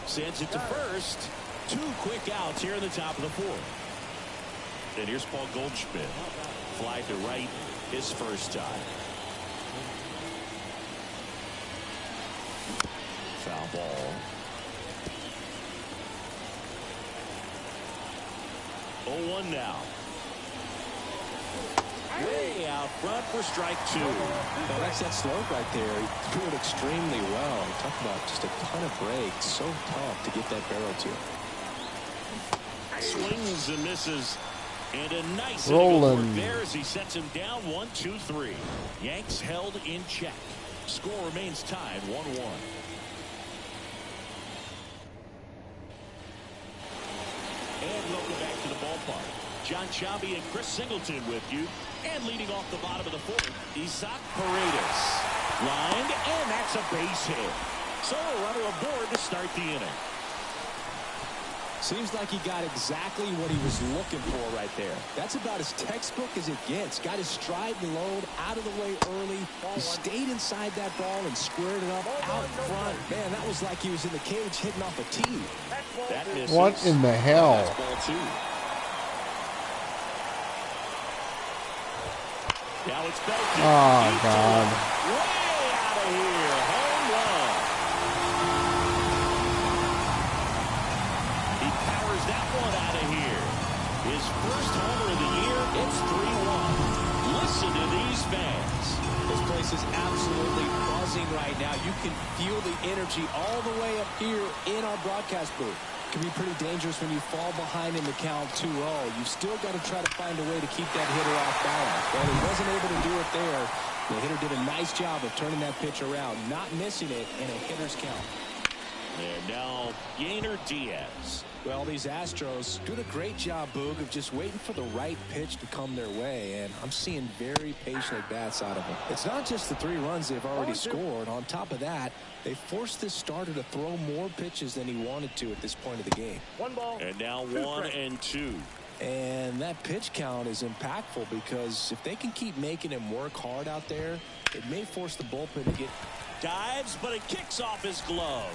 Sends it to first. 2 quick outs here in the top of the 4th. And here's Paul Goldschmidt. Fly to right his first time. Foul ball. 0-1 now. Way out front for strike 2. Now that's that slope right there. He threw it extremely well. Talk about just a ton of breaks. So tough to get that barrel to. Swings and misses. And a nice rolling there as he sets him down. 1-2-3. Yanks held in check. Score remains tied 1-1. And welcome back to the ballpark. John Sciambi and Chris Singleton with you. And leading off the bottom of the 4th, Isaac Paredes. Lined, and that's a base hit. So a runner aboard to start the inning. Seems like he got exactly what he was looking for right there. That's about as textbook as it gets. Got his stride and load out of the way early. He stayed inside that ball and squared it up out front. Man, that was like he was in the cage hitting off a tee. That misses. What in the hell? That's ball 2. Now it's Belkin. Oh, God. Way out of here. Home run. He powers that one out of here. His first homer of the year. It's 3-1. Listen to these fans. This place is absolutely buzzing right now. You can feel the energy all the way up here in our broadcast booth. It can be pretty dangerous when you fall behind in the count 2-0. You've still got to try to find a way to keep that hitter off balance. Well, he wasn't able to do it there. The hitter did a nice job of turning that pitch around, not missing it in a hitter's count. And now Yainer Diaz. Well, these Astros doing a great job, Boog, of just waiting for the right pitch to come their way, and I'm seeing very patient at-bats out of them. It's not just the 3 runs they've already scored. On top of that, they forced this starter to throw more pitches than he wanted to at this point of the game. 1 ball. And now 1-2. And that pitch count is impactful because if they can keep making him work hard out there, it may force the bullpen to get... Dives, but it kicks off his glove.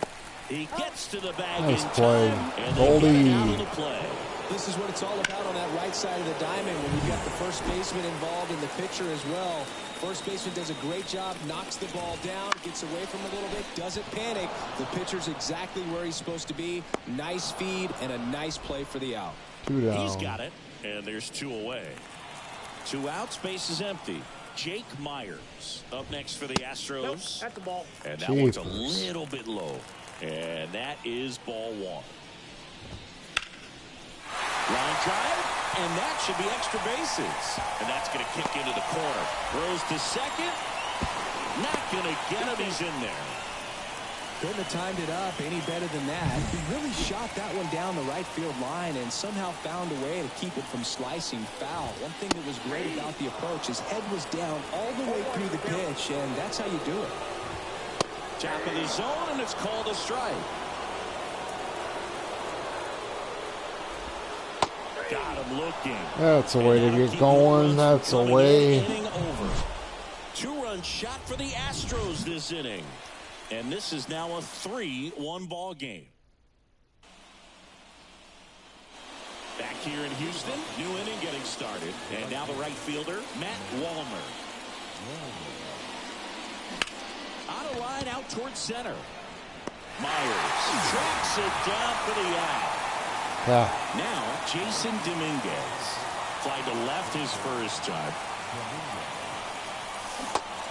He gets to the bag Nice in play. time, and Goldie. they get it out of the play. This is what it's all about on that right side of the diamond when you've got the first baseman involved and the pitcher as well. First baseman does a great job, knocks the ball down, gets away from him a little bit, doesn't panic. The pitcher's exactly where he's supposed to be. Nice feed and a nice play for the out. 2 down. He's got it, and there's 2 away. 2 outs, base is empty. Jake Myers up next for the Astros. Nope, that's the ball. And that one's a Jeepers. little bit low. And that is ball 1. Line drive, and that should be extra bases. And that's going to kick into the corner. Throws to second. Not going to get him. He's in there. Couldn't have timed it up any better than that. He really shot that one down the right field line and somehow found a way to keep it from slicing foul. One thing that was great about the approach, his head was down all the way through the pitch, and that's how you do it. Top of the zone, and it's called a strike. Got him looking. That's a way to get going. That's a way. Inning over. 2-run shot for the Astros this inning. And this is now a 3-1 ball game. Back here in Houston, new inning getting started. And now the right fielder, Matt Wallner. On a line out towards center. Myers tracks it down for the out. Yeah. Now, Jason Dominguez. Fly to left his first time.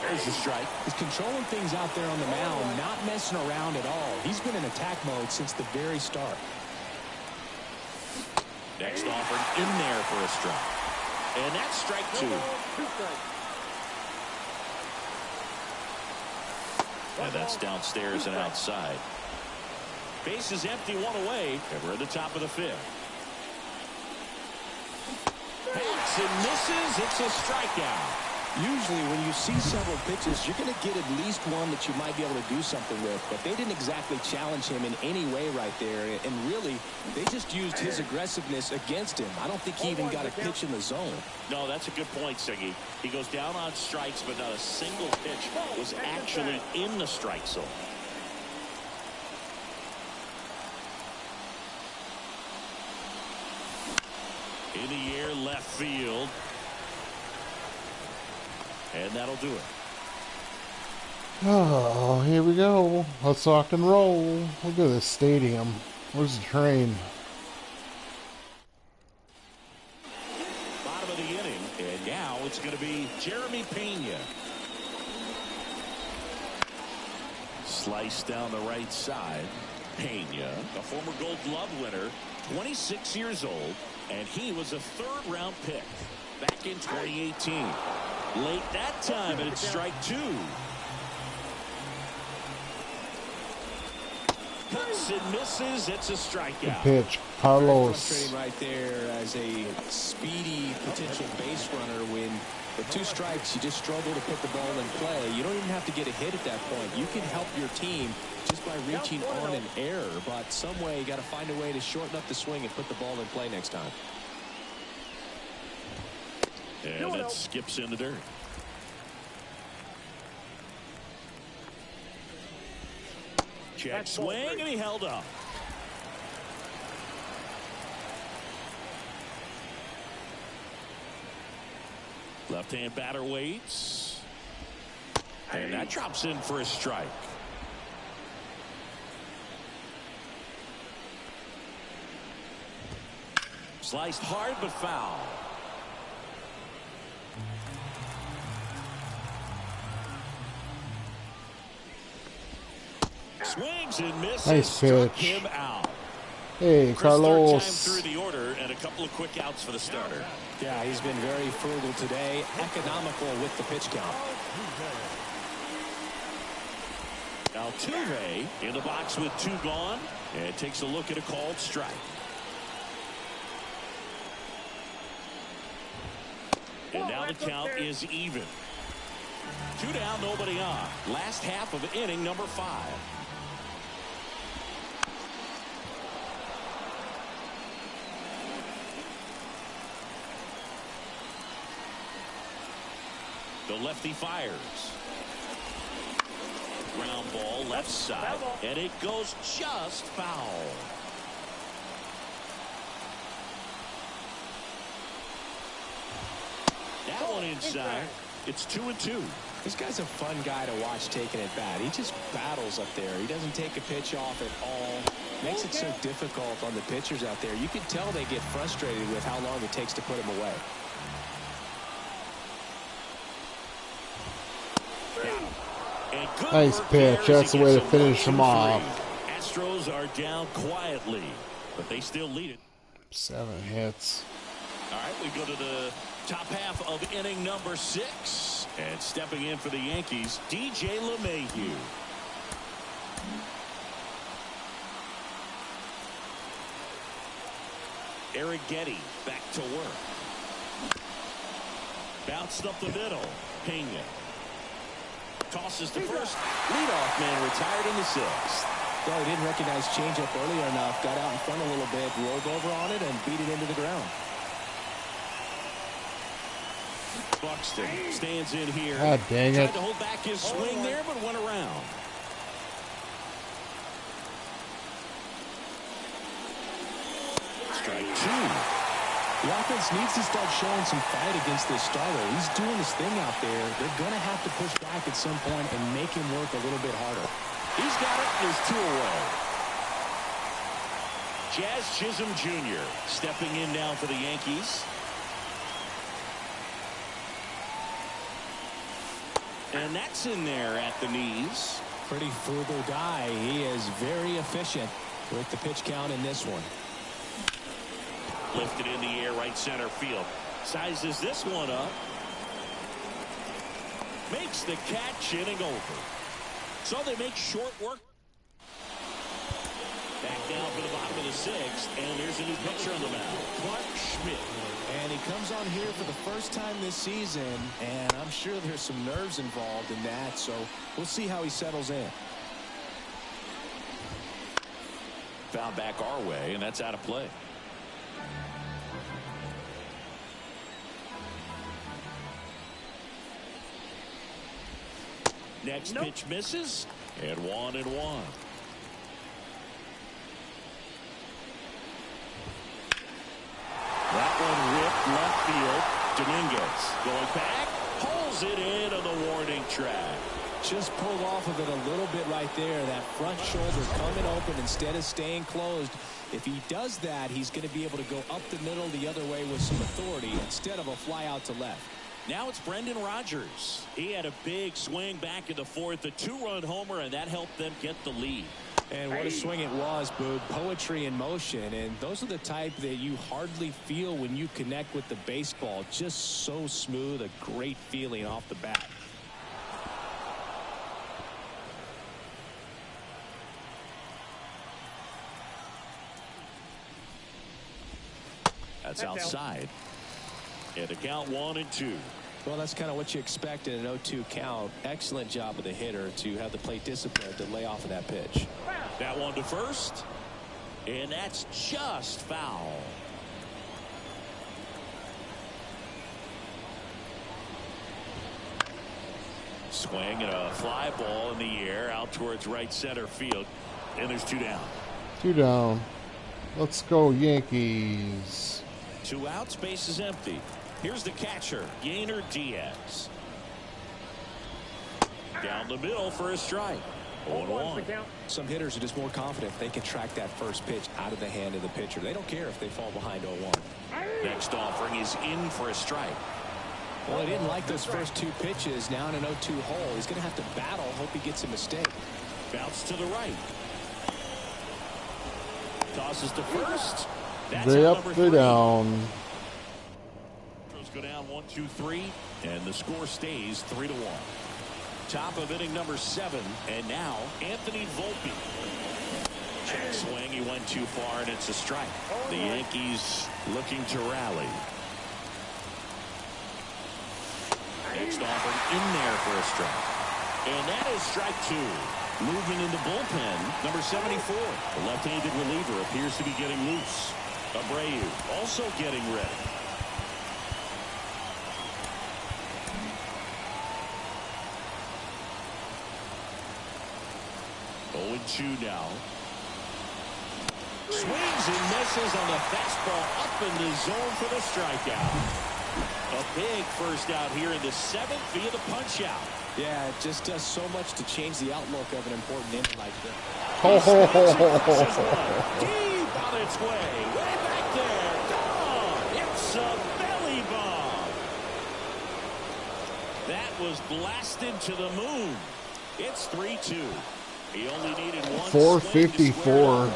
There's the strike. He's controlling things out there on the mound, not messing around at all. He's been in attack mode since the very start. Next offered in there for a strike. And that's strike two. Two strikes. And that's downstairs and outside. Base is empty, one away, and we're at the top of the fifth. Hacks and misses. It's a strikeout. Usually when you see several pitches, you're going to get at least one that you might be able to do something with. But they didn't exactly challenge him in any way right there. And really, they just used his aggressiveness against him. I don't think he even got a pitch in the zone. No, that's a good point, Siggy. He goes down on strikes, but not a single pitch was actually in the strike zone. In the air, left field. And that'll do it. Oh, here we go. Let's rock and roll. Look at this stadium. Where's the train? Bottom of the inning. And now it's going to be Jeremy Pena. Slice down the right side. Pena, a former Gold Glove winner, 26 years old, and he was a third-round pick back in 2018. Late that time, and it's strike two. Cuts and misses. It's a strikeout. Pitch. Carlos. Frustrating right there as a speedy potential base runner when with two strikes you just struggle to put the ball in play. You don't even have to get a hit at that point. You can help your team just by reaching on an error, but some way you got to find a way to shorten up the swing and put the ball in play next time. And it skips in the dirt. Check swing, and he held up. Left-hand batter waits. And that drops in for a strike. Sliced hard but foul. Swings and misses. Nice Struck pitch. him out. Hey, Chris, Carlos. third time through the order and a couple of quick outs for the starter. Yeah, he's been very frugal today, economical with the pitch count. Altuve in the box with two gone and takes a look at a called strike. And now the count is even. Two down, nobody on. Last half of inning number 5. The lefty fires. Ground ball left side, and it goes just foul. That one inside. It's 2-2. This guy's a fun guy to watch taking at bat. He just battles up there. He doesn't take a pitch off at all. Makes it so difficult on the pitchers out there. You can tell they get frustrated with how long it takes to put him away. Nice pitch. That's the way to finish him off. Astros are down quietly, but they still lead it. 7 hits. All right, we go to the top half of inning number 6. And stepping in for the Yankees, DJ LeMahieu. Eric Getty back to work. Bounced up the middle. Pena. Tosses to first. Leadoff man retired in the 6th. Well, he didn't recognize changeup earlier enough. Got out in front a little bit, rolled over on it, and beat it into the ground. Buxton stands in here. God dang it. Tried to hold back his swing there, but went around. Strike 2. The offense needs to start showing some fight against this starter. He's doing his thing out there. They're going to have to push back at some point and make him work a little bit harder. He's got it. There's 2 away. Jazz Chisholm Jr. stepping in now for the Yankees. And that's in there at the knees. Pretty frugal guy. He is very efficient with the pitch count in this one. Lifted in the air, right center field. Sizes this one up. Makes the catch, inning over. So they make short work. Back down for the bottom of the 6th, and there's a new pitcher on the mound, Clark Schmidt. And he comes on here for the first time this season, and I'm sure there's some nerves involved in that, so we'll see how he settles in. Found back our way, and that's out of play. Next pitch misses, and 1-1. That one ripped left field. Dominguez going back, pulls it in on the warning track. Just pulled off of it a little bit right there. That front shoulder coming open instead of staying closed. If he does that, he's going to be able to go up the middle the other way with some authority instead of a fly out to left. Now it's Brendan Rodgers. He had a big swing back in the 4th, a 2-run homer, and that helped them get the lead. And what a swing it was, Boog. Poetry in motion. And those are the type that you hardly feel when you connect with the baseball. Just so smooth, a great feeling off the bat. That's outside. And a count 1-2. Well, that's kind of what you expect in an 0-2 count. Excellent job of the hitter to have the plate discipline to lay off of that pitch. That one to first. And that's just foul. Swing and a fly ball in the air out towards right center field. And there's 2 down. 2 down. Let's go Yankees. 2 outs, base is empty. Here's the catcher, Yainer Diaz. Down the middle for a strike. 0-1. Some hitters are just more confident if they can track that first pitch out of the hand of the pitcher. They don't care if they fall behind 0-1. Next offering is in for a strike. Well, he didn't like those first 2 pitches. Now in an 0-2 hole, he's going to have to battle. Hope he gets a mistake. Bounce to the right. Tosses to first. That's They out up, number they 3. down. Go down 1-2-3, and the score stays 3-1. Top of inning number 7, and now Anthony Volpe. Check swing, he went too far, and it's a strike. The Yankees looking to rally. Next offering in there for a strike, and that is strike 2. Moving into bullpen, number 74. The left-handed reliever appears to be getting loose. Abreu also getting ready. 0-2 now. Swings and misses on the fastball up in the zone for the strikeout. A big first out here in the 7th via the punch out. Yeah, it just does so much to change the outlook of an important inning like this. Deep on its way. Way back there. Gone. It's a belly bomb. That was blasted to the moon. It's 3-2. He only needed 454.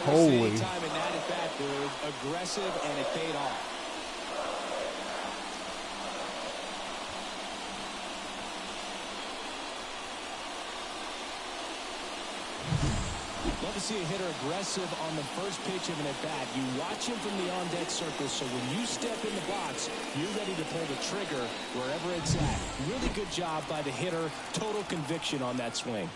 Holy. Time in that at bat, dude. Aggressive, and it paid off. Love to see a hitter aggressive on the first pitch of an at-bat. You watch him from the on-deck circle, so when you step in the box, you're ready to pull the trigger wherever it's at. Really good job by the hitter. Total conviction on that swing.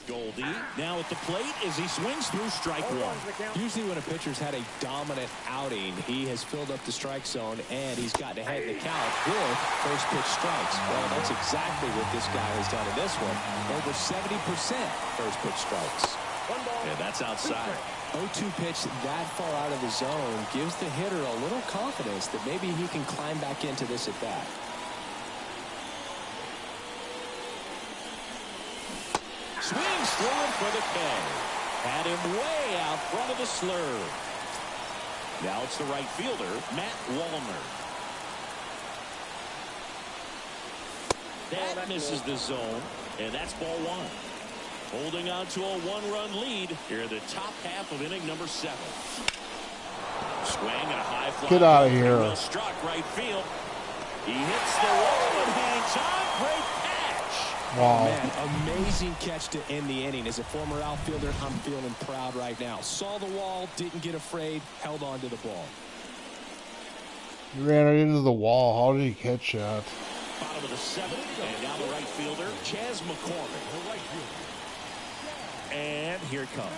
Goldie now at the plate as he swings through strike 1. Usually when a pitcher's had a dominant outing, he has filled up the strike zone and he's gotten ahead in the count with first pitch strikes. Well, that's exactly what this guy has done in this one. Over 70% first pitch strikes. And that's outside. 0-2 pitch that far out of the zone gives the hitter a little confidence that maybe he can climb back into this at bat. Swings through it for the K. Had him way out front of the slurve. Now it's the right fielder, Matt Wallner. That misses the zone, and that's ball one. Holding on to a one-run lead here in the top half of inning number 7. Swing and a high fly. Get out of here. Well struck right field. He hits the wall and hangs on. Great catch. Wow. Man, amazing catch to end the inning. As a former outfielder, I'm feeling proud right now. Saw the wall, didn't get afraid, held on to the ball. He ran right into the wall. How did he catch that? Bottom of the 7th, and now the right fielder, Chas McCormick. The right fielder. And here it comes.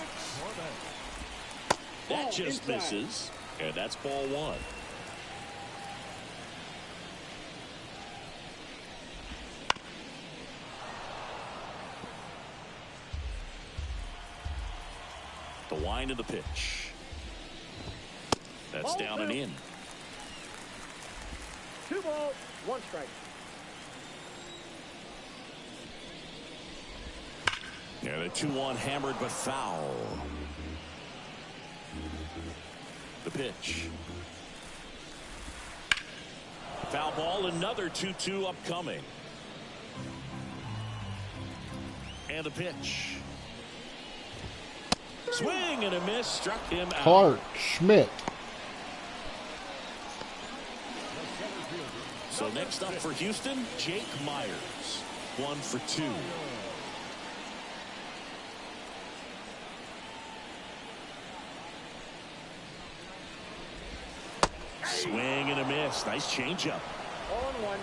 That just misses, and that's ball one. The wind of the pitch. That's down and in. 2 balls, 1 strike. Yeah, the 2-1 hammered but foul. The pitch. Foul ball, another 2-2 upcoming. And the pitch. Swing and a miss, struck him out. Clark Schmidt. So next up for Houston, Jake Myers. 1 for 2. Swing and a miss. Nice changeup. 0-1.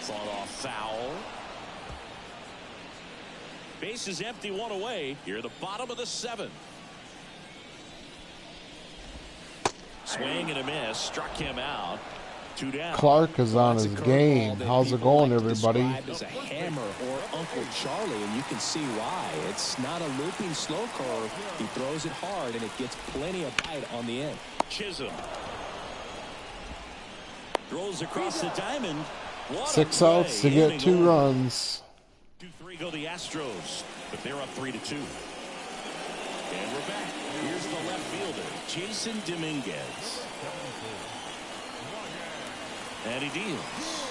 Fought off foul. Base is empty, 1 away. Here, the bottom of the 7th. Swing and a miss. Struck him out. 2 down. Clark is on his game. How's it going, everybody? As a hammer or Uncle Charlie, and you can see why. It's not a looping slow curve. He throws it hard, and it gets plenty of bite on the end. Chisholm throws across the diamond. What 6 a play. outs to get Inning 2 over. runs. 2-3 go the Astros, but they're up 3-2. And we're back. Here's the left fielder, Jason Dominguez. And he deals.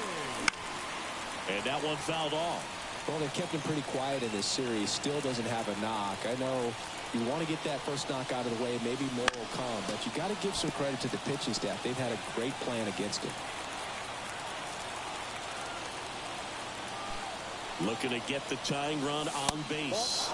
And that one fouled off. Well, they've kept him pretty quiet in this series. Still doesn't have a knock. I know you want to get that first knock out of the way. Maybe more will come. But you got to give some credit to the pitching staff. They've had a great plan against him. Looking to get the tying run on base.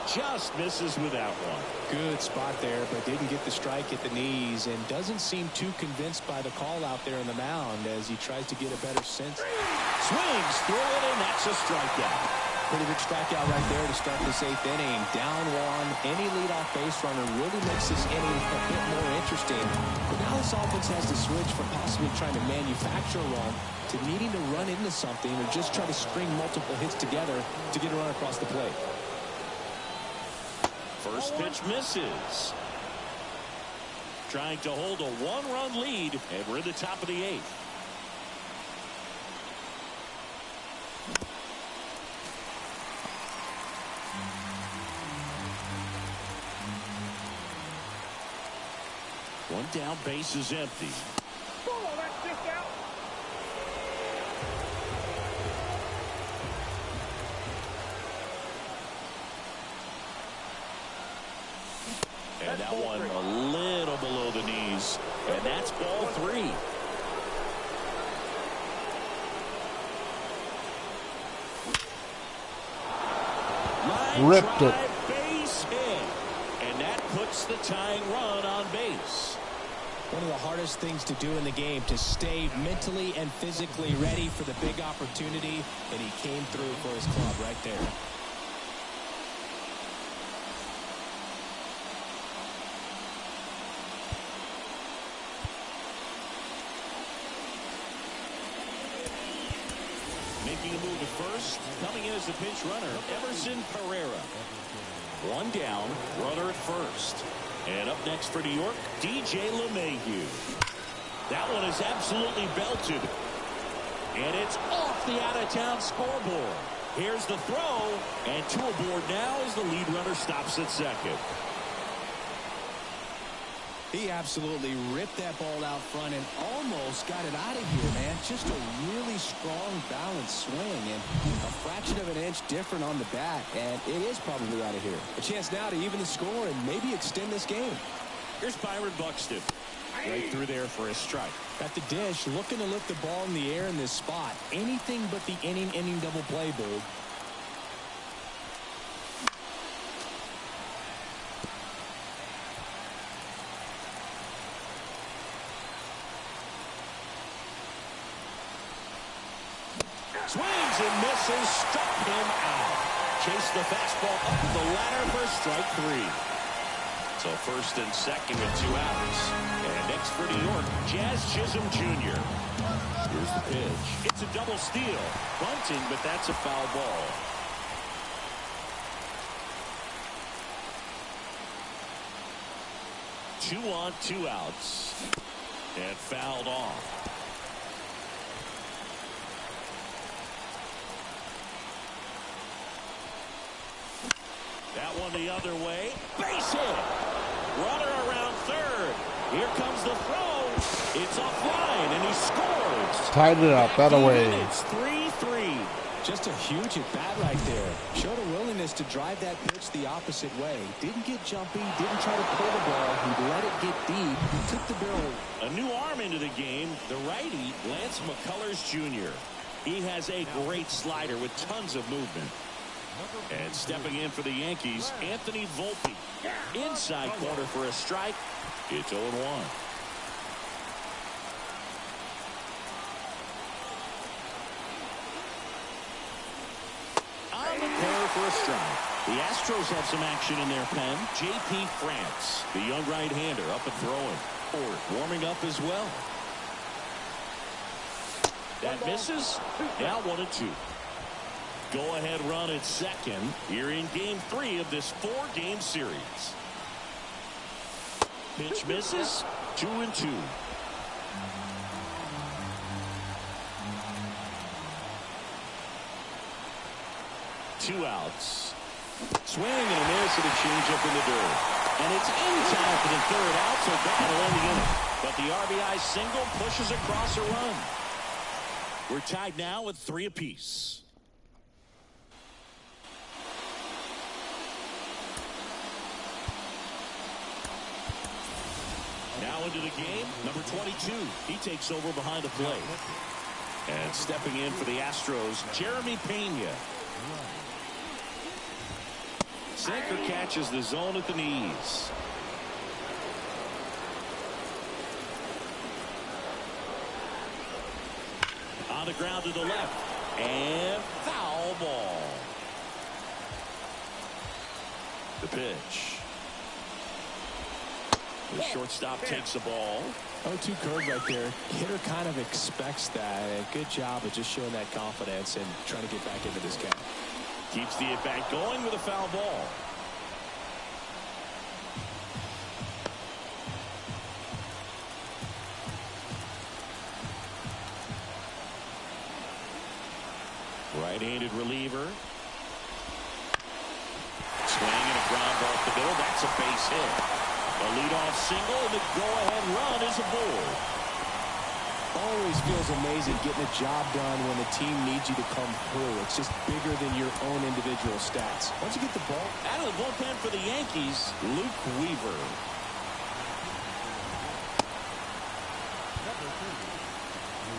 Just misses with that one. Good spot there, but didn't get the strike at the knees and doesn't seem too convinced by the call out there in the mound as he tries to get a better sense. Swings through it, and that's a strikeout. Pretty big strikeout right there to start this 8th inning. Down 1. Any leadoff base runner really makes this inning a bit more interesting. But now this offense has to switch from possibly trying to manufacture a run to needing to run into something or just try to string multiple hits together to get a run across the plate. First pitch misses. Trying to hold a 1-run lead, and we're in the top of the 8th. One down, base is empty. Oh, that's just out. And that one a little below the knees. And that's ball 3. Line Ripped it. drive, base hit. And that puts the tying run on base. One of the hardest things to do in the game, to stay mentally and physically ready for the big opportunity, and he came through for his club right there. Making a move at first, coming in as the pinch runner, Emerson Pereira. One down, runner at first. And up next for New York, DJ LeMahieu. That one is absolutely belted. And it's off the out-of-town scoreboard. Here's the throw, and to aboard now as the lead runner stops at second. He absolutely ripped that ball out front and almost got it out of here, man. Just a really strong, balanced swing, and a fraction of an inch different on the bat, and it is probably out of here. A chance now to even the score and maybe extend this game. Here's Byron Buxton. Right through there for a strike. At the dish, looking to lift the ball in the air in this spot. Anything but the inning double play, Boog. Swings and misses, struck him out. Chased the fastball up the ladder for strike 3. So first and second with 2 outs. And next for New York, Jazz Chisholm Jr. Here's the pitch. It's a double steal. Bunting, but that's a foul ball. Two on, 2 outs. And fouled off. That one the other way. Base hit. Runner around third. Here comes the throw. It's offline, and he scores. Tied it up. That away. It's 3-3. Just a huge at-bat right there. Showed a willingness to drive that pitch the opposite way. Didn't get jumpy, didn't try to pull the ball. He let it get deep. He took the barrel. A new arm into the game, the righty, Lance McCullers Jr. He has a great slider with tons of movement. And stepping in for the Yankees, Anthony Volpe. Inside corner for a strike. It's 0-1. On the corner for a strike. The Astros have some action in their pen. J.P. France, the young right-hander, up and throwing. Or warming up as well. That misses. Now 1-2. Go-ahead run at second here in Game 3 of this 4-game series. Pitch misses. 2-2. Two outs. Swing and a miss and a changeup in the dirt. And it's in time for the third out, so that'll end the inning. But the RBI single pushes across a run. We're tied now with 3 apiece. Now into the game, number 22. He takes over behind the plate. And stepping in for the Astros, Jeremy Pena. Sinker catches the zone at the knees. On the ground to the left. And foul ball. The pitch. The shortstop takes the ball. 0-2 curve right there. Hitter kind of expects that. And good job of just showing that confidence and trying to get back into this count. Keeps the at-bat going with a foul ball. Right-handed reliever. Swing and a ground ball to the middle. That's a base hit. A leadoff single, and the go-ahead run is aboard. Always feels amazing getting a job done when the team needs you to come through. It's just bigger than your own individual stats. Once you get the ball out of the bullpen for the Yankees, Luke Weaver.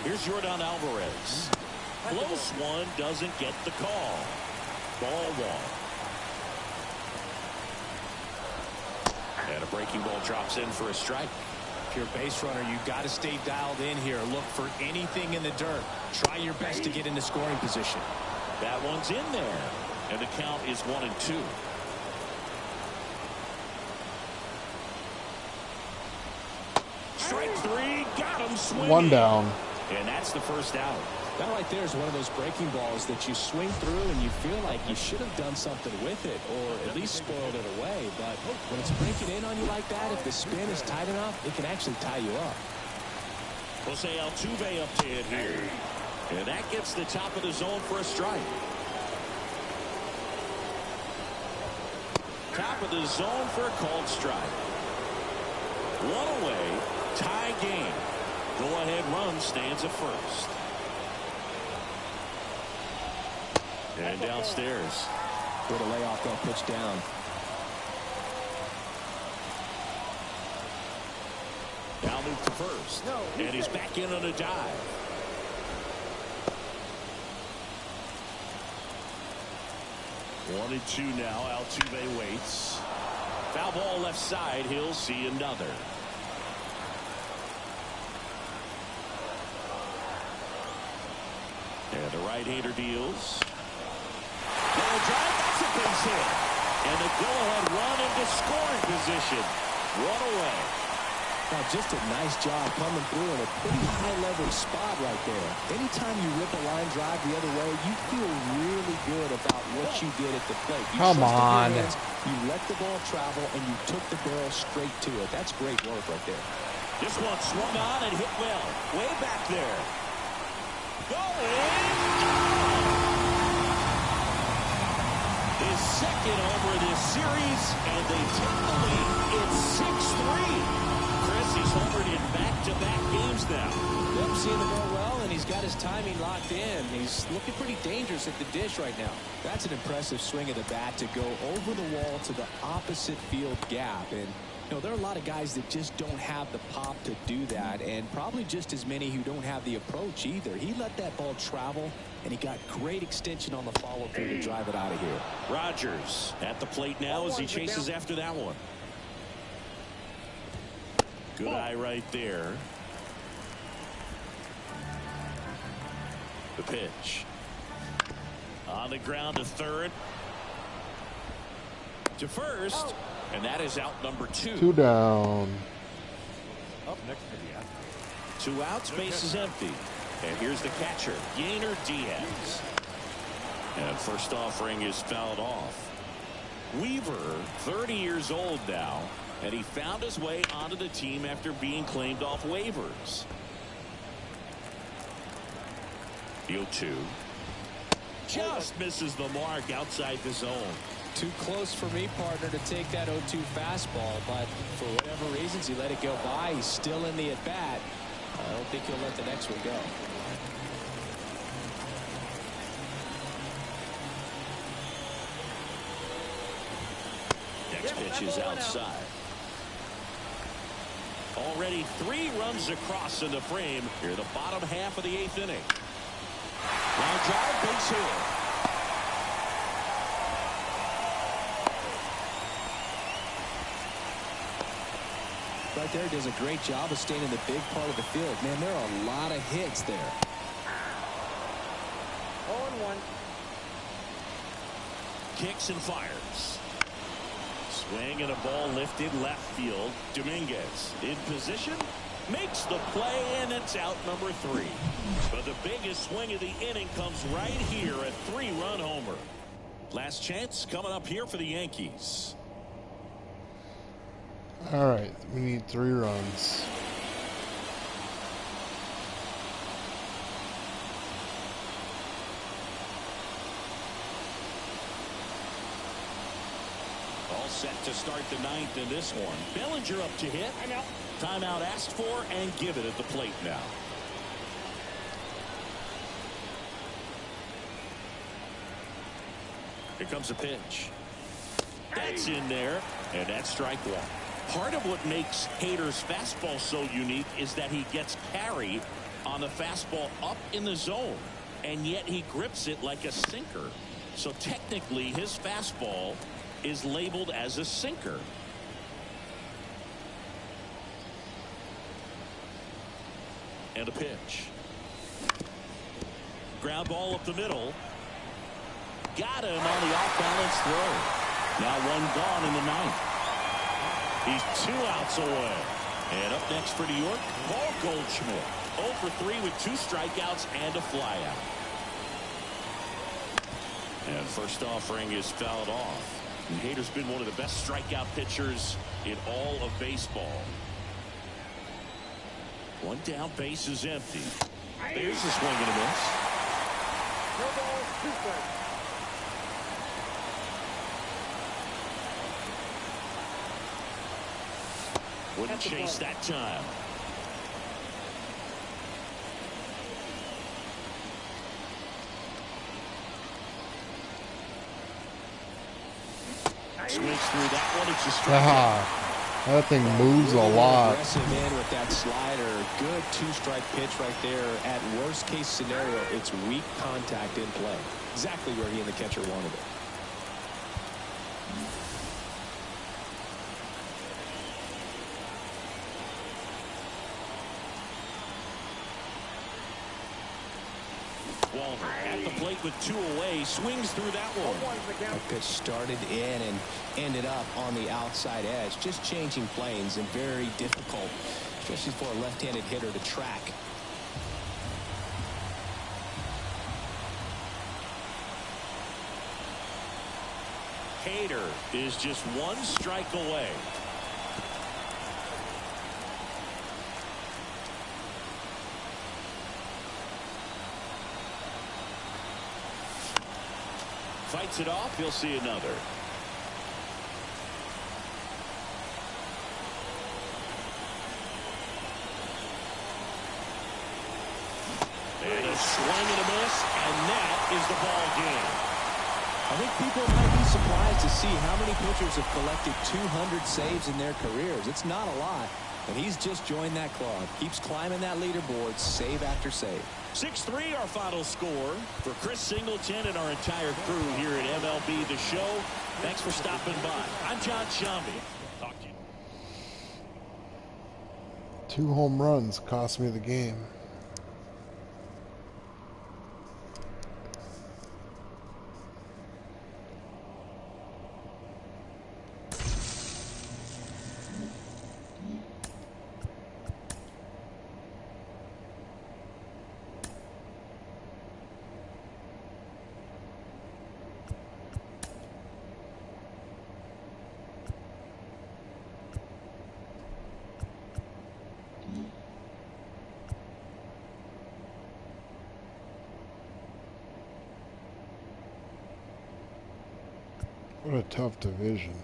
Here's Yordan Alvarez. Close one, doesn't get the call. Ball 1. And a breaking ball drops in for a strike. If you're a base runner, you've got to stay dialed in here. Look for anything in the dirt. Try your best to get into scoring position. That one's in there. And the count is 1-2. Strike 3. Got him swinging. One down. And that's the first out. That right there is one of those breaking balls that you swing through and you feel like you should have done something with it or at least spoiled it away. But when it's breaking in on you like that, if the spin is tight enough, it can actually tie you up. Jose Altuve up to hit here. And that gets the top of the zone for a strike. Top of the zone for a called strike. One away, tie game. Go-ahead run stands at first. And downstairs. Way to lay off that pitch down. Now move to first. And he's back in on a dive. One and two now. Altuve waits. Foul ball left side. He'll see another. And the right-hander deals. Drive, that's a base hit. And the go-ahead run into scoring position. One away. Now just a nice job coming through in a pretty high leverage spot right there. Anytime you rip a line drive the other way, you feel really good about what you did at the plate. You Come on. hands, you let the ball travel and you took the barrel straight to it. That's great work right there. This one swung on and hit well. Way back there. Going. His second homer this series, and they take the lead. It's 6-3. Chris, he's homered in back-to-back games now. Yep, seeing the ball well, and he's got his timing locked in. He's looking pretty dangerous at the dish right now. That's an impressive swing of the bat to go over the wall to the opposite field gap. And you know, there are a lot of guys that just don't have the pop to do that, and probably just as many who don't have the approach either. He let that ball travel, and he got great extension on the follow-through to drive it out of here. Rogers at the plate now as he chases after that one. Good eye right there. The pitch. On the ground to third. To first. And that is out number 2. 2 down. Up next for the Astros. 2 outs, base is empty. And here's the catcher, Yainer Diaz. And first offering is fouled off. Weaver, 30 years old now, and he found his way onto the team after being claimed off waivers. The 0-2. Just misses the mark outside the zone. Too close for me, partner, to take that 0-2 fastball, but for whatever reasons he let it go by. He's still in the at-bat. I don't think he'll let the next one go. Next pitch is outside. Already 3 runs across in the frame here, the bottom half of the 8th inning. Line drive, base hit. Right there, does a great job of staying in the big part of the field. Man, there are a lot of hits there. 0-1. Kicks and fires. Swing and a ball lifted left field. Dominguez in position. Makes the play, and it's out number 3. But the biggest swing of the inning comes right here, a 3-run homer. Last chance coming up here for the Yankees. All right, we need 3 runs. All set to start the 9th in this one. Bellinger up to hit. Timeout. Timeout asked for and given at the plate now. Here comes a pitch. That's in there, and that's strike 1. Part of what makes Hader's fastball so unique is that he gets carry on the fastball up in the zone, and yet he grips it like a sinker. So technically, his fastball is labeled as a sinker. And a pitch. Ground ball up the middle. Got him on the off-balance throw. Now 1 gone in the 9th. He's 2 outs away. And up next for New York, Paul Goldschmidt. 0 for 3 with 2 strikeouts and a flyout. And first offering is fouled off. And Hader's been one of the best strikeout pitchers in all of baseball. One down, base is empty. There's a swing and a miss. No balls, 2 strikes. Wouldn't chase that time. Swings through that one. It's a strike. That thing moves a lot. Aggressive in with that slider. Good 2-strike pitch right there. At worst case scenario, it's weak contact in play. Exactly where he and the catcher wanted it. Walner at the plate with 2 away, swings through that one. That pitch started in and ended up on the outside edge. Just changing planes and very difficult, especially for a left-handed hitter to track. Hader is just 1 strike away. Fights it off. He'll see another. And a swing and a miss, and that is the ball game. I think people might be surprised to see how many pitchers have collected 200 saves in their careers. It's not a lot, but he's just joined that club. Keeps climbing that leaderboard, save after save. 6-3 our final score. For Chris Singleton and our entire crew here at MLB The Show, thanks for stopping by. I'm John Shambi. Talk to you. 2 home runs cost me the game. What a tough division.